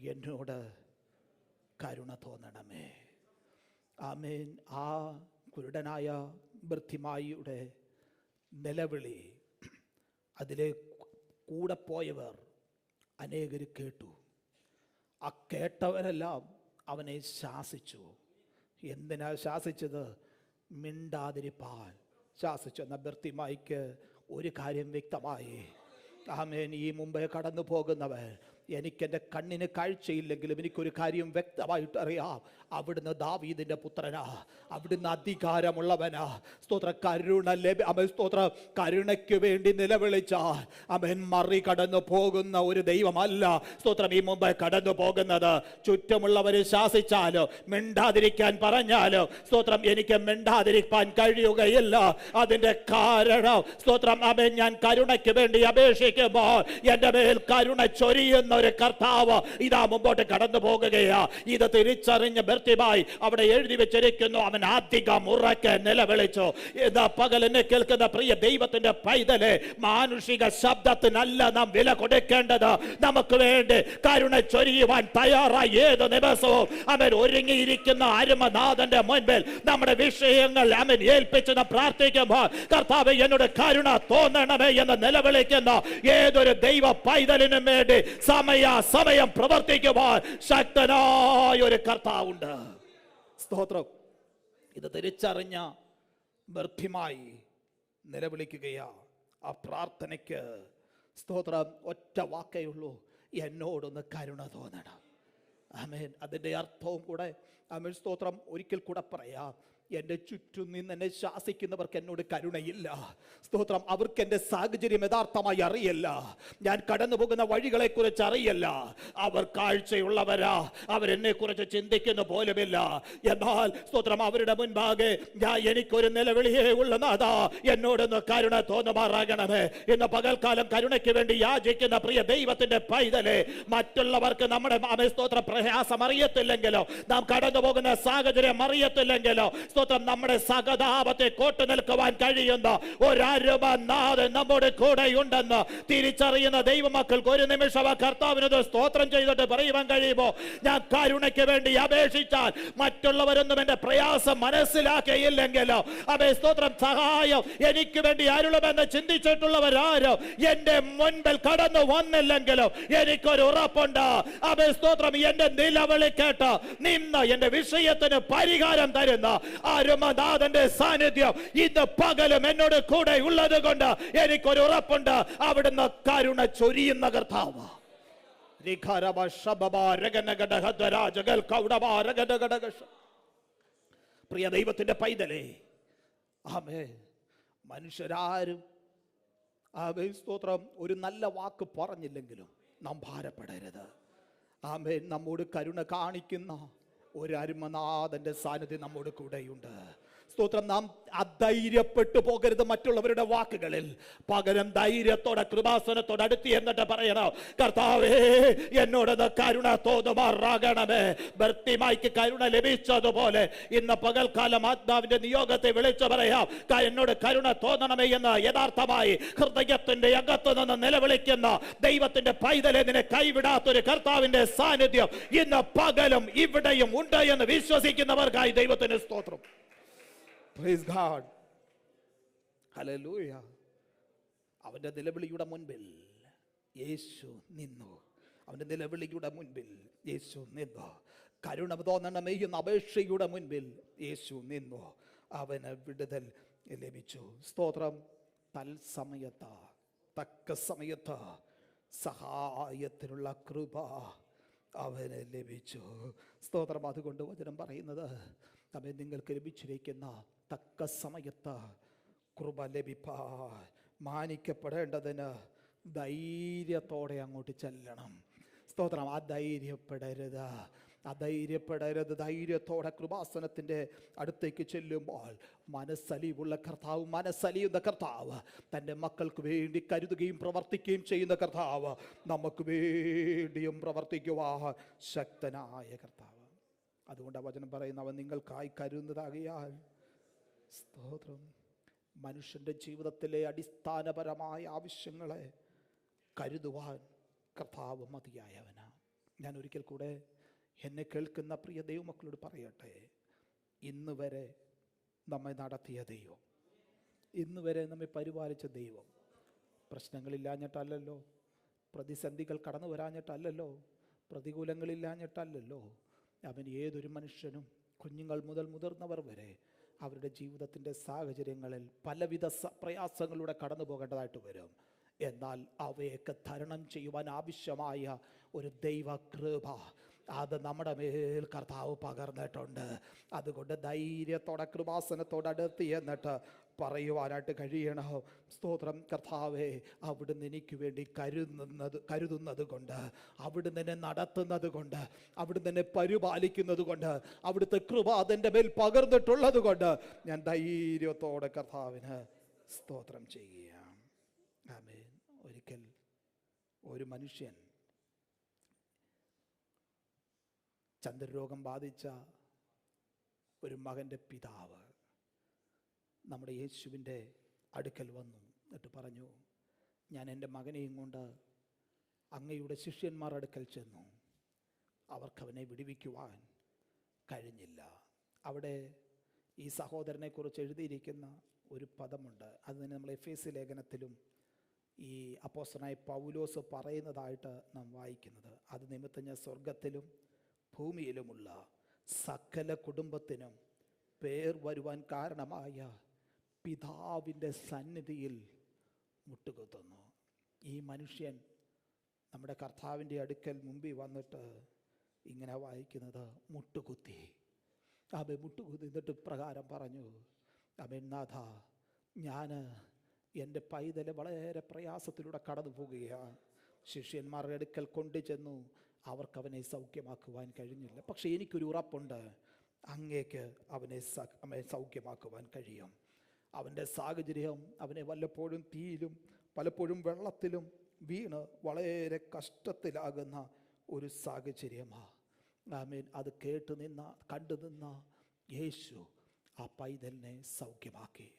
എന്നോട് കരുണ തോന്നണമേ. ആമേൻ. ആ കുരുടനായ ബർത്തിമായിയുടെ നിലവിളി അതിലെ കൂടെ പോയവർ അനേകർ കേട്ടു. ആ കേട്ടവരെല്ലാം അവനെ ശാസിച്ചു. എന്തിനാ ശാസിച്ചത്? മിണ്ടാതിരിപ്പാൻ ശാസിച്ചു. എന്ന ബർത്തിമായിക്ക് ഒരു കാര്യം വ്യക്തമായി. ആമേൻ. ഈ മുമ്പേ കടന്നു പോകുന്നവൻ, എനിക്കെൻ്റെ കണ്ണിന് കാഴ്ചയില്ലെങ്കിലും എനിക്കൊരു കാര്യം വ്യക്തമായിട്ട് അറിയാം, അവിടുന്ന് ദാവീദിൻ്റെ പുത്രനാ, അവിടുന്ന് അധികാരമുള്ളവനാ. സ്തോത്ര കരുണ സ്തോത്ര കരുണയ്ക്ക് വേണ്ടി നിലവിളിച്ചാൽ അവൻ മറികടന്നു പോകുന്ന ഒരു ദൈവമല്ല സ്തോത്രം ഈ മുമ്പ് കടന്നു പോകുന്നത്. ചുറ്റുമുള്ളവരെ ശാസിച്ചാലോ മിണ്ടാതിരിക്കാൻ പറഞ്ഞാലോ സ്തോത്രം എനിക്ക് മിണ്ടാതിരിക്കാൻ കഴിയുകയില്ല. അതിൻ്റെ കാരണം സ്തോത്രം അവൻ ഞാൻ കരുണയ്ക്ക് വേണ്ടി അപേക്ഷിക്കുമ്പോൾ എൻ്റെ മേൽ കരുണ ചൊരിയുന്ന ഒരു കർത്താവ് ഇതാ മുമ്പോട്ട് കടന്നു പോകുകയാ. ഇത് തിരിച്ചറിഞ്ഞ് ബർത്തിമായി അവിടെ എഴുതി വെച്ചിരിക്കുന്നു. അവൻ അധികം ഉറക്കെ നിലവിളിച്ചു. ഇതാ പകൽ എന്നെ കേൾക്കുന്ന പ്രിയ ദൈവത്തിന്റെ പൈതലെ, മാനുഷിക ശബ്ദത്തിനല്ല നാം വില കൊടുക്കേണ്ടത്. നമുക്ക് വേണ്ടി കരുണ ചൊരിയുവാൻ തയ്യാറായി ഏത് ദിവസവും അവൻ ഒരുങ്ങിയിരിക്കുന്ന അരുമനാഥന്റെ മുൻപിൽ നമ്മുടെ വിഷയങ്ങൾ അവൻ ഏൽപ്പിച്ച് പ്രാർത്ഥിക്കുമ്പോൾ, കർത്താവേ എന്നോട് കരുണ തോന്നണമേ എന്ന് നിലവിളിക്കുന്ന ഏതൊരു ദൈവ പൈതലിനും വേണ്ടി സമയം പ്രവർത്തിക്കുമ്പോൾ ശക്തനായ ഒരു കർത്താവുണ്ട്. സ്തോത്രം. ഇത് തിരിച്ചറിഞ്ഞ ബർത്തിമായി നിലവിളിക്കുകയാ. ആ പ്രാർത്ഥനയ്ക്ക് സ്തോത്രം ഒറ്റ വാക്കേ ഉള്ളൂ, എന്നോടൊന്ന് കരുണ തോന്നണം. ആമേൻ. അതിൻ്റെ അർത്ഥവും കൂടെ ആമേൻ സ്തോത്രം ഒരിക്കൽ കൂടെ പറയാം. എൻ്റെ ചുറ്റും നിന്ന് എന്നെ ശാസിക്കുന്നവർക്ക് എന്നോട് കരുണയില്ല. സ്തോത്രം. അവർക്ക് എൻ്റെ സാഹചര്യം യഥാർത്ഥമായി അറിയില്ല. ഞാൻ കടന്നു പോകുന്ന വഴികളെ കുറിച്ച് അറിയില്ല. അവർ കാഴ്ചയുള്ളവരാ, അവരെന്നെ കുറിച്ച് ചിന്തിക്കുന്ന പോലുമില്ല. എന്നാൽ സ്തോത്രം അവരുടെ മുൻപാകെ എനിക്കൊരു നിലവിളിയേ ഉള്ളതാ, എന്നോടൊന്ന് കരുണ തോന്നുമാറാകണമേ. ഇന്ന് പകൽക്കാലം കരുണയ്ക്ക് വേണ്ടി യാചിക്കുന്ന പ്രിയ ദൈവത്തിന്റെ പൈതലെ, മറ്റുള്ളവർക്ക് നമ്മുടെ സ്തോത്ര പ്രയാസം അറിയത്തില്ലെങ്കിലോ, നാം കടന്നു പോകുന്ന സാഹചര്യം അറിയത്തില്ലെങ്കിലോ, സ്തോത്രം നമ്മുടെ സഹതാപത്തെ കോട്ടു നിൽക്കുവാൻ കഴിയുന്ന ഒരരുമനാഥൻ നമ്മുടെ കൂടെയുണ്ടെന്ന് തിരിച്ചറിയുന്ന ദൈവമക്കൾക്ക് ഒരു നിമിഷം ആ കർത്താവിനത് സ്തോത്രം ചെയ്തിട്ട് പറയുവാൻ കഴിയുമോ? ഞാൻ കരുണയ്ക്ക് വേണ്ടി അപേക്ഷിച്ചാൽ മറ്റുള്ളവരൊന്നും എന്റെ പ്രയാസം മനസ്സിലാക്കിയില്ലെങ്കിലോ, അവയെ സ്തോത്രം സഹായം എനിക്ക് വേണ്ടി അരുളുമെന്ന് ചിന്തിച്ചിട്ടുള്ളവരാരോ എന്റെ മുൻപിൽ കടന്നു വന്നില്ലെങ്കിലോ, എനിക്കൊരു ഉറപ്പുണ്ട്. അവയെ സ്തോത്രം എന്റെ നിലവിളി കേട്ട് നിന്ന് എന്റെ വിഷയത്തിന് പരിഹാരം തരുന്ന അരുമനാഥന്റെ സാന്നിധ്യം ഇന്ന് പകലും എന്നോട് കൂടെ ഉള്ളത് കൊണ്ട് എനിക്കൊരു ഉറപ്പുണ്ട്. അവിടുന്ന് കരുണ ചൊരിയുന്ന കർത്താവ്. പ്രിയ ദൈവത്തിന്റെ പൈതലേ, ആമേ, മനുഷ്യരാരും ആമേ സ്തോത്രം ഒരു നല്ല വാക്ക് പറഞ്ഞില്ലെങ്കിലും നാം ഭാരപ്പെടരുത്. ആമേ, നമ്മോട് കരുണ കാണിക്കുന്ന ഒരു അരുമനാഥന്റെ സാന്നിധ്യം നമ്മോട് കൂടെയുണ്ട്. സ്തോത്രം. നാം അധൈര്യപ്പെട്ടു പോകരുത് മറ്റുള്ളവരുടെ വാക്കുകളിൽ. പകരം ധൈര്യത്തോടെ കൃപാസനത്തോടെ അടുത്ത് എന്നിട്ട് പറയണം, കർത്താവേ എന്നോടൊന്ന് കരുണ തോന്നുമാറാകണമേ. ബർത്തിമായിക്ക് കരുണ ലഭിച്ചതുപോലെ ഇന്ന് പകൽക്കാലം ആത്മാവിന്റെ നിയോഗത്തെ വിളിച്ചു പറയാം, എന്നോട് കരുണ തോന്നണമേ എന്ന് യഥാർത്ഥമായി ഹൃദയത്തിന്റെ അകത്തു നിന്ന് നിലവിളിക്കുന്ന ദൈവത്തിന്റെ പൈതലെ, നിന്നെ കൈവിടാത്തൊരു കർത്താവിന്റെ സാന്നിധ്യം ഇന്ന് പകലും ഇവിടെയും ഉണ്ട് എന്ന് വിശ്വസിക്കുന്നവർക്കായി ദൈവത്തിന് സ്തോത്രം. Praise God. Hallelujah. അവന്റെ നിലവിളിയുടെ മുൻപിൽ യേശു നിന്നു. അവന്റെ നിലവിളിയുടെ മുൻപിൽ യേശു നിന്നു. കരുണ തോന്നണമേ എന്ന അപേക്ഷയുടെ മുൻപിൽ യേശു നിന്നു. അവന് വിടുതൽ ലഭിച്ചു. സ്തോത്രം. തൽസമയത്ത് തക്ക സമയത്ത് സഹായത്തിനുള്ള കൃപ അവന് ലഭിച്ചു. സ്തോത്രം. അതുകൊണ്ട് വചനം പറയുന്നത്, അവൻ നിങ്ങൾക്ക് ലഭിച്ചിരിക്കുന്ന തക്ക സമയത്ത് കൃപ ലഭിപ്പാൻ മാനിക്കപ്പെടേണ്ടതിന് ധൈര്യത്തോടെ അങ്ങോട്ട് ചെല്ലണം. സ്തോത്രം. അധൈര്യപ്പെടരുത്. ധൈര്യത്തോടെ കൃപാസനത്തിൻ്റെ അടുത്തേക്ക് ചെല്ലുമ്പോൾ മനസ്സലിവുള്ള കർത്താവ്, മനസ്സലിയുന്ന കർത്താവ്, തൻ്റെ മക്കൾക്ക് വേണ്ടി കരുതുകയും പ്രവർത്തിക്കുകയും ചെയ്യുന്ന കർത്താവ്, നമുക്ക് വേണ്ടിയും പ്രവർത്തിക്കുവാൻ ശക്തനായ കർത്താവ്. അതുകൊണ്ട് വചനം പറയുന്ന, അവൻ നിങ്ങൾക്കായി കരുതുന്നതാകിയാൽ. സ്തോത്രം. മനുഷ്യൻ്റെ ജീവിതത്തിലെ അടിസ്ഥാനപരമായ ആവശ്യങ്ങളെ കരുതുവാൻ കർത്താവ് മതിയായവനാണ്. ഞാൻ ഒരിക്കൽ കൂടെ എന്നെ കേൾക്കുന്ന പ്രിയ ദൈവമക്കളോട് പറയട്ടെ, ഇന്ന് വരെ നമ്മെ നടത്തിയ ദൈവം, ഇന്ന് വരെ നമ്മെ പരിപാലിച്ച ദൈവം, പ്രശ്നങ്ങളില്ലാഞ്ഞിട്ടല്ലല്ലോ, പ്രതിസന്ധികൾ കടന്നു വരാഞ്ഞിട്ടല്ലല്ലോ, പ്രതികൂലങ്ങളില്ലാഞ്ഞിട്ടല്ലല്ലോ. അവൻ ഏതൊരു മനുഷ്യനും, കുഞ്ഞുങ്ങൾ മുതൽ മുതിർന്നവർ വരെ, അവരുടെ ജീവിതത്തിൻ്റെ സാഹചര്യങ്ങളിൽ പലവിധ പ്രയാസങ്ങളിലൂടെ കടന്നു പോകേണ്ടതായിട്ട് വരും. എന്നാൽ അവയൊക്കെ തരണം ചെയ്യുവാൻ ആവശ്യമായ ഒരു ദൈവകൃപ അത് നമ്മുടെ മേൽ കർത്താവ് പകർന്നിട്ടുണ്ട്. അതുകൊണ്ട് ധൈര്യത്തോടെ കൃപാസനത്തോടെ അടുത്ത് എന്നിട്ട് പറയുവാനായിട്ട് കഴിയണം, സ്തോത്രം കർത്താവേ, അവിടുന്ന് എനിക്ക് വേണ്ടി കരുതുന്നത് കൊണ്ട്, അവിടുന്ന് എന്നെ നടത്തുന്നത് കൊണ്ട്, അവിടുന്ന് എന്നെ പരിപാലിക്കുന്നത് കൊണ്ട്, അവിടുത്തെ കൃപ അതെൻ്റെ മേൽ പകർന്നിട്ടുള്ളത് കൊണ്ട് ഞാൻ ധൈര്യത്തോടെ കർത്താവിന് സ്തോത്രം ചെയ്യുകയാണ്. ആമേൻ. ഒരിക്കൽ ഒരു മനുഷ്യൻ ചന്ദ്രരോഗം ബാധിച്ച ഒരു മകൻ്റെ പിതാവ് നമ്മുടെ യേശുവിൻ്റെ അടുക്കൽ വന്നു. എന്നിട്ട് പറഞ്ഞു, ഞാൻ എൻ്റെ മകനെയും കൊണ്ട് അങ്ങയുടെ ശിഷ്യന്മാർ അടുക്കൽ ചെന്നു, അവർക്കവനെ വിടുവിക്കുവാൻ കഴിഞ്ഞില്ല. അവിടെ ഈ സഹോദരനെക്കുറിച്ച് എഴുതിയിരിക്കുന്ന ഒരു പദമുണ്ട്. അത് തന്നെ നമ്മൾ എഫേസ്യ ലേഖനത്തിലും ഈ അപ്പോസ്തലനായ പൗലോസ് പറയുന്നതായിട്ട് നാം വായിക്കുന്നത്. അത് നിമിത്തം ഞാൻ സ്വർഗത്തിലും ഭൂമിയിലുമുള്ള സകല കുടുംബത്തിനും പേർ വരുവാൻ കാരണമായ പിതാവിൻ്റെ സന്നിധിയിൽ മുട്ടുകുത്തുന്നു. ഈ മനുഷ്യൻ നമ്മുടെ കർത്താവിൻ്റെ അടുക്കൽ മുമ്പിൽ വന്നിട്ട് ഇങ്ങനെ വായിക്കുന്നത്, മുട്ടുകുത്തി. അവൻ മുട്ടുകുത്തി എന്നിട്ട് പ്രകാരം പറഞ്ഞു, അവൻ നാഥ, ഞാൻ എൻ്റെ പൈതല് വളരെ പ്രയാസത്തിലൂടെ കടന്നു പോകുകയാണ്. ശിഷ്യന്മാരുടെ അടുക്കൽ കൊണ്ടു ചെന്നു, അവർക്കവനെ സൗഖ്യമാക്കുവാൻ കഴിഞ്ഞില്ല. പക്ഷേ എനിക്കൊരു ഉറപ്പുണ്ട്, അങ്ങേക്ക് അവനെ സൗഖ്യമാക്കുവാൻ കഴിയും. അവൻ്റെ സാഹചര്യം അവനെ വല്ലപ്പോഴും തീയിലും പലപ്പോഴും വെള്ളത്തിലും വീണ് വളരെ കഷ്ടത്തിലാകുന്ന ഒരു സാഹചര്യമാണ്. ആമേൻ. അത് കണ്ടു നിന്ന യേശു ആ പൈതലിനെ സൗഖ്യമാക്കി.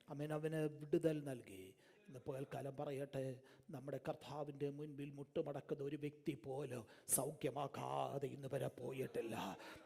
ആമേൻ. അവന് വിടുതൽ നൽകി. ഇന്ന് പകൽക്കാലം പറയട്ടെ, നമ്മുടെ കർത്താവിൻ്റെ മുൻപിൽ മുട്ടുമടക്കുന്ന ഒരു വ്യക്തി പോലും സൗഖ്യമാക്കാതെ ഇന്ന് വരെ പോയിട്ടില്ല.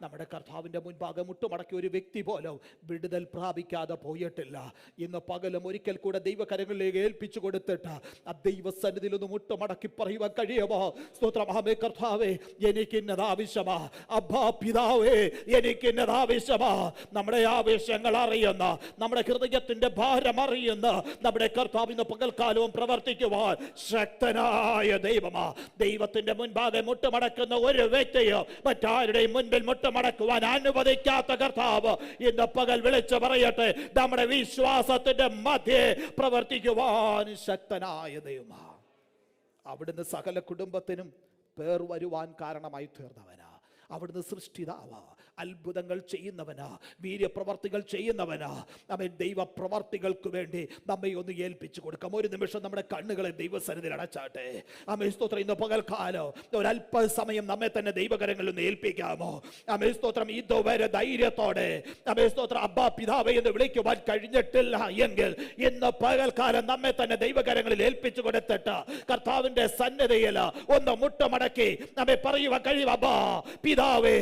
നമ്മുടെ കർത്താവിൻ്റെ മുൻപാകെ മുട്ടുമടക്കിയ ഒരു വ്യക്തി പോലും വിടുതൽ പ്രാപിക്കാതെ പോയിട്ടില്ല. ഇന്ന് പകലും ഒരിക്കൽ കൂടെ ദൈവകരങ്ങളിലേക്ക് ഏൽപ്പിച്ചു കൊടുത്തിട്ട് ആ ദൈവസന്നിധിയിൽ ഒന്ന് മുട്ടുമടക്കി പറയുവാൻ കഴിയുമോ? സ്തോത്രമേ കർത്താവേ, എനിക്കിന്നത് ആവശ്യമാ. അബ്ബാ പിതാവേ, എനിക്കിന്നത് ആവശ്യമാ. നമ്മുടെ ആവശ്യങ്ങൾ അറിയുന്ന, നമ്മുടെ ഹൃദയത്തിൻ്റെ ഭാരം അറിയുന്ന നമ്മുടെ കർത്താവിന് പകൽക്കാലവും പ്രവർത്തിക്കുവാൻ ശക്തനായ ദൈവമാ. ദൈവത്തിന്റെ മുൻപാകെ മുട്ടുമടക്കുന്ന ഒരു വ്യക്തിയോ മറ്റാരുടെയും മുൻപിൽ മുട്ടുമടക്കുവാൻ അനുവദിക്കാത്ത കർത്താവ് ഇന്ന് പകൽ വിളിച്ചു പറയട്ടെ, നമ്മുടെ വിശ്വാസത്തിന്റെ മധ്യേ പ്രവർത്തിക്കുവാൻ ശക്തനായ ദൈവമാ. അവിടുന്ന് സകല കുടുംബത്തിനും പേർ വരുവാൻ കാരണമായി തീർന്നവനാ. അവിടുന്ന് സൃഷ്ടിതാവാ, അത്ഭുതങ്ങൾ ചെയ്യുന്നവനാ, വീര്യപ്രവർത്തികൾ ചെയ്യുന്നവനാ. അവൻ ദൈവപ്രവർത്തികൾക്ക് വേണ്ടി നമ്മെ ഒന്ന് ഏൽപ്പിച്ചു കൊടുക്കാം. ഒരു നിമിഷം നമ്മുടെ കണ്ണുകളെ ദൈവസന്നിധിയിൽ അടച്ചാട്ടെ. ആമേൻ സ്തോത്രം. ഇന്ന് പകൽക്കാലം ഒരല്പസമയം നമ്മെ തന്നെ ദൈവകരങ്ങളിൽ ഒന്ന് ഏൽപ്പിക്കാമോ? ആമേൻ സ്തോത്രം. ഇതുവരെ ധൈര്യത്തോടെ ആമേൻ സ്തോത്രം അബ്ബാ പിതാവേ എന്ന് വിളിക്കുവാൻ കഴിഞ്ഞിട്ടില്ല എങ്കിൽ ഇന്ന് പകൽക്കാലം നമ്മെ തന്നെ ദൈവകരങ്ങളിൽ ഏൽപ്പിച്ചു കൊടുത്തിട്ട് കർത്താവിന്റെ സന്നിധിയിൽ ഒന്ന് മുട്ടുമടക്കി നമ്മെ പറയുവാൻ കഴിയും, അബ്ബാ പിതാവേ,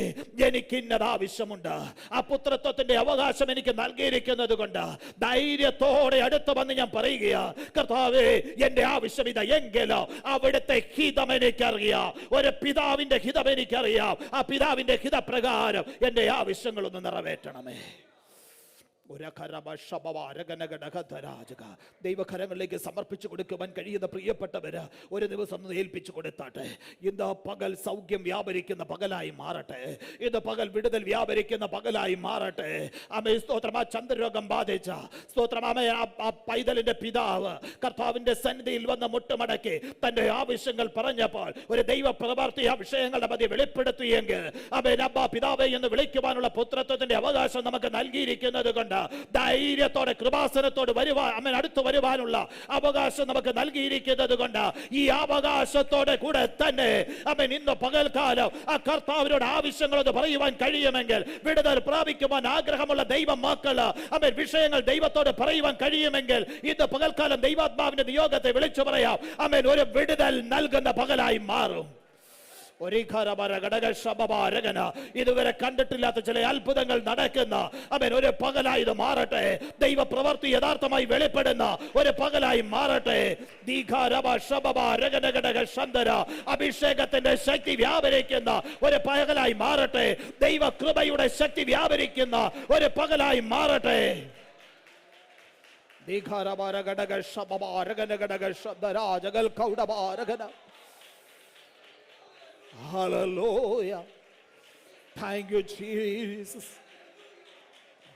എനിക്കിന്നത് ആവശ്യമുണ്ട്. ആ പുത്രത്വത്തിന്റെ അവകാശം എനിക്ക് നൽകിയിരിക്കുന്നത് കൊണ്ട് ധൈര്യത്തോടെ അടുത്ത് വന്ന് ഞാൻ പറയുക, കർത്താവേ, എന്റെ ആവശ്യം ഇതാ. എങ്കിലോ അവിടുത്തെ ഹിതം എനിക്കറിയാം. ഒരു പിതാവിന്റെ ഹിതം എനിക്കറിയാം. ആ പിതാവിന്റെ ഹിതപ്രകാരം എന്റെ ആവശ്യങ്ങളൊന്ന് നിറവേറ്റണമേ. ദൈവകരങ്ങളിലേക്ക് സമർപ്പിച്ചു കൊടുക്കുവാൻ കഴിയുന്ന പ്രിയപ്പെട്ടവര് ഒരു ദിവസം ഒന്ന് ഏൽപ്പിച്ചു കൊടുത്താട്ടെ. ഇന്ന് പകൽ സൗഖ്യം വ്യാപരിക്കുന്ന പകലായി മാറട്ടെ. ഇന്ന് പകൽ വിടുതൽ വ്യാപരിക്കുന്ന പകലായി മാറട്ടെ. ആമേൻ സ്തോത്രം. ആ ചന്ദ്രരോഗം ബാധിച്ച സ്തോത്രം ആ പൈതലിന്റെ പിതാവ് കർത്താവിന്റെ സന്നിധിയിൽ വന്ന് മുട്ടുമടക്കി തന്റെ ആവശ്യങ്ങൾ പറഞ്ഞപ്പോൾ ഒരു ദൈവ പ്രവർത്തി ആ വിഷയങ്ങളുടെ മധ്യ വെളിപ്പെടുത്തിയെങ്കിൽ ആമേൻ അബ്ബാ പിതാവേ എന്ന് വിളിക്കുവാനുള്ള പുത്രത്വത്തിന്റെ അവകാശം നമുക്ക് നൽകിയിരിക്കുന്നത് കൊണ്ട് ധൈര്യത്തോടെ കൃപാസനത്തോട് വരുവാൻ അമ്മൻ അടുത്ത് വരുവാനുള്ള അവകാശം നമുക്ക് നൽകിയിരിക്കുന്നത് കൊണ്ട് ഈ അവകാശത്തോടെ കൂടെ തന്നെ അമ്മൻ ഇന്ന് പകൽക്കാലം ആ കർത്താവിനോട് ആവശ്യങ്ങളൊന്ന് പറയുവാൻ കഴിയുമെങ്കിൽ, വിടുതൽ പ്രാപിക്കുവാൻ ആഗ്രഹമുള്ള ദൈവ മക്കള് അമ്മൻ വിഷയങ്ങൾ ദൈവത്തോട് പറയുവാൻ കഴിയുമെങ്കിൽ ഇന്ന് പകൽക്കാലം ദൈവാത്മാവിന്റെ നിയോഗത്തെ വിളിച്ചു പറയാം. അമ്മൻ ഒരു വിടുതൽ നൽകുന്ന പകലായി മാറും. ഇതുവരെ കണ്ടിട്ടില്ലാത്ത ചില അത്ഭുതങ്ങൾ നടക്കുന്ന അവൻ ഒരു പകലായി ഇത് മാറട്ടെ. ദൈവ പ്രവർത്തി യഥാർത്ഥമായി വെളിപ്പെടുന്ന ഒരു പകലായി മാറട്ടെ. അഭിഷേകത്തിന്റെ ശക്തി വ്യാപരിക്കുന്ന ഒരു പകലായി മാറട്ടെ. ദൈവ കൃപയുടെ ശക്തി വ്യാപരിക്കുന്ന ഒരു പകലായി മാറട്ടെ. Hallelujah. Thank you, Jesus.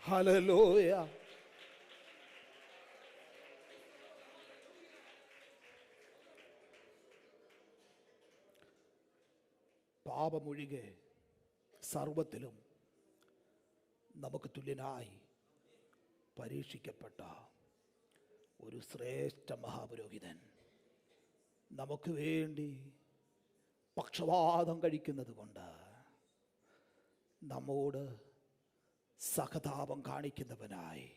Hallelujah. പാപമൊഴികെ സർവത്തിലും നമുക്ക് തുല്യനായി പരീക്ഷിക്കപ്പെട്ട ഒരു ശ്രേഷ്ഠ മഹാപുരോഹിതൻ നമുക്ക് വേണ്ടി പക്ഷപാതം കഴിക്കുന്നത് കൊണ്ട് നമ്മോട് സഹതാപം കാണിക്കുന്നവനായി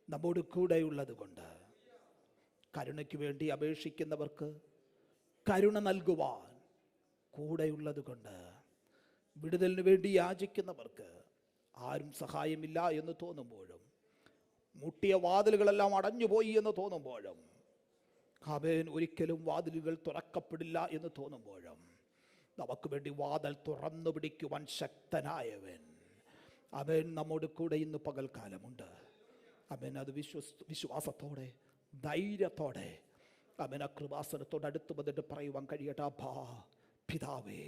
നമ്മോട് കൂടെയുള്ളത് കൊണ്ട് കരുണയ്ക്ക് വേണ്ടി അപേക്ഷിക്കുന്നവർക്ക് കരുണ നൽകുവാൻ കൂടെയുള്ളത് കൊണ്ട് വിടുതലിന് വേണ്ടി യാചിക്കുന്നവർക്ക് ആരും സഹായമില്ല എന്ന് തോന്നുമ്പോഴും മുട്ടിയ വാതിലുകളെല്ലാം അടഞ്ഞുപോയി എന്ന് തോന്നുമ്പോഴും അവൻ ഒരിക്കലും വാതിലുകൾ തുറക്കപ്പെടില്ല എന്ന് തോന്നുമ്പോഴും നമുക്ക് വേണ്ടി വാതിൽ തുറന്നു പിടിക്കുവാൻ ശക്തനായവൻ അവൻ നമ്മോട് കൂടെ ഇന്ന് പകൽക്കാലമുണ്ട്. അവൻ അത് വിശ്വാസത്തോടെ ധൈര്യത്തോടെ അവൻ ആ കൃപാസനത്തോട് അടുത്ത് വന്നിട്ട് പറയുവാൻ കഴിയട്ടെ, അപ്പാ പിതാവേ,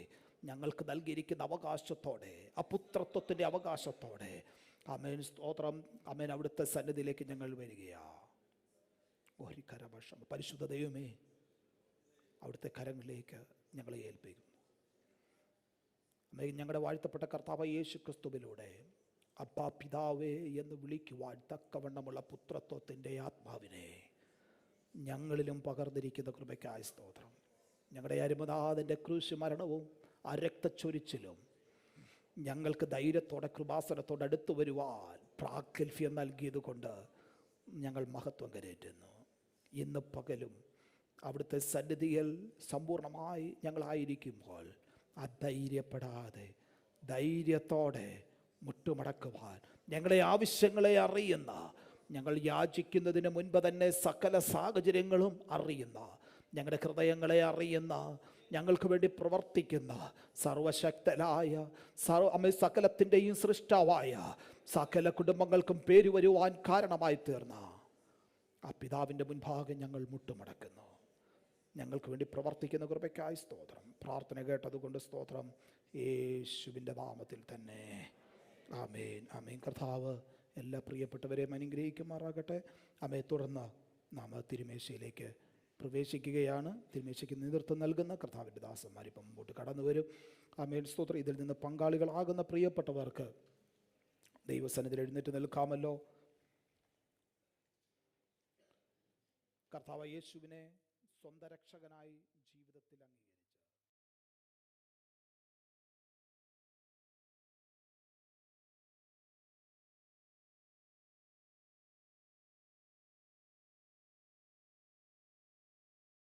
ഞങ്ങൾക്ക് നൽകിയിരിക്കുന്ന അവകാശത്തോടെ, ആ പുത്രത്വത്തിൻ്റെ അവകാശത്തോടെ അമേൻ സ്തോത്രം. അമേൻ അവിടുത്തെ സന്നിധിയിലേക്ക് ഞങ്ങൾ വരികയാ. ഒരു കരവർഷം പരിശുദ്ധ ദൈവമേ, അവിടുത്തെ കരങ്ങളിലേക്ക് ഞങ്ങളെ ഏൽപ്പിക്കുന്നു. അമ്മേ, ഞങ്ങളുടെ വാഴ്ത്തപ്പെട്ട കർത്താവ് യേശു ക്രിസ്തുവിലൂടെ അപ്പാ പിതാവേ എന്ന് വിളിക്കുവാൻ തക്കവണ്ണമുള്ള പുത്രത്വത്തിൻ്റെ ആത്മാവിനെ ഞങ്ങളിലും പകർന്നിരിക്കുന്ന കൃപയ്ക്കായ സ്തോത്രം. ഞങ്ങളുടെ അരുമനാഥൻ്റെ ക്രൂശ് മരണവും ആ രക്തച്ചൊരിച്ചിലും ഞങ്ങൾക്ക് ധൈര്യത്തോടെ കൃപാസനത്തോടെ അടുത്തു വരുവാൻ പ്രാഗൽഭ്യം നൽകിയത് കൊണ്ട് ഞങ്ങൾ മഹത്വം കരേറ്റുന്നു. ഇന്ന് പകലും അവിടുത്തെ സന്നിധിയിൽ സമ്പൂർണ്ണമായി ഞങ്ങളായിരിക്കുമ്പോൾ അധൈര്യപ്പെടാതെ ധൈര്യത്തോടെ മുട്ടുമടക്കുവാൻ ഞങ്ങളുടെ ആവശ്യങ്ങളെ അറിയുന്ന, ഞങ്ങൾ യാചിക്കുന്നതിന് മുൻപ് തന്നെ സകല സാഹചര്യങ്ങളും അറിയുന്ന, ഞങ്ങളുടെ ഹൃദയങ്ങളെ അറിയുന്ന, ഞങ്ങൾക്ക് വേണ്ടി പ്രവർത്തിക്കുന്ന സർവശക്തനായ സകലത്തിൻ്റെയും സൃഷ്ടാവായ സകല കുടുംബങ്ങൾക്കും പേര് വരുവാൻ കാരണമായി തീർന്ന ആ പിതാവിൻ്റെ മുൻപാകെ ഞങ്ങൾ മുട്ടുമടക്കുന്നു. ഞങ്ങൾക്ക് വേണ്ടി പ്രവർത്തിക്കുന്ന കൃപയ്ക്കായി സ്തോത്രം. പ്രാർത്ഥന കേട്ടതുകൊണ്ട് സ്തോത്രം. യേശുവിൻ്റെ നാമത്തിൽ തന്നെ ആമേൻ, ആമേൻ. കർത്താവ് എല്ലാ പ്രിയപ്പെട്ടവരെയും അനുഗ്രഹിക്കുമാറാകട്ടെ. ആമേ. തുടർന്ന് നാം തിരുമേശയിലേക്ക് പ്രവേശിക്കുകയാണ്. തിരുമേശയ്ക്ക് നേതൃത്വം നൽകുന്ന കർത്താവിൻ്റെ ദാസന്മാർ ഇപ്പം മുമ്പോട്ട് കടന്നു വരും. ആമേൻ സ്തോത്രം. ഇതിൽ നിന്ന് പങ്കാളികളാകുന്ന പ്രിയപ്പെട്ടവർക്ക് ദൈവസന്നിധിയിൽ എഴുന്നേറ്റ് നിൽക്കാമല്ലോ. കർത്താവ് യേശുവിനെ സ്വന്തം രക്ഷകനായി ജീവിതത്തിൽ അംഗീകരിച്ചു.